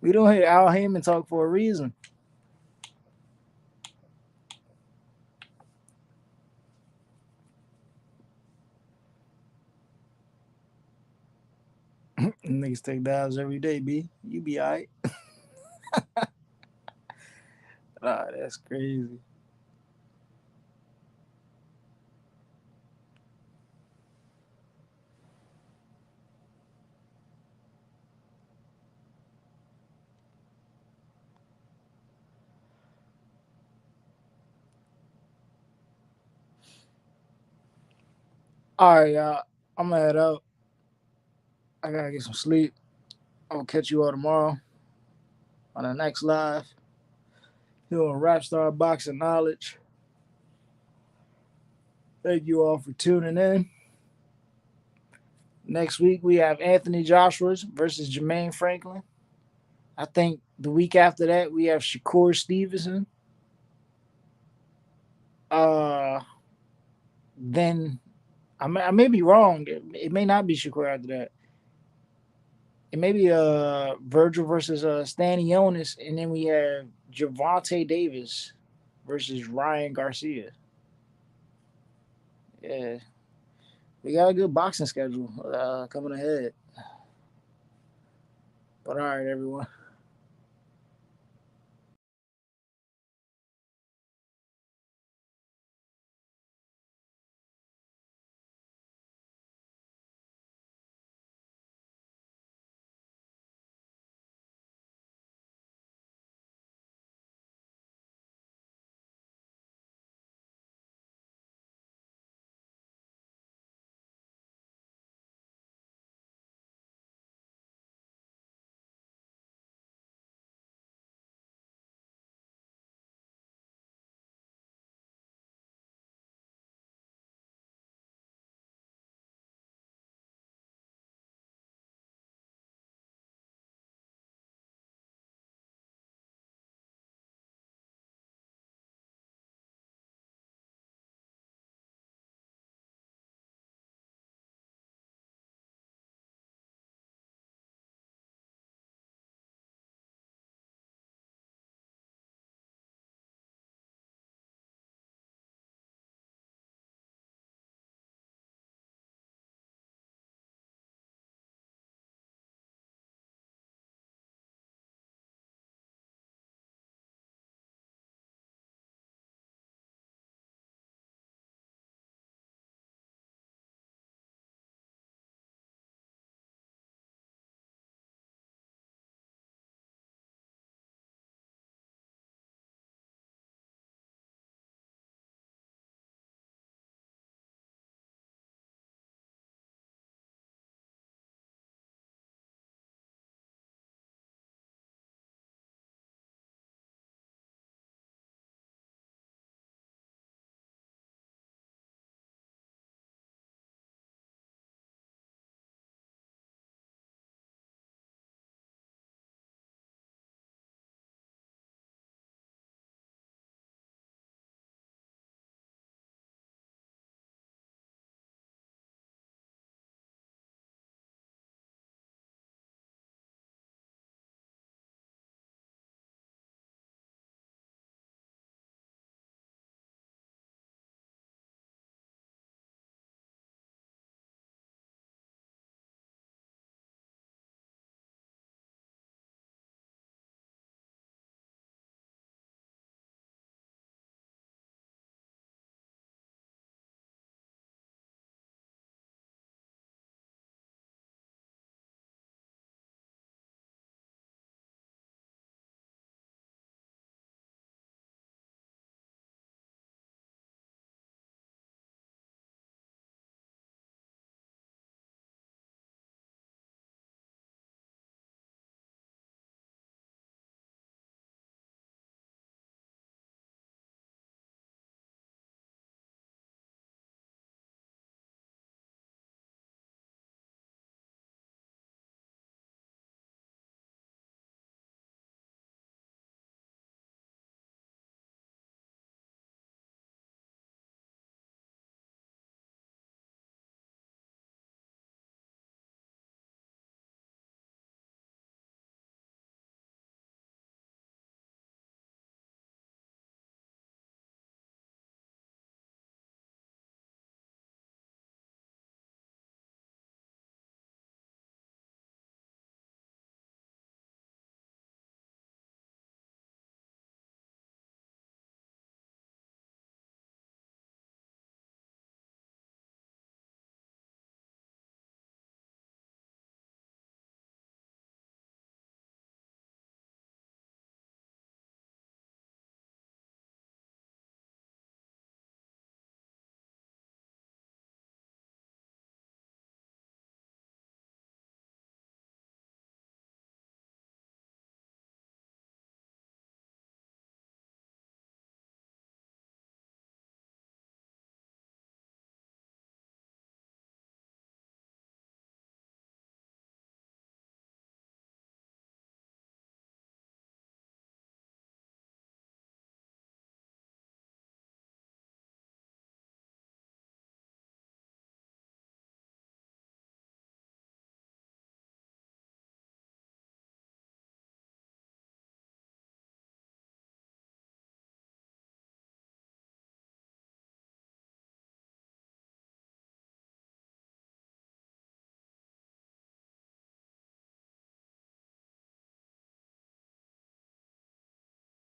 We don't hear Al Heyman talk for a reason. Niggas take dives every day, B. You be alright. Ah, that's crazy. All right, y'all. I'm gonna head out. I gotta get some sleep. I'll catch you all tomorrow on the next live here on Rapstar Boxing Knowledge. Thank you all for tuning in. Next week we have Anthony Joshua versus Jermaine Franklin. I think the week after that we have Shakur Stevenson. Then I may be wrong. It may not be Shakur after that. It may be Virgil versus Stanionis, and then we have Gervonta Davis versus Ryan Garcia. Yeah, we got a good boxing schedule coming ahead. But all right, everyone.